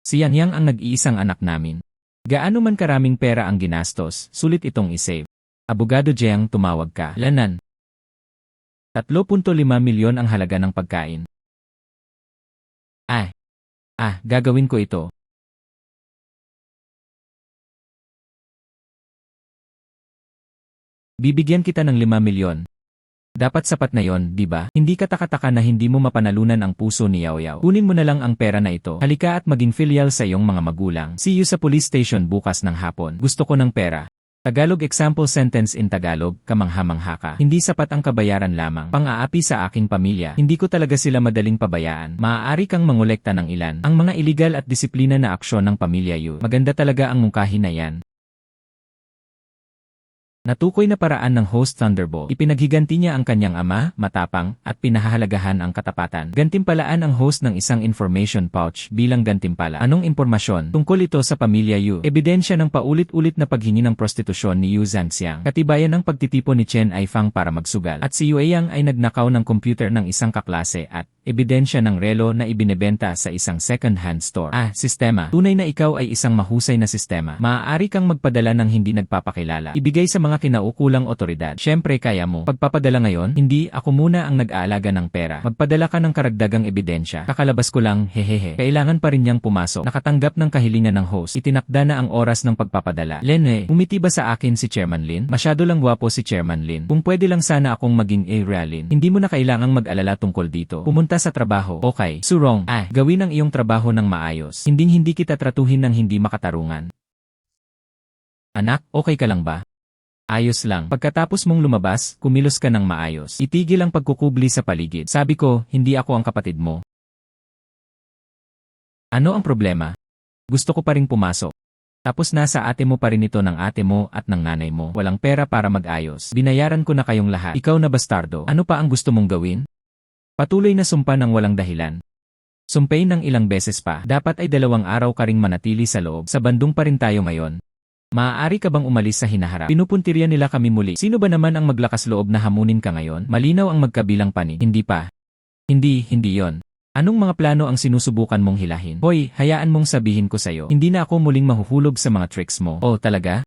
Si Yang ang nag-iisang anak namin. Gaano man karaming pera ang ginastos, sulit itong isave. Abogado Jiang, tumawag ka. Lanan. 3.5 milyon ang halaga ng pagkain. Gagawin ko ito. Bibigyan kita ng 5 milyon. Dapat sapat na yon, di ba? Hindi ka taka-taka na hindi mo mapanalunan ang puso ni Yao Yao. Kunin mo na lang ang pera na ito. Halika at maging filial sa iyong mga magulang. See you sa police station bukas ng hapon. Gusto ko ng pera. Tagalog example sentence in Tagalog, kamangha-mangha ka. Hindi sapat ang kabayaran lamang. Pang-aapi sa aking pamilya. Hindi ko talaga sila madaling pabayaan. Maaari kang mangolekta ng ilan. Ang mga iligal at disiplina na aksyon ng pamilya Yu. Maganda talaga ang mungkahi na yan. Natukoy na paraan ng host Thunderbolt. Ipinaghiganti niya ang kanyang ama, matapang, at pinahahalagahan ang katapatan. Gantimpalaan ang host ng isang information pouch bilang gantimpala. Anong impormasyon? Tungkol ito sa pamilya Yu. Ebidensya ng paulit-ulit na paghingi ng prostitusyon ni Yu Zhanxiang. Katibayan ng pagtitipon ni Chen Aifang para magsugal. At si Yueyang ay nagnakaw ng computer ng isang kaklase at ebidensya ng relo na ibinebenta sa isang second-hand store. Sistema. Tunay na ikaw ay isang mahusay na sistema. Maaari kang magpadala ng hindi nagpapakilala. Ibigay sa mga kinaukulang otoridad. Siyempre kaya mo. Pagpapadala ngayon, hindi ako muna ang nag-aalaga ng pera. Magpadala ka ng karagdagang ebidensya. Kakalabas ko lang, hehehe. Kailangan pa rin niyang pumasok. Nakatanggap ng kahilingan ng host. Itinakda na ang oras ng pagpapadala. Lene, umiti ba sa akin si Chairman Lin? Masyado lang gwapo si Chairman Lin. Kung pwede lang sana akong maging Lin. Hindi mo na kailangang mag-alala tungkol dito. Pumunta sa trabaho. Okay, Surong. Gawin ang iyong trabaho ng maayos. Hindi kita tratuhin ng hindi makatarungan. Anak, okay ka lang ba? Ayos lang. Pagkatapos mong lumabas, kumilos ka ng maayos. Itigil ang pagkukubli sa paligid. Sabi ko, hindi ako ang kapatid mo. Ano ang problema? Gusto ko pa ring pumasok. Tapos nasa ate mo pa rin ito ng ate mo at ng nanay mo. Walang pera para mag-ayos. Binayaran ko na kayong lahat. Ikaw na bastardo. Ano pa ang gusto mong gawin? Patuloy na sumpa ng walang dahilan. Sumpay ng ilang beses pa. Dapat ay 2 araw ka ring manatili sa loob. Sa bandung pa rin tayo ngayon. Maaari ka bang umalis sa hinaharap? Pinupuntirya nila kami muli. Sino ba naman ang maglakas loob na hamunin ka ngayon? Malinaw ang magkabilang panig. Hindi pa. Hindi yon. Anong mga plano ang sinusubukan mong hilahin? Hoy, hayaan mong sabihin ko sa'yo. Hindi na ako muling mahuhulog sa mga tricks mo. Oh, talaga?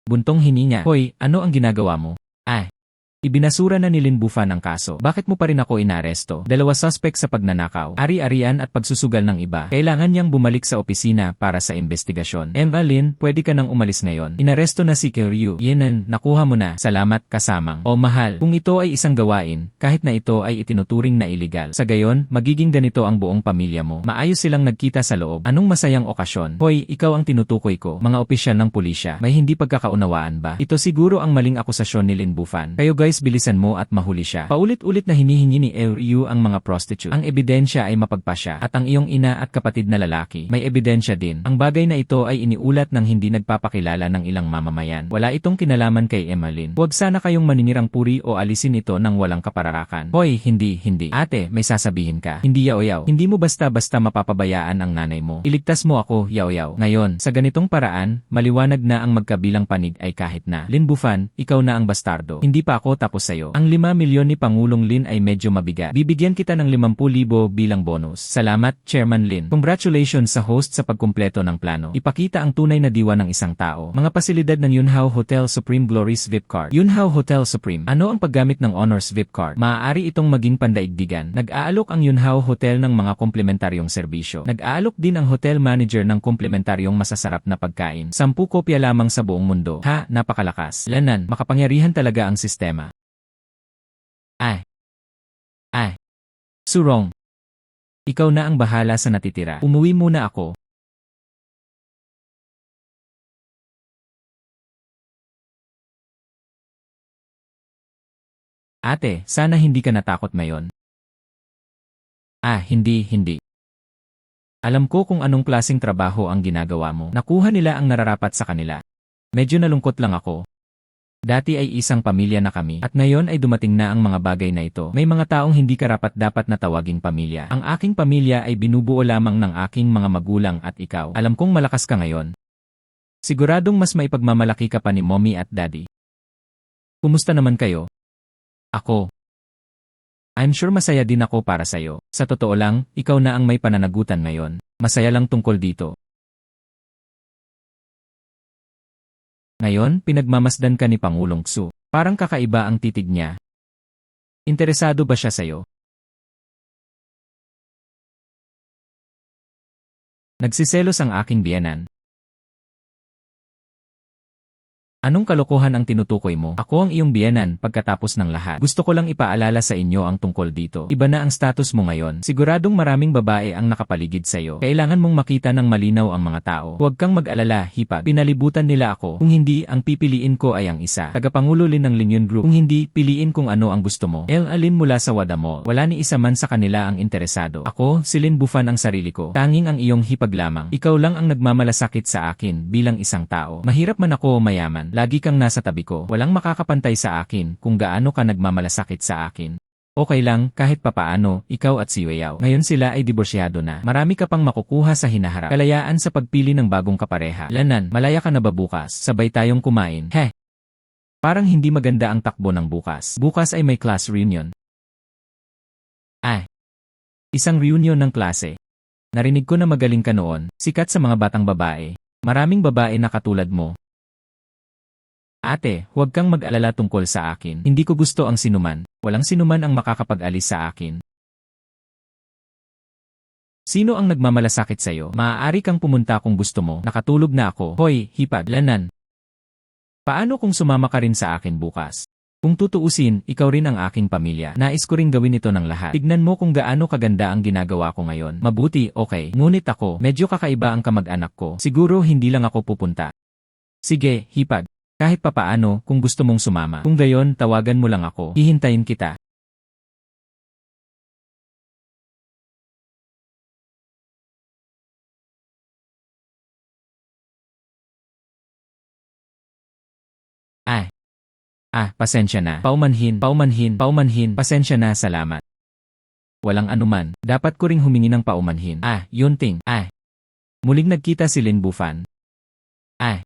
Buntong hininga. Hoy, ano ang ginagawa mo? Ibinasura na ni Lin Bufan ang kaso. Bakit mo pa rin ako inaresto? 2 suspect sa pagnanakaw, ari-arian at pagsusugal ng iba. Kailangan niyang bumalik sa opisina para sa investigasyon. Lin, pwede ka nang umalis ngayon. Inaresto na si Kiryu. Yenan, nakuha mo na. Salamat, kasamang. O mahal, kung ito ay isang gawain, kahit na ito ay itinuturing na iligal. Sa gayon, magiging ganito ang buong pamilya mo. Maayos silang nagkita sa loob. Anong masayang okasyon? Hoy, ikaw ang tinutukoy ko. Mga opisyal ng pulisya. May hindi pagkakaunawaan ba? Ito siguro ang maling akusasyon ni Lin Bufan. Kayo guys, bilisan mo at mahuli siya. Paulit-ulit na hinihingi ni Ryu ang mga prostitute. Ang ebidensya ay mapagpasya at ang iyong ina at kapatid na lalaki may ebidensya din. Ang bagay na ito ay iniulat ng hindi nagpapakilala ng ilang mamamayan. Wala itong kinalaman kay Emmeline. Huwag sana kayong maninirang puri o alisin ito ng walang kapararakan. Hoy, hindi. Ate, may sasabihin ka. Hindi yaw-yaw. Hindi mo basta-basta mapapabayaan ang nanay mo. Iligtas mo ako, yaw-yaw. Ngayon, sa ganitong paraan, maliwanag na ang magkabilang panig ay kahit na. Lin Bufan, ikaw na ang bastardo. Hindi pa ako tapos sa'yo. Ang 5 milyon ni Pangulong Lin ay medyo mabigat. Bibigyan kita ng 50,000 bilang bonus. Salamat, Chairman Lin. Congratulations sa host sa pagkumpleto ng plano. Ipakita ang tunay na diwa ng isang tao. Mga pasilidad ng Yunhao Hotel Supreme Glories VIP Card. Yunhao Hotel Supreme. Ano ang paggamit ng Honors VIP Card? Maaari itong maging pandaigdigan. Nag-aalok ang Yunhao Hotel ng mga komplementaryong serbisyo. Nag-aalok din ang hotel manager ng komplementaryong masasarap na pagkain. 10 kopya lamang sa buong mundo. Napakalakas. Lanan, makapangyarihan talaga ang sistema. Surong. Ikaw na ang bahala sa natitira. Umuwi muna ako. Ate, sana hindi ka natakot ngayon. Hindi. Alam ko kung anong klaseng trabaho ang ginagawa mo. Nakuha nila ang nararapat sa kanila. Medyo nalungkot lang ako. Dati ay isang pamilya na kami at ngayon ay dumating na ang mga bagay na ito. May mga taong hindi karapat-dapat na tawaging pamilya. Ang aking pamilya ay binubuo lamang ng aking mga magulang at ikaw. Alam kong malakas ka ngayon. Siguradong mas maipagmamalaki ka pa ni mommy at daddy. Kumusta naman kayo? Ako. I'm sure masaya din ako para sa'yo. Sa totoo lang, ikaw na ang may pananagutan ngayon. Masaya lang tungkol dito. Ngayon, pinagmamasdan ka ni Pangulong Xu. Parang kakaiba ang titig niya. Interesado ba siya sa'yo? Nagsiselos ang aking biyenan. Anong kalokohan ang tinutukoy mo? Ako ang iyong biyenan pagkatapos ng lahat. Gusto ko lang ipaalala sa inyo ang tungkol dito. Iba na ang status mo ngayon. Siguradong maraming babae ang nakapaligid sa iyo. Kailangan mong makita ng malinaw ang mga tao. Huwag kang mag-alala, hipag. Pinalibutan nila ako. Kung hindi, ang pipiliin ko ay ang isa. Tagapangulo Lin ng Lin Yun Group. Kung hindi, piliin kung ano ang gusto mo. Alin mula sa Wada Mall. Wala ni isa man sa kanila ang interesado. Ako, si Lin Bufan ang sarili ko. Tanging ang iyong hipag lamang. Ikaw lang ang nagmamalasakit sa akin bilang isang tao. Mahirap man ako o mayaman. Lagi kang nasa tabi ko. Walang makakapantay sa akin kung gaano ka nagmamalasakit sa akin. Okay lang, kahit papaano, ikaw at si Weyaw. Ngayon sila ay diborsyado na. Marami ka pang makukuha sa hinaharap. Kalayaan sa pagpili ng bagong kapareha. Lanan, malaya ka na ba bukas? Sabay tayong kumain. Parang hindi maganda ang takbo ng bukas. Bukas ay may class reunion. Isang reunion ng klase. Narinig ko na magaling ka noon. Sikat sa mga batang babae. Maraming babae na katulad mo. Ate, huwag kang mag-alala tungkol sa akin. Hindi ko gusto ang sinuman. Walang sinuman ang makakapag-alis sa akin. Sino ang nagmamalasakit sa'yo? Maaari kang pumunta kung gusto mo. Nakatulog na ako. Hoy, hipag, Lanan. Paano kung sumama ka rin sa akin bukas? Kung tutuusin, ikaw rin ang aking pamilya. Nais ko ring gawin ito ng lahat. Tignan mo kung gaano kaganda ang ginagawa ko ngayon. Mabuti, okay. Ngunit ako, medyo kakaiba ang kamag-anak ko. Siguro hindi lang ako pupunta. Sige, hipag. Kahit papaano, kung gusto mong sumama. Kung gayon, tawagan mo lang ako. Hihintayin kita. Ah, pasensya na. Paumanhin, pasensya na, salamat. Walang anuman, dapat ko ring humingi ng paumanhin. Yun ting. Muling nagkita si Lin Bufan. Ah,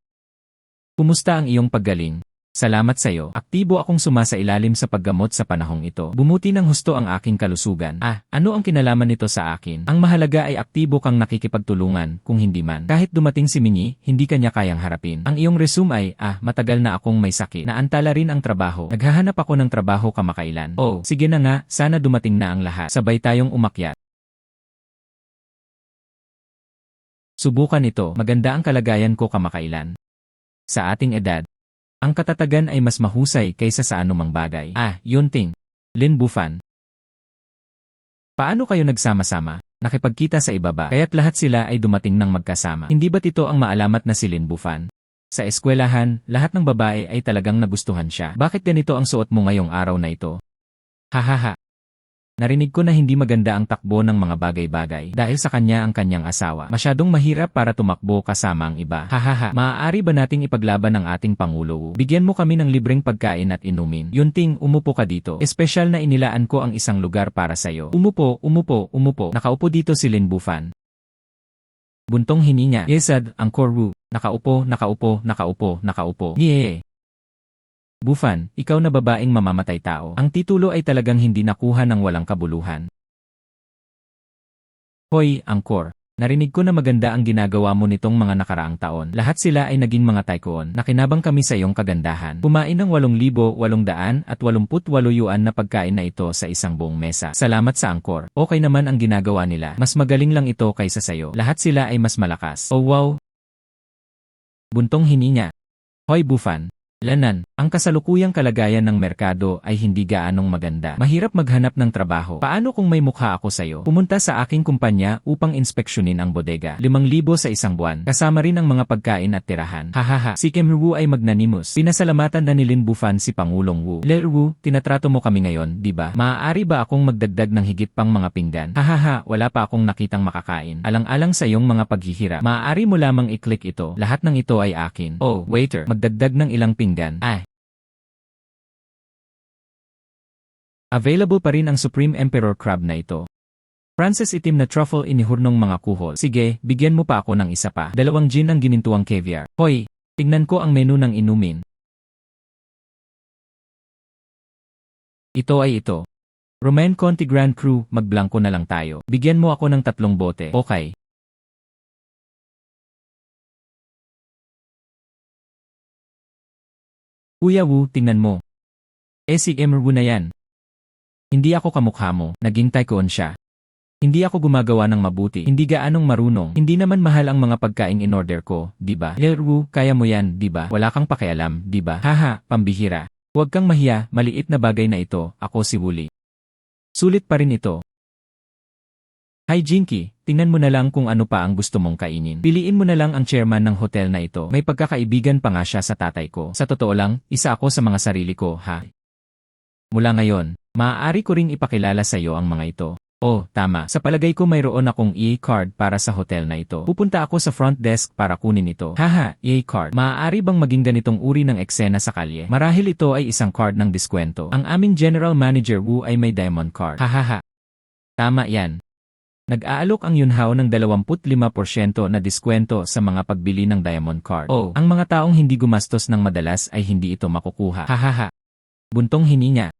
Kumusta ang iyong paggaling? Salamat sa'yo. Aktibo akong sumasailalim sa paggamot sa panahong ito. Bumuti ng husto ang aking kalusugan. Ano ang kinalaman nito sa akin? Ang mahalaga ay aktibo kang nakikipagtulungan, kung hindi man. Kahit dumating si Minnie, hindi kanya kayang harapin. Ang iyong resume ay, matagal na akong may sakit. Naantala rin ang trabaho. Naghahanap ako ng trabaho kamakailan. Oh, sige na nga, sana dumating na ang lahat. Sabay tayong umakyat. Subukan ito, maganda ang kalagayan ko kamakailan. Sa ating edad, ang katatagan ay mas mahusay kaysa sa anumang bagay. Yun ting. Lin Bufan. Paano kayo nagsama-sama? Nakipagkita sa ibaba, kaya't lahat sila ay dumating ng magkasama. Hindi ba't ito ang maalamat na si Lin Bufan? Sa eskwelahan, lahat ng babae ay talagang nagustuhan siya. Bakit ganito ang suot mo ngayong araw na ito? Hahaha. Narinig ko na hindi maganda ang takbo ng mga bagay-bagay dahil sa kanya ang kanyang asawa. Masyadong mahirap para tumakbo kasama ang iba. Hahaha. Maaari ba nating ipaglaban ang ating Pangulo? Bigyan mo kami ng libreng pagkain at inumin. Yunting, umupo ka dito. Espesyal na inilaan ko ang isang lugar para sa'yo. Umupo. Nakaupo dito si Lin Bufan. Buntong hininga. Yesad, ang Koru. Nakaupo. Yeah. Bufan, ikaw na babaeng mamamatay tao. Ang titulo ay talagang hindi nakuha ng walang kabuluhan. Hoy, Angkor. Narinig ko na maganda ang ginagawa mo nitong mga nakaraang taon. Lahat sila ay naging mga tycoon. Nakinabang kami sa iyong kagandahan. Kumain ng 8,888 yuan na pagkain na ito sa isang buong mesa. Salamat sa Angkor. Okay naman ang ginagawa nila. Mas magaling lang ito kaysa sayo. Lahat sila ay mas malakas. Oh wow! Buntong hininga. Hoy Bufan. Lanan, ang kasalukuyang kalagayan ng merkado ay hindi gaanong maganda. Mahirap maghanap ng trabaho. Paano kung may mukha ako sa'yo? Pumunta sa aking kumpanya upang inspeksyonin ang bodega. 5,000 sa isang buwan. Kasama rin ang mga pagkain at tirahan. Hahaha. Si Kim Wu ay magnanimous. Pinasalamatan na ni Lin Bufan si Pangulong Wu. Le Wu, tinatrato mo kami ngayon, di ba? Maaari ba akong magdagdag ng higit pang mga pinggan? Hahaha, wala pa akong nakitang makakain. Alang-alang sa iyong mga paghihirap. Maaari mo lamang i-click ito. Lahat ng ito ay akin. Oh, waiter, magdagdag ng ilang pinggan. Available pa rin ang Supreme Emperor Crab na ito. Frances itim na truffle inihurnong mga kuhol. Sige, bigyan mo pa ako ng isa pa. 2 gin ang ginintuang caviar. Hoy, tingnan ko ang menu ng inumin. Ito ay ito. Romaine Conti Grand Cru, magblangko na lang tayo. Bigyan mo ako ng 3 bote. Okay. Kuya Wu, tingnan mo. Si Emer Wu na yan. Hindi ako kamukha mo, naging tycoon siya. Hindi ako gumagawa ng mabuti, hindi gaanong marunong, hindi naman mahal ang mga pagkaing in-order ko, di ba? Wu, kaya mo yan, di ba? Wala kang pakialam, di ba? Haha, pambihira. Huwag kang mahiya, maliit na bagay na ito, ako si Wuli. Sulit pa rin ito. Hi Jinky, tingnan mo na lang kung ano pa ang gusto mong kainin. Piliin mo na lang ang chairman ng hotel na ito. May pagkakaibigan pa nga siya sa tatay ko. Sa totoo lang, isa ako sa mga sarili ko, ha? Mula ngayon, maaari ko ring ipakilala sa iyo ang mga ito. Oh, tama. Sa palagay ko mayroon akong EA card para sa hotel na ito. Pupunta ako sa front desk para kunin ito. Haha, EA card. Maaari bang maging ganitong uri ng eksena sa kalye? Marahil ito ay isang card ng diskwento. Ang aming general manager Wu ay may diamond card. Hahaha. Tama yan. Nag-aalok ang Yunhao ng 25% na diskwento sa mga pagbili ng diamond card. Oh, ang mga taong hindi gumastos ng madalas ay hindi ito makukuha. Hahaha. Buntong hininga.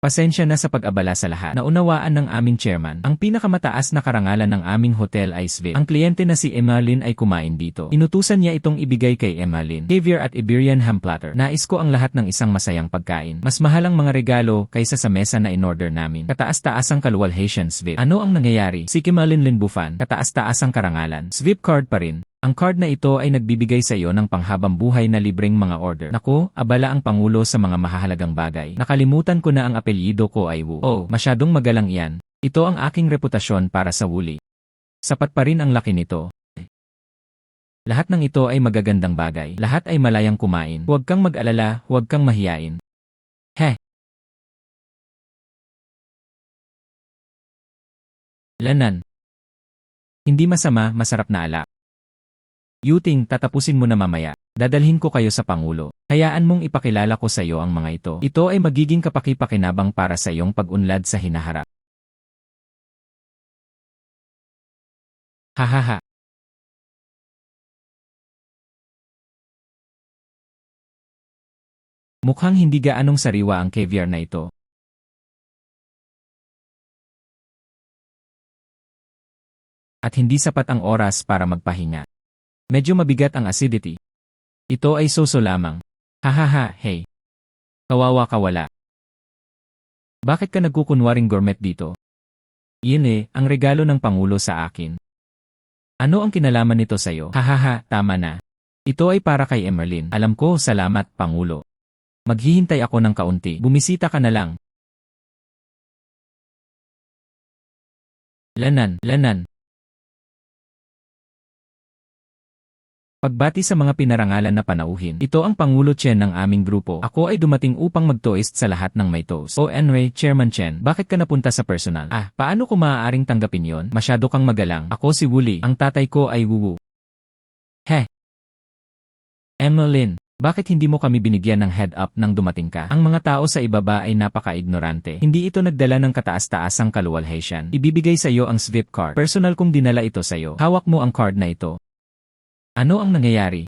Pasensya na sa pag-abala sa lahat. Naunawaan ng aming chairman. Ang pinakamataas na karangalan ng aming hotel ay SVIP. Ang kliyente na si Emmeline ay kumain dito. Inutusan niya itong ibigay kay Emmeline. Caviar at Iberian ham platter. Nais ko ang lahat ng isang masayang pagkain. Mas mahal ang mga regalo kaysa sa mesa na in-order namin. Kataas-taas ang kaluwalhatian SVIP. Ano ang nangyayari? Si Emmeline Linbufan. Kataas-taas ang karangalan. SVIP card pa rin. Ang card na ito ay nagbibigay sa iyo ng panghabang buhay na libreng mga order. Naku, abala ang Pangulo sa mga mahahalagang bagay. Nakalimutan ko na ang apelyido ko ay Wu. Oh, masyadong magalang iyan. Ito ang aking reputasyon para sa Wuli. Sapat pa rin ang laki nito. Lahat ng ito ay magagandang bagay. Lahat ay malayang kumain. Huwag kang mag-alala, huwag kang mahiyain. Heh. Lanan. Hindi masama, masarap na ala. Yuting, tatapusin mo na mamaya. Dadalhin ko kayo sa Pangulo. Hayaan mong ipakilala ko sa iyo ang mga ito. Ito ay magiging kapaki-pakinabang para sa iyong pag-unlad sa hinaharap. Hahaha. Mukhang hindi gaanong sariwa ang caviar na ito. At hindi sapat ang oras para magpahinga. Medyo mabigat ang acidity. Ito ay soso lamang. Hahaha, hey. Kawawa ka wala. Bakit ka nagkukunwaring gourmet dito? Iyon ang regalo ng Pangulo sa akin. Ano ang kinalaman nito sa'yo? Hahaha, tama na. Ito ay para kay Emmeline. Alam ko, salamat, Pangulo. Maghihintay ako ng kaunti. Bumisita ka na lang. Lanan. Pagbati sa mga pinarangalan na panauhin. Ito ang Pangulo Chen ng aming grupo. Ako ay dumating upang mag-toast sa lahat ng may toast. O anyway, Chairman Chen, bakit ka napunta sa personal? Paano ko maaaring tanggapin yon? Masyado kang magalang. Ako si Wuli. Ang tatay ko ay Wuwu. Heh. Emmeline, bakit hindi mo kami binigyan ng head up nang dumating ka? Ang mga tao sa ibaba ay napaka-ignorante. Hindi ito nagdala ng kataas-taasang kaluwalhatian. Ibibigay sa iyo ang SVIP card. Personal kong dinala ito sa iyo. Hawak mo ang card na ito. Ano ang nangyayari?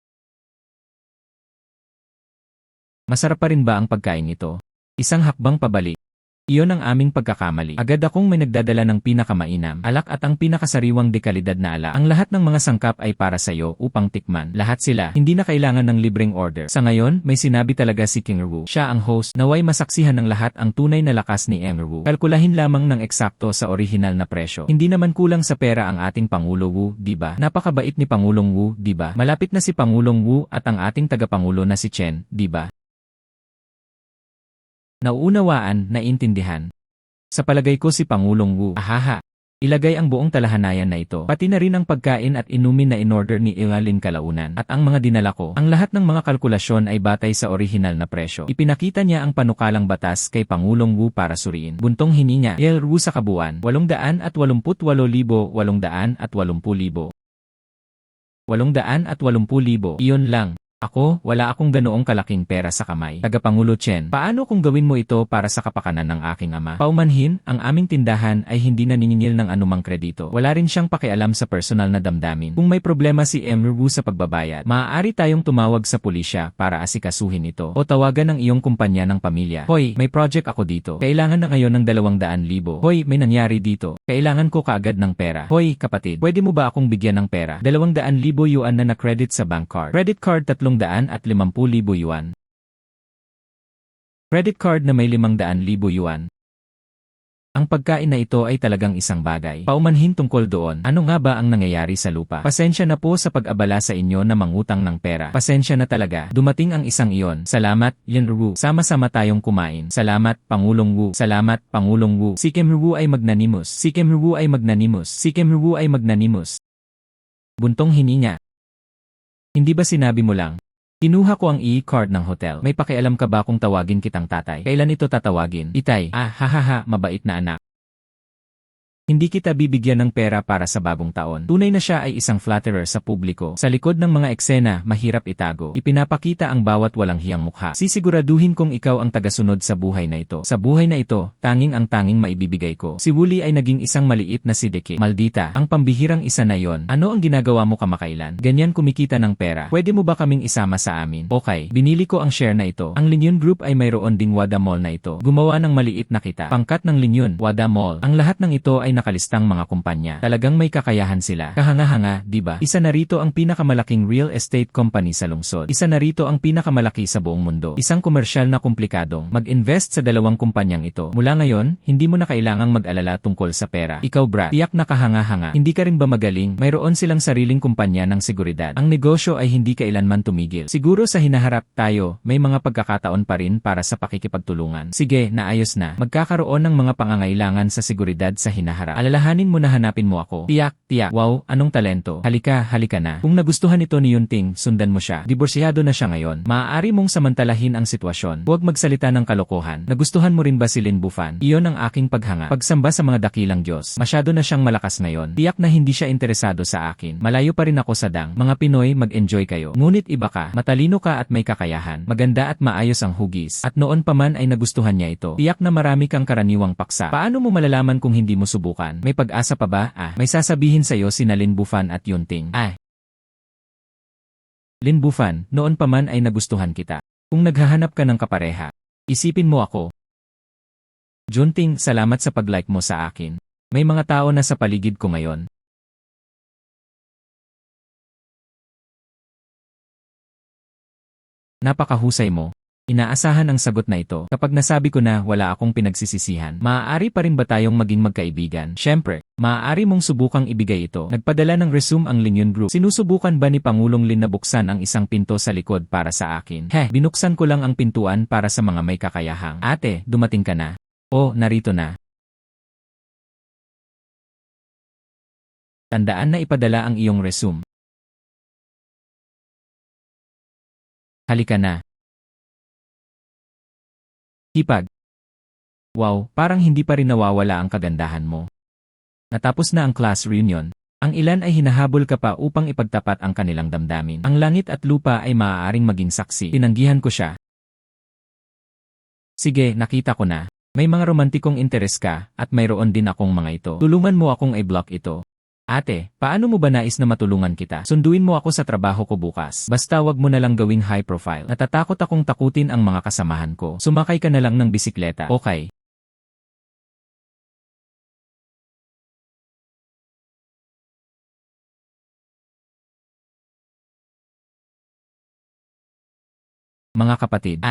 Masarap pa rin ba ang pagkain nito? Isang hakbang pabalik. Iyon ang aming pagkakamali. Agad akong may nagdadala ng pinakamainam, alak at ang pinakasariwang dekalidad na ala. Ang lahat ng mga sangkap ay para sa iyo upang tikman. Lahat sila, hindi na kailangan ng libreng order. Sa ngayon, may sinabi talaga si King Wu. Siya ang host, naway masaksihan ng lahat ang tunay na lakas ni Wu. Kalkulahin lamang ng eksakto sa orihinal na presyo. Hindi naman kulang sa pera ang ating Pangulo Wu, diba? Napakabait ni Pangulong Wu, diba? Malapit na si Pangulong Wu at ang ating tagapangulo na si Chen, diba? Nauunawaan, naintindihan. Sa palagay ko si Pangulong Wu, ilagay ang buong talahanayan na ito, pati na rin ang pagkain at inumin na in-order ni Emmeline kalaunan, at ang mga dinala ko. Ang lahat ng mga kalkulasyon ay batay sa orihinal na presyo. Ipinakita niya ang panukalang batas kay Pangulong Wu para suriin. Buntong hininga, Wu sa kabuuan, 888,880,000. 880,000, iyon lang. Ako, wala akong ganoong kalaking pera sa kamay. Tagapangulo Chen, paano kung gawin mo ito para sa kapakanan ng aking ama? Paumanhin, ang aming tindahan ay hindi naniningil ng anumang kredito. Wala rin siyang pakialam sa personal na damdamin. Kung may problema si Wu sa pagbabayad, maaari tayong tumawag sa pulisya para asikasuhin ito. O tawagan ng iyong kumpanya ng pamilya. Hoy, may project ako dito. Kailangan na ngayon ng 200,000. Hoy, may nangyari dito. Kailangan ko kaagad ng pera. Hoy, kapatid, pwede mo ba akong bigyan ng pera? 200,000 yuan na na-credit sa bank card. Credit card 350,000 yuan. Credit card na may 500,000 yuan. Ang pagkain na ito ay talagang isang bagay. Paumanhin tungkol doon, ano nga ba ang nangyayari sa lupa? Pasensya na po sa pag-abala sa inyo na mangutang ng pera. Pasensya na talaga. Dumating ang isang iyon. Salamat, Wu. Sama-sama tayong kumain. Salamat, Pangulong Wu. Salamat, Pangulong Wu. Si Wu ay magnanimous. Si Wu ay magnanimous. Si Wu ay magnanimous. Buntong hininga. Hindi ba sinabi mo lang? Kinuha ko ang e-card ng hotel. May pakialam ka ba kung tawagin kitang tatay? Kailan ito tatawagin? Itay. Mabait na anak. Hindi kita bibigyan ng pera para sa bagong taon. Tunay na siya ay isang flatterer sa publiko. Sa likod ng mga eksena, mahirap itago. Ipinapakita ang bawat walang hiyang mukha. Sisiguraduhin kong ikaw ang tagasunod sa buhay na ito. Sa buhay na ito, tanging ang tanging maibibigay ko. Si Wooly ay naging isang maliit na sidiki. Maldita, ang pambihirang isa na yon. Ano ang ginagawa mo kamakailan? Ganyan kumikita ng pera. Pwede mo ba kaming isama sa amin? Okay, binili ko ang share na ito. Ang Linyon Group ay mayroon ding Wada Mall na ito. Gumawa ng maliit na kita. Pangkat ng Linyon, Wada Mall. Ang lahat ng ito ay nakalistang mga kumpanya. Talagang may kakayahan sila. Kahanga-hanga, di ba? Isa na rito ang pinakamalaking real estate company sa lungsod. Isa na rito ang pinakamalaki sa buong mundo. Isang komersyal na komplikadong mag-invest sa dalawang kumpanyang ito. Mula ngayon, hindi mo na kailangang mag-alala tungkol sa pera. Ikaw bra, tiyak na kahanga-hanga. Hindi ka rin ba magaling? Mayroon silang sariling kumpanya ng seguridad. Ang negosyo ay hindi kailanman tumigil. Siguro sa hinaharap tayo, may mga pagkakataon pa rin para sa pakikipagtulungan. Sige, naayos na. Magkakaroon ng mga pangangailangan sa seguridad sa hinaharap. Alalahanin mo na hanapin mo ako. Tiyak, tiyak. Wow, anong talento. Halika, halika na. Kung nagustuhan ito ni Yunting, sundan mo siya. Diborsyado na siya ngayon. Maaari mong samantalahin ang sitwasyon. Huwag magsalita ng kalokohan. Nagustuhan mo rin ba si Lin Bufan? Iyon ang aking paghanga. Pagsamba sa mga dakilang Diyos. Masyado na siyang malakas ngayon. Tiyak na hindi siya interesado sa akin. Malayo pa rin ako sa dang. Mga Pinoy, mag-enjoy kayo. Ngunit iba ka. Matalino ka at may kakayahan. Maganda at maayos ang hugis. At noon pa man ay nagustuhan niya ito. Tiyak na marami kang karaniwang paksa. Paano mo malalaman kung hindi mo subukan? May pag-asa pa ba? May sasabihin sa'yo sina Lin Bufan at Yunting. Lin Bufan, noon pa man ay nagustuhan kita. Kung naghahanap ka ng kapareha, isipin mo ako. Yunting, salamat sa pag-like mo sa akin. May mga tao na sa paligid ko ngayon. Napakahusay mo. Inaasahan ang sagot na ito. Kapag nasabi ko na wala akong pinagsisisihan, maaari pa rin ba tayong maging magkaibigan? Siyempre, maaari mong subukang ibigay ito. Nagpadala ng resume ang Linyon Group. Sinusubukan ba ni Pangulong Lin na buksan ang isang pinto sa likod para sa akin? Binuksan ko lang ang pintuan para sa mga may kakayahang. Ate, dumating ka na. Oh, narito na. Tandaan na ipadala ang iyong resume. Halika na. Hipag. Wow, parang hindi pa rin nawawala ang kagandahan mo. Natapos na ang class reunion. Ang ilan ay hinahabol ka pa upang ipagtapat ang kanilang damdamin. Ang langit at lupa ay maaaring maging saksi. Tinanggihan ko siya. Sige, nakita ko na. May mga romantikong interes ka, at mayroon din akong mga ito. Tulungan mo akong i-block ito. Ate, paano mo ba nais na matulungan kita? Sunduin mo ako sa trabaho ko bukas. Basta wag mo na lang gawing high profile. Natatakot akong takutin ang mga kasamahan ko. Sumakay ka na lang ng bisikleta. Okay. Mga kapatid,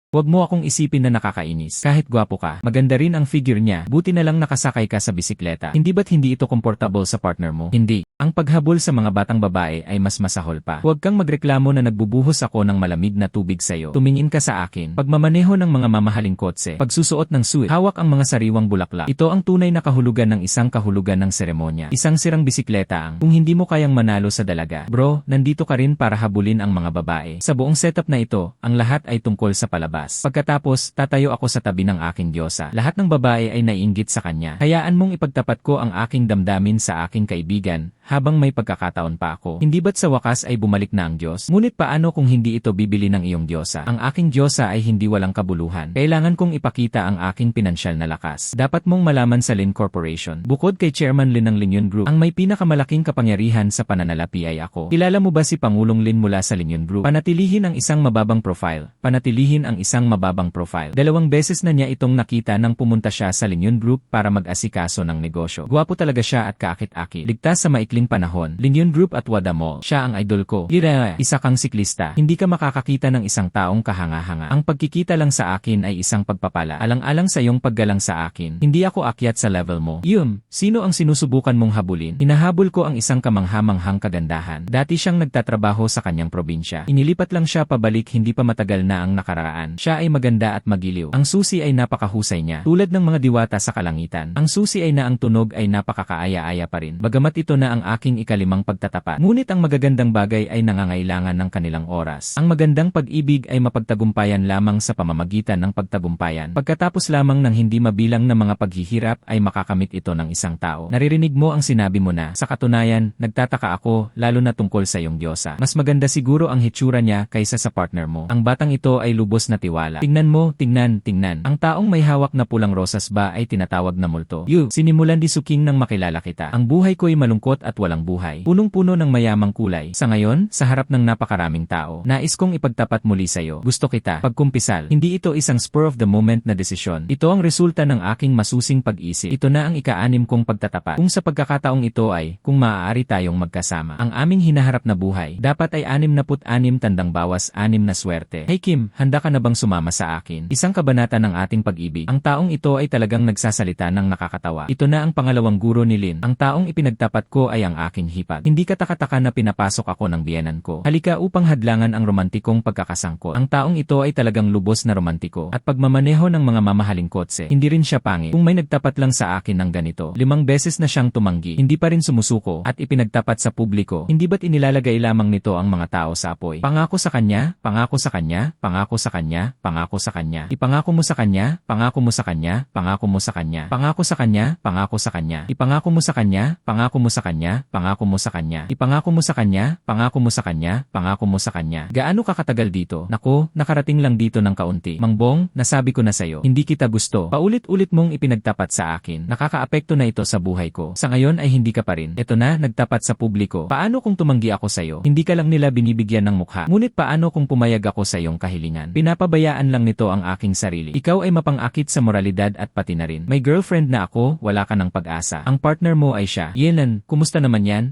huwag mo akong isipin na nakakainis. Kahit gwapo ka, maganda rin ang figure niya. Buti na lang nakasakay ka sa bisikleta. Hindi ba't hindi ito comfortable sa partner mo? Hindi. Ang paghabol sa mga batang babae ay mas masahol pa. Huwag kang magreklamo na nagbubuhos ako ng malamig na tubig sa'yo. Tumingin ka sa akin. Pagmamaneho ng mga mamahaling kotse, pagsusuot ng suit, hawak ang mga sariwang bulaklak. Ito ang tunay na kahulugan ng isang kahulugan ng seremonya. Isang sirang bisikleta ang kung hindi mo kayang manalo sa dalaga. Bro, nandito ka rin para habulin ang mga babae. Sa buong setup na ito, ang lahat ay tungkol sa palabas. Pagkatapos, tatayo ako sa tabi ng aking diyosa. Lahat ng babae ay naiinggit sa kanya. Hayaan mong ipagtapat ko ang aking damdamin sa aking kaibigan, habang may pagkakataon pa ako. Hindi ba't sa wakas ay bumalik na ang Diyos? Ngunit paano kung hindi ito bibili ng iyong diyosa? Ang aking diyosa ay hindi walang kabuluhan. Kailangan kong ipakita ang aking pinansyal na lakas. Dapat mong malaman sa Lin Corporation. Bukod kay Chairman Lin ng Linyon Group, ang may pinakamalaking kapangyarihan sa pananalapi ay ako. Kilala mo ba si Pangulong Lin mula sa Linyon Group? Panatilihin ang isang mababang profile. Panatilihin ang isang mababang profile. 2 beses na niya itong nakita nang pumunta siya sa Linyon Group para mag-asikaso ng negosyo. Gwapo talaga siya at kaakit-akit. Ligtas sa maikling panahon. Linyon Group at Wada Mall. Siya ang idol ko. Isa kang siklista. Hindi ka makakakita ng isang taong kahanga-hanga. Ang pagkikita lang sa akin ay isang pagpapala. Alang-alang sa iyong paggalang sa akin. Hindi ako akyat sa level mo. Sino ang sinusubukan mong habulin? Hinahabol ko ang isang kamangha-manghang kagandahan. Dati siyang nagtatrabaho sa kanyang probinsya. Inilipat lang siya pabalik hindi pa matagal na ang nakaraan. Siya ay maganda at magiliw. Ang susi ay napakahusay niya. Tulad ng mga diwata sa kalangitan. Ang susi ay na ang tunog ay napakakaaya-aya pa rin. Bagamat ito na ang aking ikalimang pagtatapat. Ngunit ang magagandang bagay ay nangangailangan ng kanilang oras. Ang magandang pag-ibig ay mapagtagumpayan lamang sa pamamagitan ng pagtagumpayan. Pagkatapos lamang ng hindi mabilang na mga paghihirap ay makakamit ito ng isang tao. Naririnig mo ang sinabi mo na, sa katunayan, nagtataka ako, lalo na tungkol sa iyong Diyosa. Mas maganda siguro ang hitsura niya kaysa sa partner mo. Ang batang ito ay lubos na tiwala. Tingnan mo, tingnan. Ang taong may hawak na pulang rosas ba ay tinatawag na multo? Sinimulan di suking nang makilala kita. Ang buhay ko'y malungkot at walang buhay. Punong-puno ng mayamang kulay. Sa ngayon, sa harap ng napakaraming tao, nais kong ipagtapat muli sa'yo. Gusto kita. Pagkumpisal. Hindi ito isang spur of the moment na desisyon. Ito ang resulta ng aking masusing pag-isip. Ito na ang ika-6 kong pagtatapat. Kung sa pagkakataong ito ay, kung maaari tayong magkasama. Ang aming hinaharap na buhay, dapat ay 66 tandang bawas 6 na swerte. Hey Kim, handa ka na bang sumama sa akin? Isang kabanata ng ating pag-ibig. Ang taong ito ay talagang nagsasalita ng nakakatawa. Ito na ang pangalawang guro ni Lin. Ang taong ipinagtapat ko ay ang aking hipag. Hindi katakataka na pinapasok ako ng biyenan ko. Halika upang hadlangan ang romantikong pagkakasangkot. Ang taong ito ay talagang lubos na romantiko. At pagmamaneho ng mga mamahaling kotse, hindi rin siya pangit. Kung may nagtapat lang sa akin ng ganito, 5 beses na siyang tumanggi, hindi pa rin sumusuko, at ipinagtapat sa publiko, hindi ba't inilalagay lamang nito ang mga tao sa apoy? Pangako sa kanya, pangako sa kanya, pangako sa kanya, pangako sa kanya. Ipangako mo sa kanya, pangako mo sa kanya, pangako mo sa kanya. Pangako sa kanya, pangako sa kanya. Ipangako mo sa kanya, pangako mo sa kanya, pangako mo sa kanya. Ipangako mo sa kanya, pangako mo sa kanya, pangako mo sa kanya. Gaano ka katagal dito? Nako, nakarating lang dito ng kaunti. Mangbong, nasabi ko na sa'yo, hindi kita gusto. Paulit-ulit mong ipinagtapat sa akin. Nakakaapekto na ito sa buhay ko. Sa ngayon ay hindi ka pa rin. Ito na, nagtapat sa publiko. Paano kung tumanggi ako sa'yo? Hindi ka lang nila binibigyan ng mukha. Ngunit paano kung pumayag ako sa iyong kahilingan? Pinapabayaan lang nito ang aking sarili. Ikaw ay mapang-akit sa moralidad at pati na rin. May girlfriend na ako, wala ka ng pag-asa. Ang partner mo ay siya. Yelan, kumusta naman yan?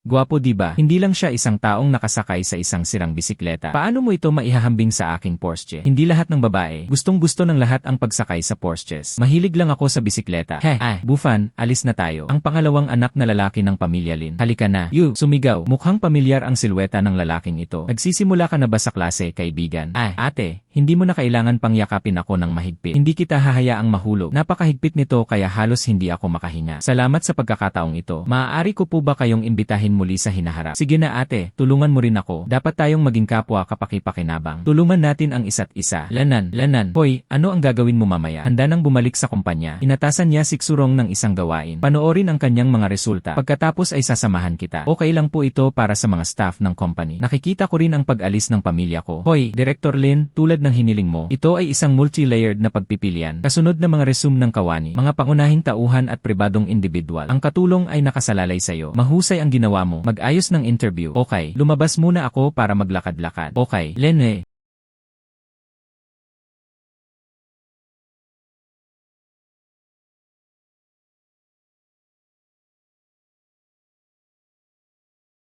Gwapo diba? Hindi lang siya isang taong nakasakay sa isang sirang bisikleta. Paano mo ito maihahambing sa aking Porsche? Hindi lahat ng babae, gustong-gusto ng lahat ang pagsakay sa Porsches. Mahilig lang ako sa bisikleta. Bufan, alis na tayo. Ang pangalawang anak na lalaki ng pamilya Lin. Halika na. Sumigaw. Mukhang pamilyar ang silweta ng lalaking ito. Nagsisimula ka na ba sa klase, kaibigan? Ate, hindi mo na kailangan pang yakapin ako ng mahigpit. Hindi kita hahayaang mahulog. Napakahigpit nito kaya halos hindi ako makahinga. Salamat sa pagkakataong ito. Maaari ko po ba kayong imbitahin muli sa hinaharap? Sige na ate, tulungan mo rin ako. Dapat tayong maging kapwa kapaki-pakinabang. Tulungan natin ang isa't isa. Lanan. Hoy, ano ang gagawin mo mamaya? Handa nang bumalik sa kumpanya. Inatasan niya siksurong ng isang gawain. Panoorin ang kanyang mga resulta. Pagkatapos ay sasamahan kita. Okay lang po ito para sa mga staff ng company. Nakikita ko rin ang pag-alis ng pamilya ko. Hoy, Director Lin, tulad ng hiniling mo, ito ay isang multi-layered na pagpipilian. Kasunod na mga resume ng kawani, mga pangunahing tauhan at pribadong individual. Ang katulong ay nakasalalay sa'yo. Mahusay ang ginawa mo. Mag-ayos ng interview. Okay, lumabas muna ako para maglakad-lakad. Okay, Lene.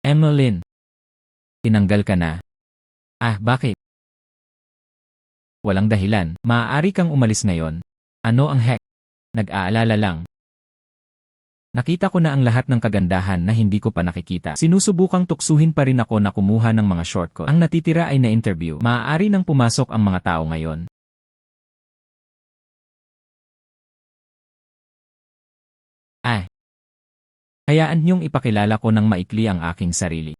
Emmeline. Tinanggal ka na. Bakit? Walang dahilan. Maaari kang umalis ngayon. Ano ang heck? Nag-aalala lang. Nakita ko na ang lahat ng kagandahan na hindi ko pa nakikita. Sinusubukang tuksuhin pa rin ako na kumuha ng mga shortcut. Ang natitira ay na-interview. Maaari nang pumasok ang mga tao ngayon. Hayaan niyong ipakilala ko ng maikli ang aking sarili.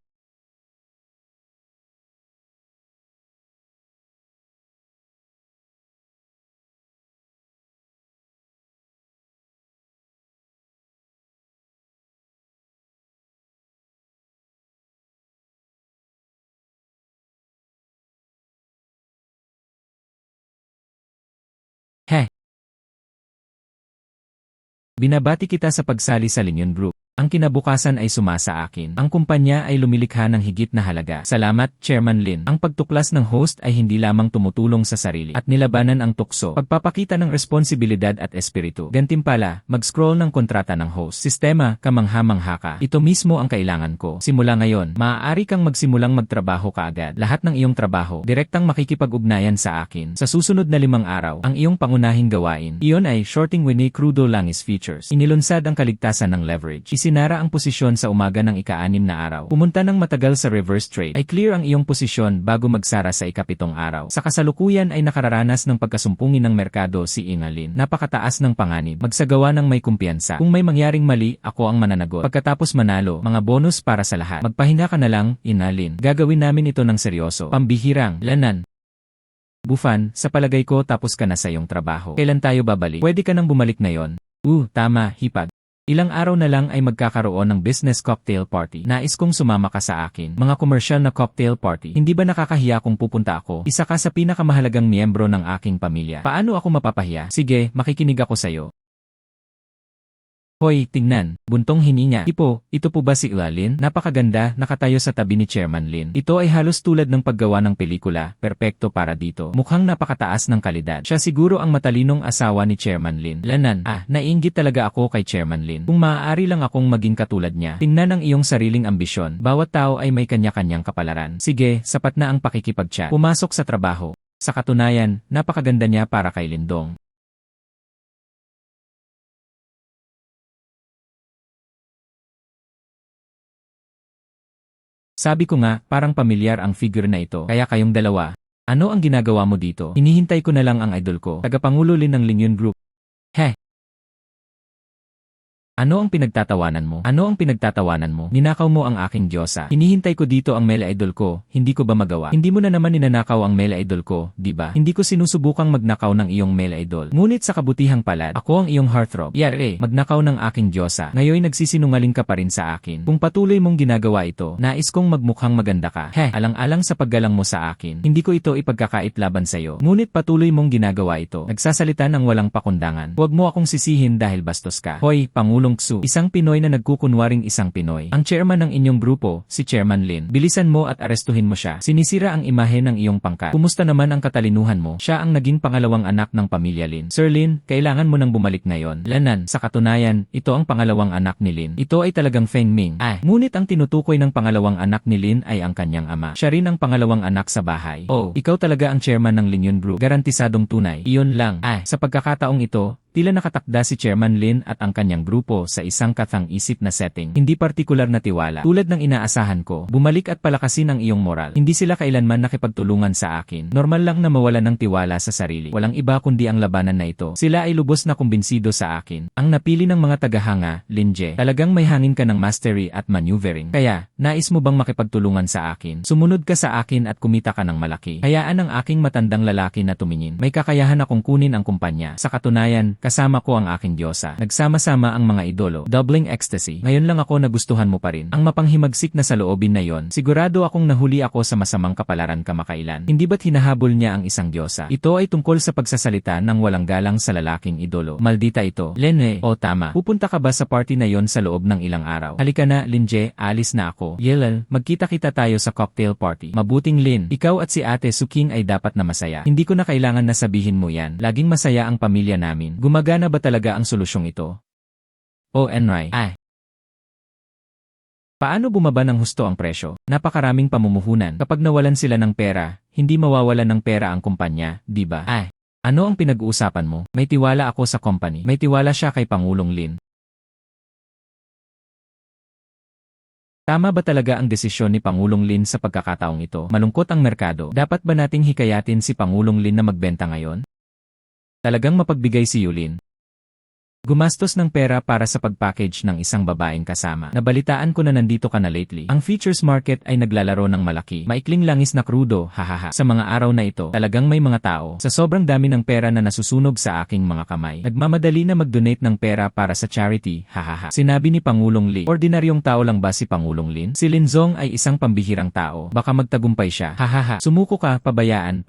Binabati kita sa pagsali sa Linyon Group. Ang kinabukasan ay sumasa akin. Ang kumpanya ay lumilikha ng higit na halaga. Salamat, Chairman Lin. Ang pagtuklas ng host ay hindi lamang tumutulong sa sarili at nilabanan ang tukso. Pagpapakita ng responsibilidad at espiritu. Gantimpala, mag-scroll ng kontrata ng host. Sistema, kamangha-mangha ka. Ito mismo ang kailangan ko. Simula ngayon, maaari kang magsimulang magtrabaho kaagad. Lahat ng iyong trabaho, direktang makikipag-ugnayan sa akin. Sa susunod na 5 araw, ang iyong pangunahing gawain. Iyon ay shorting Winnie Crudo Langis features. Inilunsad ang kaligtasan ng leverage. Isinara ang posisyon sa umaga ng ika-6 na araw. Pumunta ng matagal sa reverse trade. Ay clear ang iyong posisyon bago magsara sa ika-7 araw. Sa kasalukuyan ay nakararanas ng pagkasumpungin ng merkado si Ina Lin. Napakataas ng panganib. Magsagawa ng may kumpiyansa. Kung may mangyaring mali, ako ang mananagot. Pagkatapos manalo, mga bonus para sa lahat. Magpahinga ka na lang, Ina Lin. Gagawin namin ito ng seryoso. Pambihirang, lanan. Bufan, sa palagay ko tapos ka na sa iyong trabaho. Kailan tayo babalik? Pwede ka nang bumalik ngayon. Tama, hipag. Ilang araw na lang ay magkakaroon ng business cocktail party. Nais kong sumama ka sa akin. Mga commercial na cocktail party. Hindi ba nakakahiya kung pupunta ako? Isa ka sa pinakamahalagang miyembro ng aking pamilya. Paano ako mapapahiya? Sige, makikinig ako sa'yo. Hoy, tingnan. Buntong hininga. Ito po ba si Ina Lin? Napakaganda, nakatayo sa tabi ni Chairman Lin. Ito ay halos tulad ng paggawa ng pelikula, perpekto para dito. Mukhang napakataas ng kalidad. Siya siguro ang matalinong asawa ni Chairman Lin. Lanan, naiinggit talaga ako kay Chairman Lin. Kung maaari lang akong maging katulad niya. Tingnan ang iyong sariling ambisyon. Bawat tao ay may kanya-kanyang kapalaran. Sige, sapat na ang pakikipag-chat. Pumasok sa trabaho. Sa katunayan, napakaganda niya para kay Lindong. Sabi ko nga, parang pamilyar ang figure na ito, kaya kayong dalawa. Ano ang ginagawa mo dito? Hinihintay ko na lang ang idol ko, tagapangulo Lin ng Lingyun Group. Ano ang pinagtatawanan mo? Ninakaw mo ang aking Diyosa. Hinihintay ko dito ang male idol ko, hindi ko ba magawa? Hindi mo na naman ninanakaw ang male idol ko, di ba? Hindi ko sinusubukang magnakaw ng iyong male idol. Ngunit sa kabutihang palad, ako ang iyong heartthrob. Magnakaw ng aking Diyosa. Ngayon nagsisinungaling ka pa rin sa akin. Kung patuloy mong ginagawa ito, nais kong magmukhang maganda ka. Alang-alang sa paggalang mo sa akin. Hindi ko ito ipagkakait laban sa iyo. Ngunit patuloy mong ginagawa ito. Nagsasalita ng walang pakundangan. Huwag mo akong sisihin dahil bastos ka. Hoy, Pangulong Xu, isang Pinoy na nagkukunwaring isang Pinoy. Ang chairman ng inyong grupo, si Chairman Lin. Bilisan mo at arestuhin mo siya. Sinisira ang imahe ng iyong pangkat. Kumusta naman ang katalinuhan mo? Siya ang naging pangalawang anak ng pamilya Lin. Sir Lin, kailangan mo nang bumalik ngayon. Lanan, sa katunayan, ito ang pangalawang anak ni Lin. Ito ay talagang Feng Ming. Ngunit ang tinutukoy ng pangalawang anak ni Lin ay ang kanyang ama. Siya rin ang pangalawang anak sa bahay. Ikaw talaga ang chairman ng Lingyun Group. Garantisadong tunay. Iyon lang. Sa pagkakataong ito, tila nakatakda si Chairman Lin at ang kanyang grupo sa isang kathang-isip na setting. Hindi partikular na tiwala. Tulad ng inaasahan ko, bumalik at palakasin ang iyong moral. Hindi sila kailanman nakipagtulungan sa akin. Normal lang na mawala ng tiwala sa sarili. Walang iba kundi ang labanan na ito. Sila ay lubos na kumbinsido sa akin. Ang napili ng mga tagahanga, Lin Je, talagang may hangin ka ng mastery at maneuvering. Kaya, nais mo bang makipagtulungan sa akin? Sumunod ka sa akin at kumita ka ng malaki. Hayaan ang aking matandang lalaki na tumingin. May kakayahan akong kunin ang kumpanya. Sa katunayan, kasama ko ang aking Diyosa. Nagsama-sama ang mga idolo. Doubling ecstasy. Ngayon lang ako nagustuhan mo pa rin. Ang mapanghimagsik na saloobin na yon. Sigurado akong nahuli ako sa masamang kapalaran kamakailan. Hindi ba't hinahabol niya ang isang Diyosa? Ito ay tungkol sa pagsasalita ng walang galang sa lalaking idolo. Maldita ito. Lin, tama. Pupunta ka ba sa party na yon sa loob ng ilang araw? Halika na, Lin Je, alis na ako. Yelal, magkita-kita tayo sa cocktail party. Mabuting Lin, ikaw at si Ate Suking ay dapat na masaya. Hindi ko na kailangan na sabihin mo yan. Laging masaya ang pamilya namin. Gumagana ba talaga ang solusyong ito? Enray. Paano bumaba ng husto ang presyo? Napakaraming pamumuhunan. Kapag nawalan sila ng pera, hindi mawawalan ng pera ang kumpanya, di ba? Ano ang pinag-uusapan mo? May tiwala ako sa company. May tiwala siya kay Pangulong Lin. Tama ba talaga ang desisyon ni Pangulong Lin sa pagkakataong ito? Malungkot ang merkado. Dapat ba nating hikayatin si Pangulong Lin na magbenta ngayon? Talagang mapagbigay si Yulin. Gumastos ng pera para sa pag-package ng isang babaeng kasama. Nabalitaan ko na nandito ka na lately. Ang futures market ay naglalaro ng malaki. Maikling langis na krudo, hahaha. Sa mga araw na ito, talagang may mga tao, sa sobrang dami ng pera na nasusunog sa aking mga kamay, nagmamadali na mag-donate ng pera para sa charity, hahaha. Sinabi ni Pangulong Lin. Ordinaryong tao lang ba si Pangulong Lin? Si Lin Zong ay isang pambihirang tao. Baka magtagumpay siya, hahaha. Sumuko ka, pabayaan.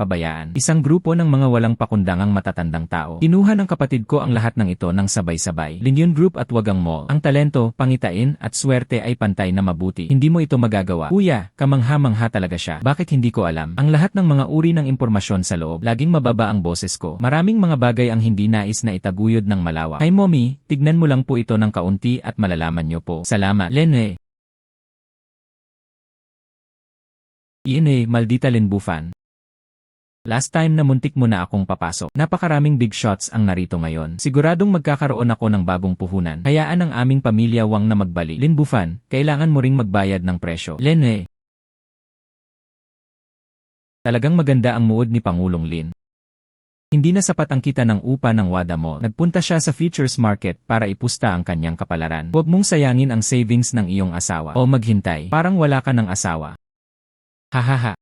Isang grupo ng mga walang pakundangang matatandang tao. Kinuha ng kapatid ko ang lahat ng ito ng sabay-sabay. Lingyun Group at Wagang Mall. Ang talento, pangitain, at swerte ay pantay na mabuti. Hindi mo ito magagawa. Kuya, kamangha-mangha talaga siya. Bakit hindi ko alam? Ang lahat ng mga uri ng impormasyon sa loob. Laging mababa ang boses ko. Maraming mga bagay ang hindi nais na itaguyod ng malawak. Hi mommy, tignan mo lang po ito ng kaunti at malalaman niyo po. Salamat. Lene. Maldita Lin Bufan. Last time na muntik mo na akong papasok. Napakaraming big shots ang narito ngayon. Siguradong magkakaroon ako ng bagong puhunan. Hayaan ang aming pamilya wang na magbali. Lin Bufan, kailangan mo ring magbayad ng presyo. Lin. Talagang maganda ang muod ni Pangulong Lin. Hindi na sapat ang kita ng upa ng WADA mo. Nagpunta siya sa futures market para ipusta ang kanyang kapalaran. Huwag mong sayangin ang savings ng iyong asawa. O maghintay, parang wala ka ng asawa. Hahaha.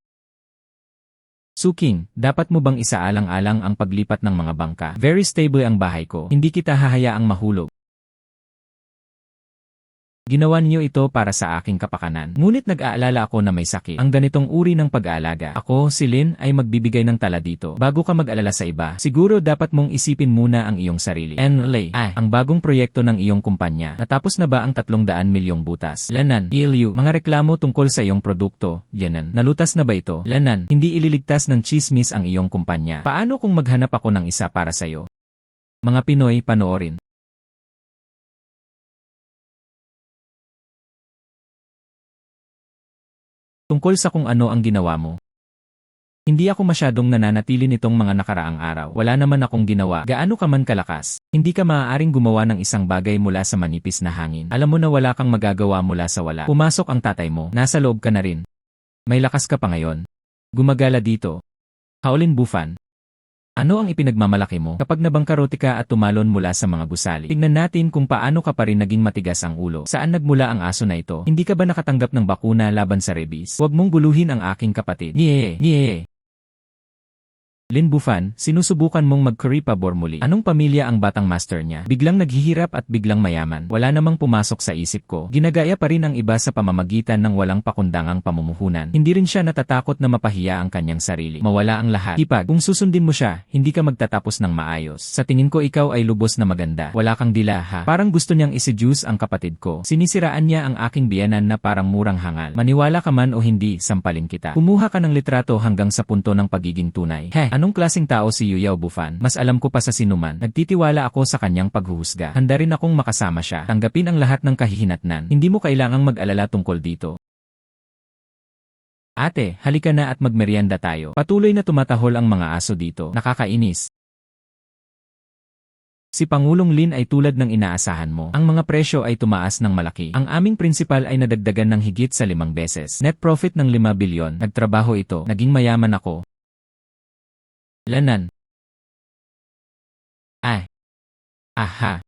Suking, dapat mo bang isaalang-alang ang paglipat ng mga bangka? Very stable ang bahay ko. Hindi kita hahayaang mahulog. Ginawa niyo ito para sa aking kapakanan. Ngunit nag-aalala ako na may sakit. Ang ganitong uri ng pag-aalaga. Ako, si Lin, ay magbibigay ng tala dito. Bago ka mag-alala sa iba, siguro dapat mong isipin muna ang iyong sarili. Ang bagong proyekto ng iyong kumpanya. Natapos na ba ang 300 milyong butas? Lanan, ELU, mga reklamo tungkol sa iyong produkto. Yanan, nalutas na ba ito? Lanan, hindi ililigtas ng chismis ang iyong kumpanya. Paano kung maghanap ako ng isa para sa'yo? Mga Pinoy, panoorin. Tungkol sa kung ano ang ginawa mo. Hindi ako masyadong nananatili nitong mga nakaraang araw. Wala naman akong ginawa. Gaano ka man kalakas, hindi ka maaaring gumawa ng isang bagay mula sa manipis na hangin. Alam mo na wala kang magagawa mula sa wala. Pumasok ang tatay mo. Nasa loob ka na rin. May lakas ka pa ngayon. Gumagala dito. Haolin Bufan. Ano ang ipinagmamalaki mo kapag nabangkarote ka at tumalon mula sa mga gusali? Tignan natin kung paano ka pa rin naging matigas ang ulo. Saan nagmula ang aso na ito? Hindi ka ba nakatanggap ng bakuna laban sa rabies? Huwag mong guluhin ang aking kapatid. Lin Bufan, sinusubukan mong mag-curry pabor muli. Anong pamilya ang batang master niya? Biglang naghihirap at biglang mayaman. Wala namang pumasok sa isip ko. Ginagaya pa rin ang iba sa pamamagitan ng walang pakundangang pamumuhunan. Hindi rin siya natatakot na mapahiya ang kanyang sarili. Mawala ang lahat. Hipag, kung susundin mo siya, hindi ka magtatapos ng maayos. Sa tingin ko ikaw ay lubos na maganda. Wala kang dila ha. Parang gusto niyang iseduce ang kapatid ko. Sinisiraan niya ang aking biyanan na parang murang hangal. Maniwala ka man o hindi, sampalin kita. Kumuha ka ng litrato hanggang sa punto ng pagiging tunay. Anong klaseng tao si Yuyao Bufan? Mas alam ko pa sa sinuman. Nagtitiwala ako sa kanyang paghuhusga. Handa rin akong makasama siya. Tanggapin ang lahat ng kahihinatnan. Hindi mo kailangang mag-alala tungkol dito. Ate, halika na at magmerienda tayo. Patuloy na tumatahol ang mga aso dito. Nakakainis. Si Pangulong Lin ay tulad ng inaasahan mo. Ang mga presyo ay tumaas ng malaki. Ang aming prinsipal ay nadagdagan ng higit sa 5 beses. Net profit ng 5 bilyon. Nagtrabaho ito. Naging mayaman ako. Lanan. Aha.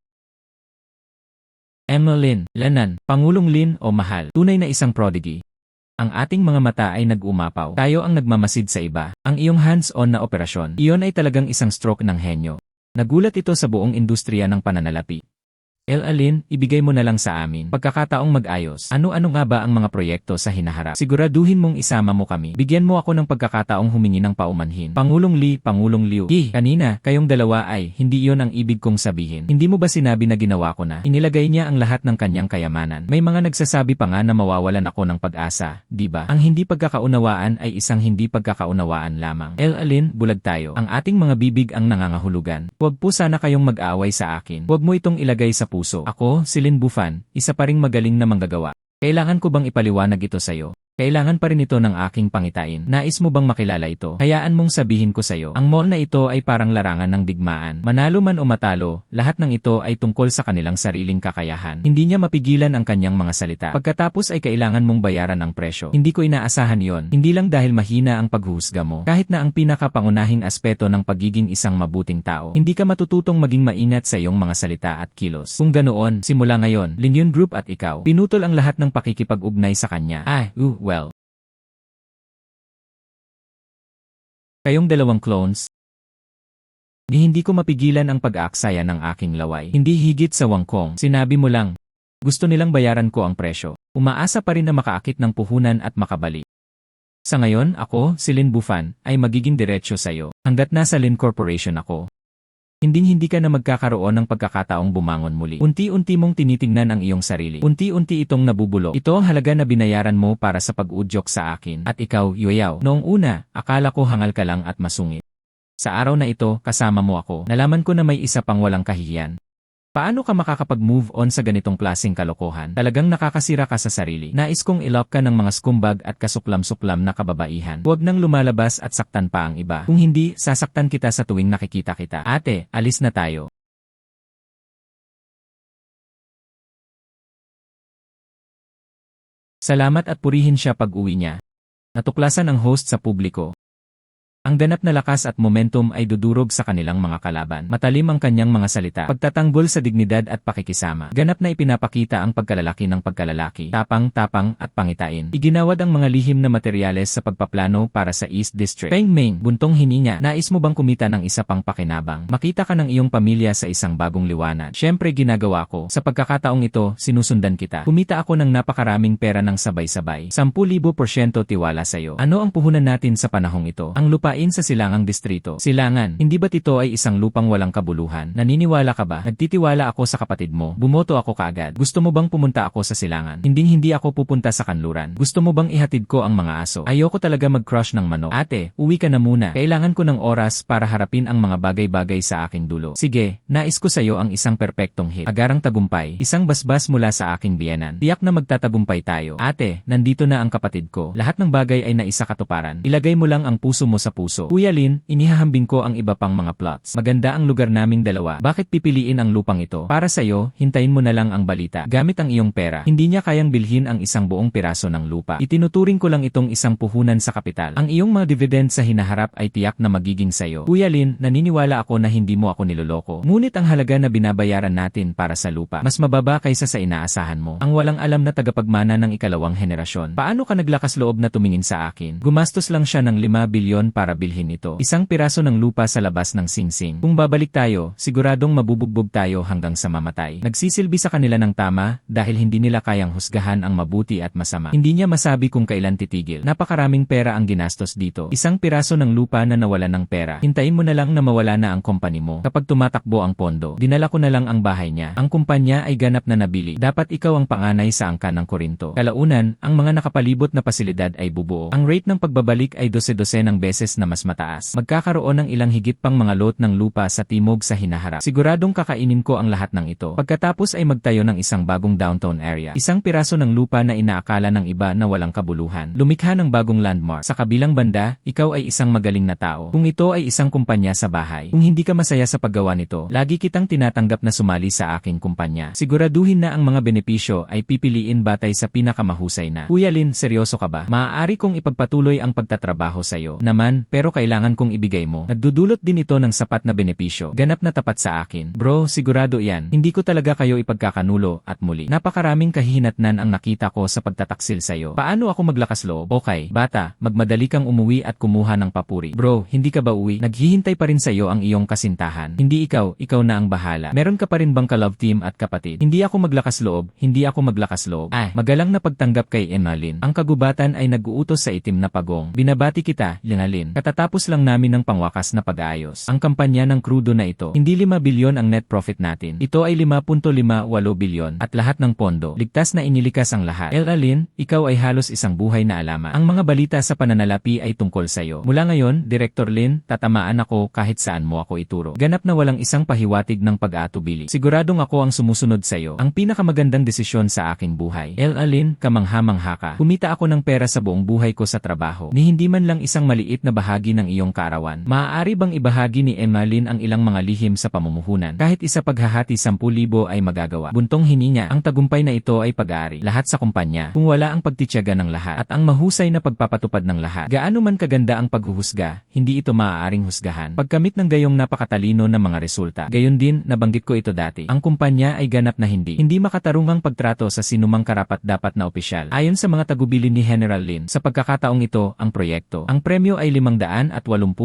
Emmeline, Lanan, Pangulong Lin o mahal. Tunay na isang prodigy. Ang ating mga mata ay nag-umapaw. Tayo ang nagmamasid sa iba. Ang iyong hands-on na operasyon. Iyon ay talagang isang stroke ng henyo. Nagulat ito sa buong industriya ng pananalapi. Alin, ibigay mo na lang sa amin. Pagkakataong mag-ayos. Ano-ano nga ba ang mga proyekto sa hinaharap? Siguraduhin mong isama mo kami. Bigyan mo ako ng pagkakataong humingi ng paumanhin. Pangulong Lee, Pangulong Liu. Kanina, kayong dalawa ay, hindi iyon ang ibig kong sabihin. Hindi mo ba sinabi na ginawa ko na? Inilagay niya ang lahat ng kanyang kayamanan. May mga nagsasabi pa nga na mawawalan ako ng pag-asa, di ba? Ang hindi pagkakaunawaan ay isang hindi pagkakaunawaan lamang. Alin, bulag tayo. Ang ating mga bibig ang nangangahulugan. Huwag po sana kayong mag-aaway sa akin. Huwag mo itong ilagay sa puso. Ako, si Lin Bufan, isa pa ring magaling na manggagawa. Kailangan ko bang ipaliwanag ito sa'yo? Kailangan pa rin ito ng aking pangitain. Nais mo bang makilala ito? Hayaan mong sabihin ko sa'yo. Ang mall na ito ay parang larangan ng digmaan. Manalo man o matalo, lahat ng ito ay tungkol sa kanilang sariling kakayahan. Hindi niya mapigilan ang kanyang mga salita. Pagkatapos ay kailangan mong bayaran ang presyo. Hindi ko inaasahan yon. Hindi lang dahil mahina ang paghuhusga mo. Kahit na ang pinakapangunahing aspeto ng pagiging isang mabuting tao. Hindi ka matututong maging maingat sa iyong mga salita at kilos. Kung ganoon, simula ngayon, Lin Yun Group at ikaw, pinutol ang lahat ng pakikipag-ugnay sa kanya. Well. Kayong dalawang clones, hindi ko mapigilan ang pag-aaksaya ng aking laway. Hindi higit sa wangkong. Sinabi mo lang, gusto nilang bayaran ko ang presyo. Umaasa pa rin na makaakit ng puhunan at makabalik. Sa ngayon, ako, si Lin Bufan, ay magiging diretsyo sa'yo. Hanggat nasa Lin Corporation ako. Hindi ka na magkakaroon ng pagkakataong bumangon muli. Unti-unti mong tinitingnan ang iyong sarili. Unti-unti itong nabubulok. Ito ang halaga na binayaran mo para sa pag-udyok sa akin. At ikaw, Yuyao. Noong una, akala ko hangal ka lang at masungit. Sa araw na ito, kasama mo ako. Nalaman ko na may isa pang walang kahihiyan. Paano ka makakapag-move on sa ganitong klaseng kalokohan? Talagang nakakasira ka sa sarili. Nais kong ilock ka ng mga scumbag at kasuklam-suklam na kababaihan. Huwag nang lumalabas at saktan pa ang iba. Kung hindi, sasaktan kita sa tuwing nakikita kita. Ate, alis na tayo. Salamat at purihin siya pag-uwi niya. Natuklasan ang host sa publiko. Ang ganap na lakas at momentum ay dudurog sa kanilang mga kalaban. Matalim ang kanyang mga salita, pagtatanggol sa dignidad at pakikisama. Ganap na ipinapakita ang pagkalalaki ng pagkalalaki, tapang-tapang at pangitain. Iginawad ang mga lihim na materyales sa pagpaplano para sa East District. Peng Ming, buntong hininga, nais mo bang kumita ng isa pang pakinabang? Makita ka ng iyong pamilya sa isang bagong liwanag. Siyempre ginagawa ko. Sa pagkakataong ito, sinusundan kita. Kumita ako ng napakaraming pera ng sabay-sabay. 10,000% tiwala sa'yo. Ano ang puhunan natin sa panahong ito? Ang lupa sa Silangang Distrito. Silangan, hindi ba't ito ay isang lupang walang kabuluhan? Naniniwala ka ba? Nagtitiwala ako sa kapatid mo. Bumoto ako kaagad. Gusto mo bang pumunta ako sa Silangan? Hindi ako pupunta sa kanluran. Gusto mo bang ihatid ko ang mga aso? Ayoko talaga mag-crush ng manok. Ate, uwi ka na muna. Kailangan ko ng oras para harapin ang mga bagay-bagay sa aking dulo. Sige, nais ko sa'yo ang isang perpektong hit. Agarang tagumpay. Isang basbas mula sa aking biyenan. Tiyak na magtatagumpay tayo. Ate, nandito na ang kapatid ko. Lahat ng bagay ay naisakatuparan. Ilagay mo lang ang puso mo sa puso. Kuya Lin, inihahambing ko ang iba pang mga plots. Maganda ang lugar naming dalawa. Bakit pipiliin ang lupang ito? Para sa'yo, hintayin mo na lang ang balita. Gamit ang iyong pera. Hindi niya kayang bilhin ang isang buong piraso ng lupa. Itinuturing ko lang itong isang puhunan sa kapital. Ang iyong mga dividend sa hinaharap ay tiyak na magiging sa'yo. Kuya Lin, naniniwala ako na hindi mo ako niloloko. Ngunit ang halaga na binabayaran natin para sa lupa, mas mababa kaysa sa inaasahan mo. Ang walang alam na tagapagmana ng ikalawang henerasyon. Paano ka naglakas loob na tumingin sa akin? Gumastos lang siya ng 5 bilyon para bilhin ito. Isang piraso ng lupa sa labas ng singsing. Kung babalik tayo, siguradong mabubugbog tayo hanggang sa mamatay. Nagsisilbi sa kanila ng tama dahil hindi nila kayang husgahan ang mabuti at masama. Hindi niya masabi kung kailan titigil. Napakaraming pera ang ginastos dito. Isang piraso ng lupa na nawalan ng pera. Hintayin mo na lang na mawala na ang company mo. Kapag tumatakbo ang pondo, dinala ko na lang ang bahay niya. Ang kumpanya ay ganap na nabili. Dapat ikaw ang panganay sa angka ng Korinto. Kalaunan, ang mga nakapalibot na pasilidad ay bubuo. Ang rate ng pagbabalik ay 12 ng beses na mas mataas. Magkakaroon ng ilang higit pang mga lot ng lupa sa timog sa hinaharap. Siguradong kakainin ko ang lahat ng ito. Pagkatapos ay magtayo ng isang bagong downtown area. Isang piraso ng lupa na inaakala ng iba na walang kabuluhan. Lumikha ng bagong landmark. Sa kabilang banda, ikaw ay isang magaling na tao. Kung ito ay isang kumpanya sa bahay. Kung hindi ka masaya sa paggawa nito, lagi kitang tinatanggap na sumali sa aking kumpanya. Siguraduhin na ang mga benepisyo ay pipiliin batay sa pinakamahusay na. Kuya Lin, seryoso ka ba? Maaari kong ipagpatuloy ang pagtatrabaho sa'yo. Naman, pero kailangan kong ibigay mo. Nagdudulot din ito ng sapat na benepisyo. Ganap na tapat sa akin. Bro, sigurado yan. Hindi ko talaga kayo ipagkakanulo at muli. Napakaraming kahihinatnan ang nakita ko sa pagtataksil sa'yo. Paano ako maglakas loob? Okay, bata, magmadali kang umuwi at kumuha ng papuri. Bro, hindi ka ba uwi? Naghihintay pa rin sa'yo ang iyong kasintahan. Hindi ikaw na ang bahala. Meron ka pa rin bang ka-love team at kapatid? Hindi ako maglakas loob. Magalang na pagtanggap kay Emmalin. Ang kagubatan ay nag-uutos sa itim na pagong. Binabati kita, Linalin. Katatapos lang namin ng pangwakas na pag-aayos. Ang kampanya ng krudo na ito, hindi 5 bilyon ang net profit natin. Ito ay 5.58 bilyon at lahat ng pondo. Ligtas na inilikas ang lahat. Alin, ikaw ay halos isang buhay na alamat. Ang mga balita sa pananalapi ay tungkol sa iyo. Mula ngayon, Director Lin, tatamaan ako kahit saan mo ako ituro. Ganap na walang isang pahiwatig ng pag-aatubili. Siguradong ako ang sumusunod sa iyo. Ang pinakamagandang desisyon sa aking buhay. Alin, kamangha-mangha ka. Kumita ako ng pera sa buong buhay ko sa trabaho. Ni hindi man lang isang maliit na bahagi ng iyong kaarawan. Maaari bang ibahagi ni Emmalin ang ilang mga lihim sa pamumuhunan? Kahit isa paghahati 10,000 ay magagawa. Buntong hininga, ang tagumpay na ito ay pag-aari. Lahat sa kumpanya. Kung wala ang pagtityaga ng lahat at ang mahusay na pagpapatupad ng lahat. Gaano man kaganda ang paghuhusga, hindi ito maaaring husgahan. Pagkamit ng gayong napakatalino na mga resulta. Gayon din, nabanggit ko ito dati. Ang kumpanya ay ganap na hindi makatarungang pagtrato sa sinumang karapat-dapat na opisyal. Ayon sa mga tagubilin ni General Lin, sa pagkakataong ito, ang proyekto. Ang premyo ay 580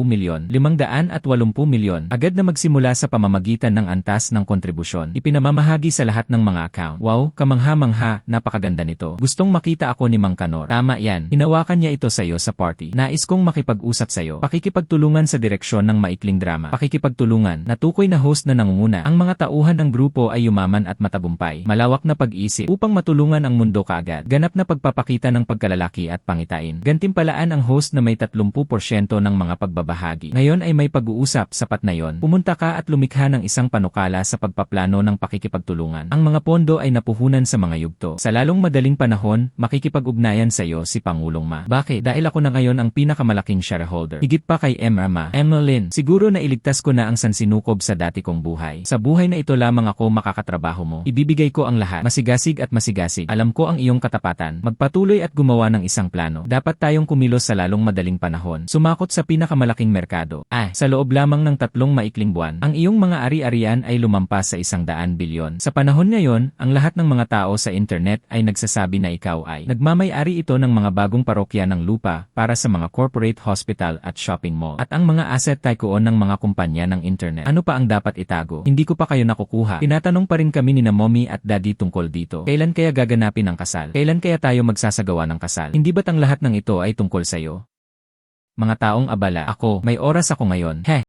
milyon. Agad na magsimula sa pamamagitan ng antas ng kontribusyon. Ipinamamahagi sa lahat ng mga account. Wow, kamangha-mangha, napakaganda nito. Gustong makita ako ni Mang Kanor. Tama yan. Hinawakan niya ito sa'yo sa party. Nais kong makipag-usap sa'yo. Pakikipagtulungan sa direksyon ng maikling drama. Pakikipagtulungan. Natukoy na host na nangunguna. Ang mga tauhan ng grupo ay yumaman at matagumpay. Malawak na pag-isip upang matulungan ang mundo kaagad. Ganap na pagpapakita ng pagkalalaki at pangitain. Gantimpalaan ang host na may 30% ng mga pagbabahagi. Ngayon ay may pag-uusap, sapat na yon. Pumunta ka at lumikha ng isang panukala sa pagpaplano ng pakikipagtulungan. Ang mga pondo ay napuhunan sa mga yugto. Sa lalong madaling panahon, makikipag-ugnayan sa iyo si Pangulong Ma. Bakit? Dahil ako na ngayon ang pinakamalaking shareholder. Higit pa kay Ma. Emmeline, siguro na iligtas ko na ang sansinukob sa dati kong buhay. Sa buhay na ito lamang ako makakatrabaho mo. Ibibigay ko ang lahat. Masigasig at masigasig. Alam ko ang iyong katapatan. Magpatuloy at gumawa ng isang plano. Dapat tayong kumilos sa lalong madaling panahon. Sumakot sa pinakamalaking merkado. Sa loob lamang ng 3 maikling buwan, ang iyong mga ari-arian ay lumampas sa 100 bilyon. Sa panahon ngayon, ang lahat ng mga tao sa internet ay nagsasabi na ikaw ay nagmamay-ari ito ng mga bagong parokya ng lupa para sa mga corporate hospital at shopping mall. At ang mga asset tycoon ng mga kumpanya ng internet. Ano pa ang dapat itago? Hindi ko pa kayo nakukuha. Tinatanong pa rin kami ni na mommy at daddy tungkol dito. Kailan kaya gaganapin ang kasal? Kailan kaya tayo magsasagawa ng kasal? Hindi ba't ang lahat ng ito ay tungkol sa'yo? Mga taong abala, ako, may oras ako ngayon.